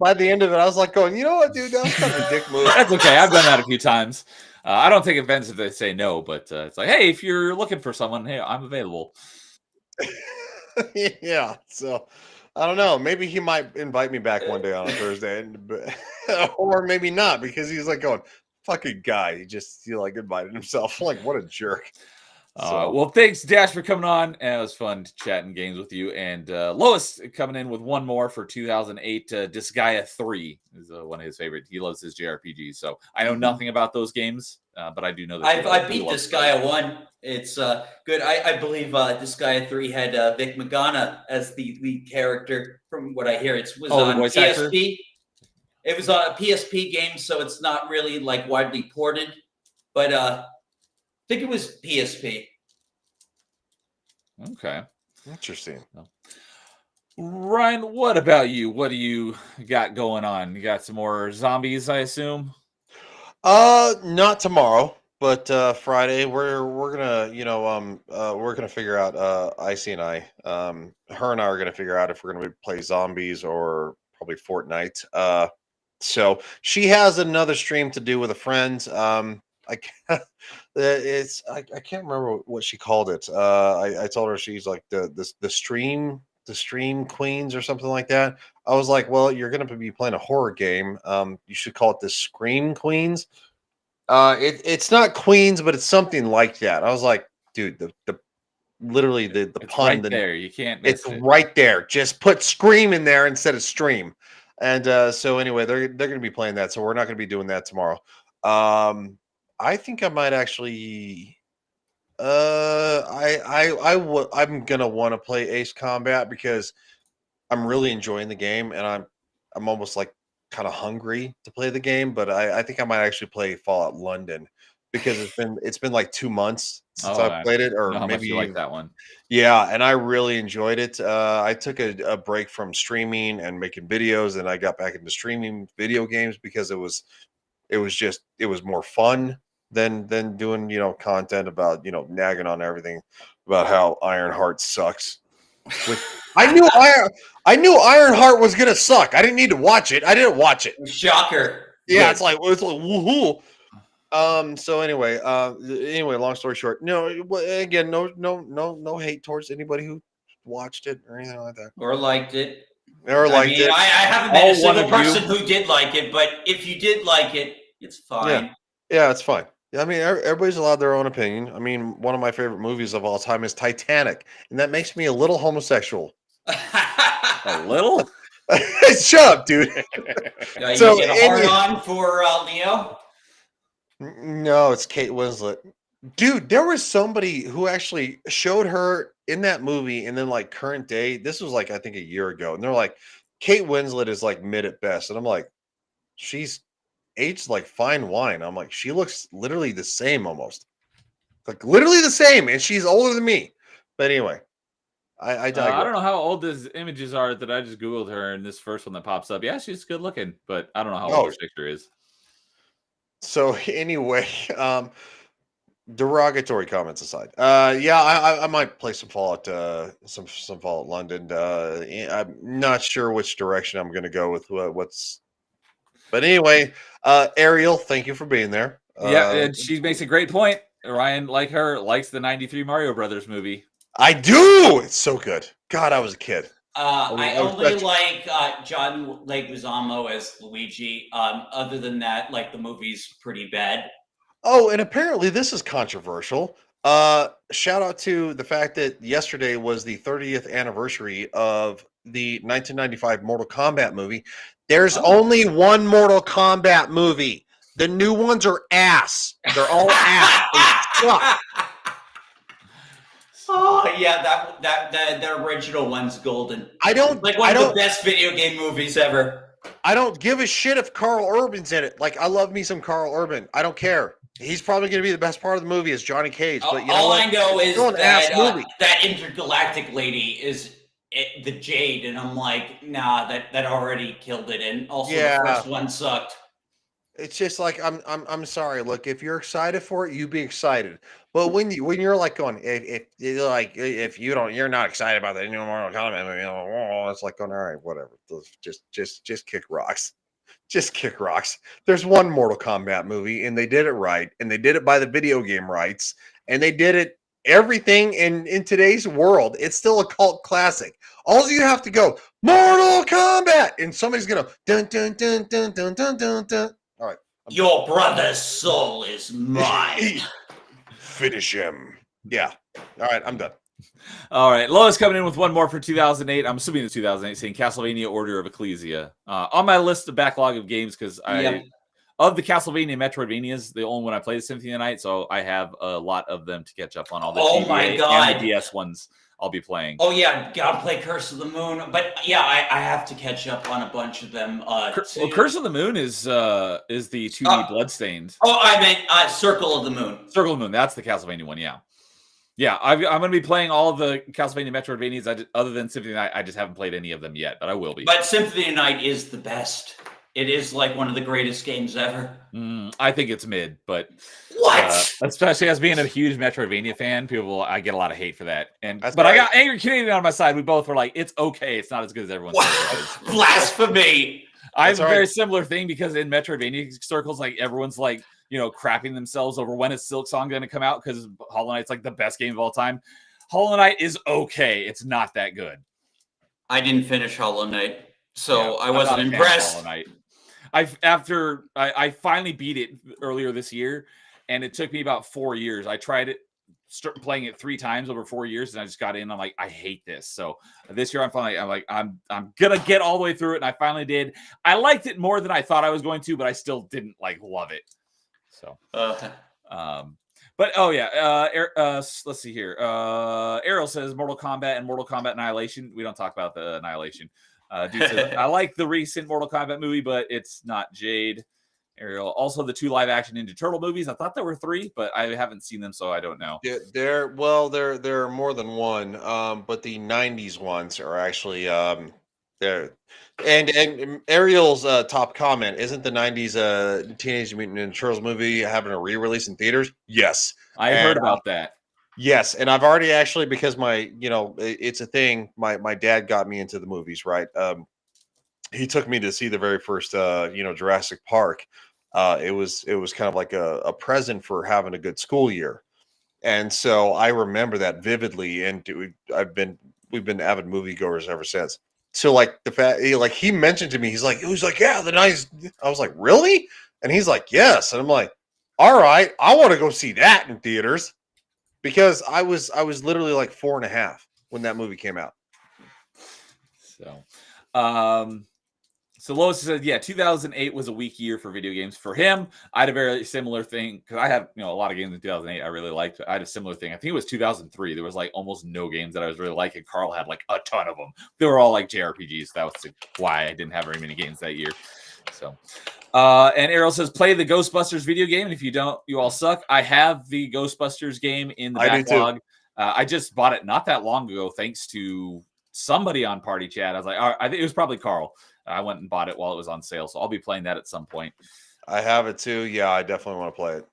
I was like going, you know what, dude, that was kind of a dick move. That's okay. I've done that a few times. I don't take offense if they say no, but it's like, hey, if you're looking for someone, hey, I'm available. Yeah. So, I don't know. Maybe he might invite me back one day on a Thursday, or maybe not, because he's like going, fucking guy. He like invited himself. I'm like, what a jerk. Well, thanks, Dash, for coming on. And it was fun chatting games with you. And Lois coming in with one more for 2008. Disgaea 3 is one of his favorite. He loves his JRPGs. So I know nothing about those games, but I do know that I beat Disgaea 1. It's good. I believe Disgaea 3 had Vic Magana as the lead character. From what I hear, it was on PSP. Actor? It was on a PSP game, so it's not really like widely ported. But I think it was PSP. Okay. Interesting. Ryan, what about you? What do you got going on? You got some more zombies, I assume? Not tomorrow, but Friday we're gonna we're gonna figure out Icy and I her and I are gonna figure out if we're gonna play zombies or probably Fortnite. So she has another stream to do with a friend. I can't remember what she called it. I told her she's like the stream queens or something like that. I was like, well, you're going to be playing a horror game. You should call it the Scream Queens. It's not queens, but it's something like that. I was like, dude, the literally the it's pun right there. You can't miss it. Right there. Just put Scream in there instead of stream. And so anyway, they're going to be playing that. So we're not going to be doing that tomorrow. I think I might actually. I'm gonna want to play Ace Combat because I'm really enjoying the game, and I'm almost like kind of hungry to play the game. But I think I might actually play Fallout London because it's been like 2 months since I played it, or maybe you like that one. Yeah, and I really enjoyed it. I took a break from streaming and making videos, and I got back into streaming video games because it was more fun than doing content about nagging on everything about how Ironheart sucks. I knew Ironheart was gonna suck. I didn't need to watch it. I didn't watch it. Shocker. Yeah, it's like woohoo. So anyway, long story short, again, no hate towards anybody who watched it or anything like that or liked it. I haven't met a single person who did like it, but if you did like it, it's fine. Yeah, it's fine. I mean, everybody's allowed their own opinion. I mean, one of my favorite movies of all time is Titanic, and that makes me a little homosexual. A little? Shut up, dude. So, you get a hard on for Leo? No, it's Kate Winslet. Dude, there was somebody who actually showed her in that movie, and then like current day, this was like I think a year ago, and they're like, Kate Winslet is like mid at best, and I'm like, she's aged like fine wine. I'm like, she looks literally the same almost. Like literally the same, and she's older than me. But anyway, I don't know how old these images are that I just Googled her, and this first one that pops up. Yeah, she's good looking, but I don't know how old her picture is. So anyway, derogatory comments aside, I might play some Fallout, some Fallout London. I'm not sure which direction I'm going to go with what's. But anyway, Ariel, thank you for being there. Yeah, and she makes a great point. Ryan, like her, likes the '93 Mario Brothers movie. I do. It's so good. God, I was a kid. I only like John Leguizamo as Luigi. Other than that, like the movie's pretty bad. Oh, and apparently this is controversial. Shout out to the fact that yesterday was the 30th anniversary of the 1995 Mortal Kombat movie. There's only one Mortal Kombat movie. The new ones are ass. They're all ass. They suck. Oh yeah, that the original one's golden. One of the best video game movies ever. I don't give a shit if Carl Urban's in it. Like I love me some Carl Urban. I don't care. He's probably going to be the best part of the movie is Johnny Cage. But all I know is that intergalactic lady is the Jade, and I'm like, nah, that already killed it. And also the first one sucked. It's just like I'm sorry. Look, if you're excited for it, you be excited. But when you're like going, if you're not excited about the new Mortal Kombat movie, it's like going, all right, whatever. Just kick rocks. Just kick rocks. There's one Mortal Kombat movie, and they did it right, and they did it by the video game rights, and they did it everything in today's world. It's still a cult classic. All you have to go Mortal Kombat, and somebody's gonna dun dun dun dun dun dun dun dun. All right, your brother's soul is mine. Finish him. Yeah. All right, I'm done. All right, Lois coming in with one more for 2008. I'm assuming it's 2008, saying Castlevania: Order of Ecclesia. On my list of backlog of games, because of the Castlevania Metroidvanias, the only one I played is Symphony of the Night, so I have a lot of them to catch up on. All the GBA and the DS ones I'll be playing. Oh yeah, gotta play Curse of the Moon. But yeah, I have to catch up on a bunch of them. Curse of the Moon is the 2D Bloodstained. Oh, I meant Circle of the Moon. Circle of the Moon, that's the Castlevania one, yeah. Yeah, I'm going to be playing all of the Castlevania Metroidvanias. Other than Symphony of the Night, I just haven't played any of them yet, but I will be. But Symphony of the Night is the best. It is like one of the greatest games ever. I think it's mid, but what? Especially as being a huge Metroidvania fan, I get a lot of hate for that. But I got Angry Canadian on my side. We both were like, it's okay. It's not as good as everyone says it is. Blasphemy. I have a very similar thing because in Metroidvania circles, like everyone's like, crapping themselves over when is Silk Song going to come out because Hollow Knight's like the best game of all time. Hollow Knight is okay. It's not that good. I didn't finish Hollow Knight, so I wasn't impressed. Hollow Knight. I finally beat it earlier this year, and it took me about 4 years. I tried it, playing it 3 times over 4 years, and I just got in. I'm like, I hate this. So this year, I'm gonna get all the way through it, and I finally did. I liked it more than I thought I was going to, but I still didn't love it. So, but let's see here. Ariel says Mortal Kombat and Mortal Kombat Annihilation. We don't talk about the Annihilation. Dude says, I like the recent Mortal Kombat movie, but it's not Jade. Ariel. Also, the 2 live-action Ninja Turtle movies. I thought there were 3, but I haven't seen them, so I don't know. Yeah, there are more than one. But the '90s ones are actually there. And Ariel's top comment, isn't the '90s Teenage Mutant Ninja Turtles movie having a re-release in theaters? Yes, I heard about that. Yes, and I've already actually, because it's a thing. My dad got me into the movies, right? He took me to see the very first, Jurassic Park. It was kind of like a present for having a good school year, and so I remember that vividly. And we've been avid moviegoers ever since. So the fact, he mentioned to me, he was like, yeah, the nice. I was like, really? And he's like, yes. And I'm like, all right, I want to go see that in theaters. Because I was literally 4.5 when that movie came out. So Lois said, yeah, 2008 was a weak year for video games for him. I had a very similar thing because I had a lot of games in 2008 I really liked. I had a similar thing. I think it was 2003. There was almost no games that I was really liking. Carl had a ton of them. They were all JRPGs. That was why I didn't have very many games that year. So. And Errol says, play the Ghostbusters video game. And if you don't, you all suck. I have the Ghostbusters game in the backlog. I just bought it not that long ago, thanks to somebody on Party Chat. I was like, all right, I think it was probably Carl. I went and bought it while it was on sale. So I'll be playing that at some point. I have it too. Yeah, I definitely want to play it.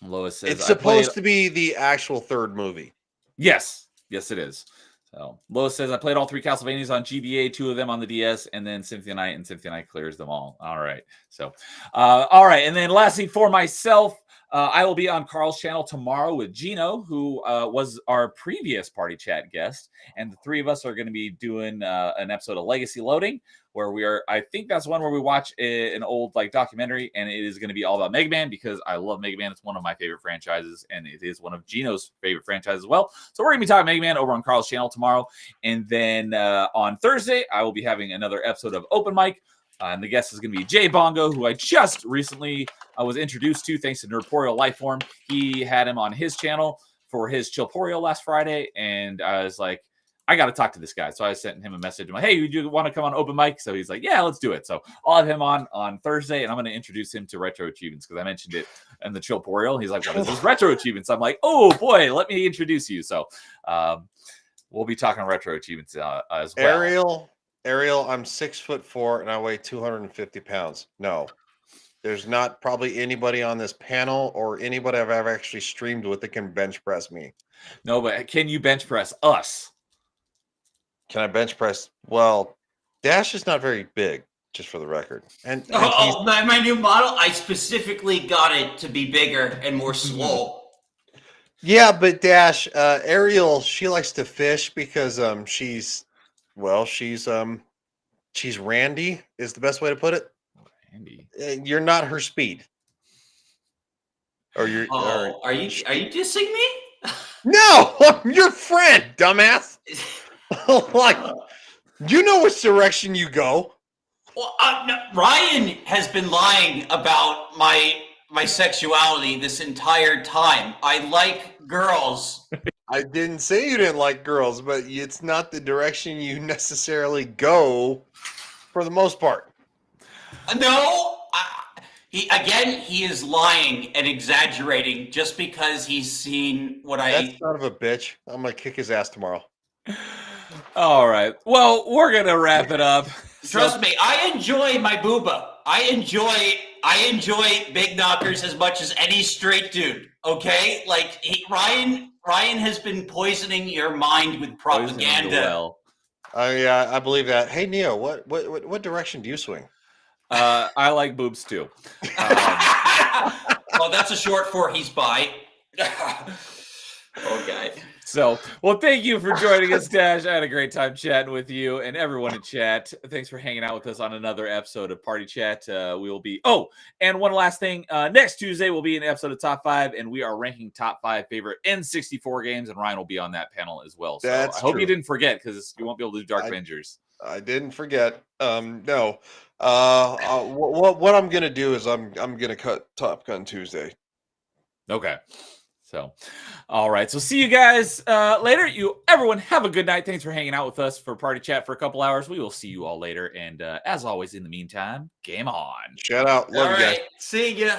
Lois says, it's supposed to be the actual third movie. Yes. Yes, it is. So Lois says, I played all 3 Castlevanias on GBA, 2 of them on the DS, and then Symphony of the Night, and Symphony of the Night clears them all. All right. So, all right. And then lastly, for myself, I will be on Carl's channel tomorrow with Gino, who was our previous Party Chat guest. And the 3 of us are going to be doing an episode of Legacy Loading, where I think that's one where we watch an old documentary, and it is going to be all about Mega Man because I love Mega Man. It's one of my favorite franchises, and it is one of Gino's favorite franchises as well. So we're going to be talking Mega Man over on Carl's channel tomorrow. And then on Thursday, I will be having another episode of Open Mic. And the guest is going to be Jay Bongo, who I just recently was introduced to thanks to Nerdporeal Lifeform. He had him on his channel for his Chillporeal last Friday, and I was like, I got to talk to this guy. So I sent him a message. I'm like, hey, would you want to come on Open Mic? So he's like, yeah, let's do it. So I'll have him on Thursday, and I'm going to introduce him to Retro Achievements because I mentioned it in the Chillporeal. He's like, what is this Retro Achievements? I'm like, oh, boy, let me introduce you. So we'll be talking Retro Achievements as well. Ariel, I'm 6'4" and I weigh 250 pounds. No, there's not probably anybody on this panel or anybody I've ever actually streamed with that can bench press me. No, but can you bench press us? Can I bench press? Well, Dash is not very big, just for the record. And my new model, I specifically got it to be bigger and more swole. Yeah, but Dash, Ariel, she likes to fish because she's She's Randy is the best way to put it. Randy. You're not her speed. Or you're. Are you dissing me? No, I'm your friend, dumbass. Like, you know which direction you go. Well, no, Ryan has been lying about my sexuality this entire time. I like girls. I didn't say you didn't like girls, but it's not the direction you necessarily go for the most part. No, he is lying and exaggerating just because he's seen what That son of a bitch. I'm gonna kick his ass tomorrow. All right. Well, we're gonna wrap it up. Trust me, I enjoy my booba. I enjoy big knockers as much as any straight dude. Okay, like Ryan has been poisoning your mind with propaganda. I believe that. Hey Neo, what direction do you swing? I like boobs too. Well, that's a short for he's bi. Okay. So, well, thank you for joining us, Dash. I had a great time chatting with you and everyone in chat. Thanks for hanging out with us on another episode of Party Chat. We will be. Oh, and one last thing. Next Tuesday will be an episode of Top 5, and we are ranking top 5 favorite N64 games, and Ryan will be on that panel as well. So I hope you didn't forget because you won't be able to do Dark Avengers. I didn't forget. No. What I'm gonna do is I'm gonna cut Top Gun Tuesday. Okay. So, all right. So see you guys later. Everyone have a good night. Thanks for hanging out with us for Party Chat for a couple hours. We will see you all later. And as always, in the meantime, game on. Shout out. Love you guys. See ya.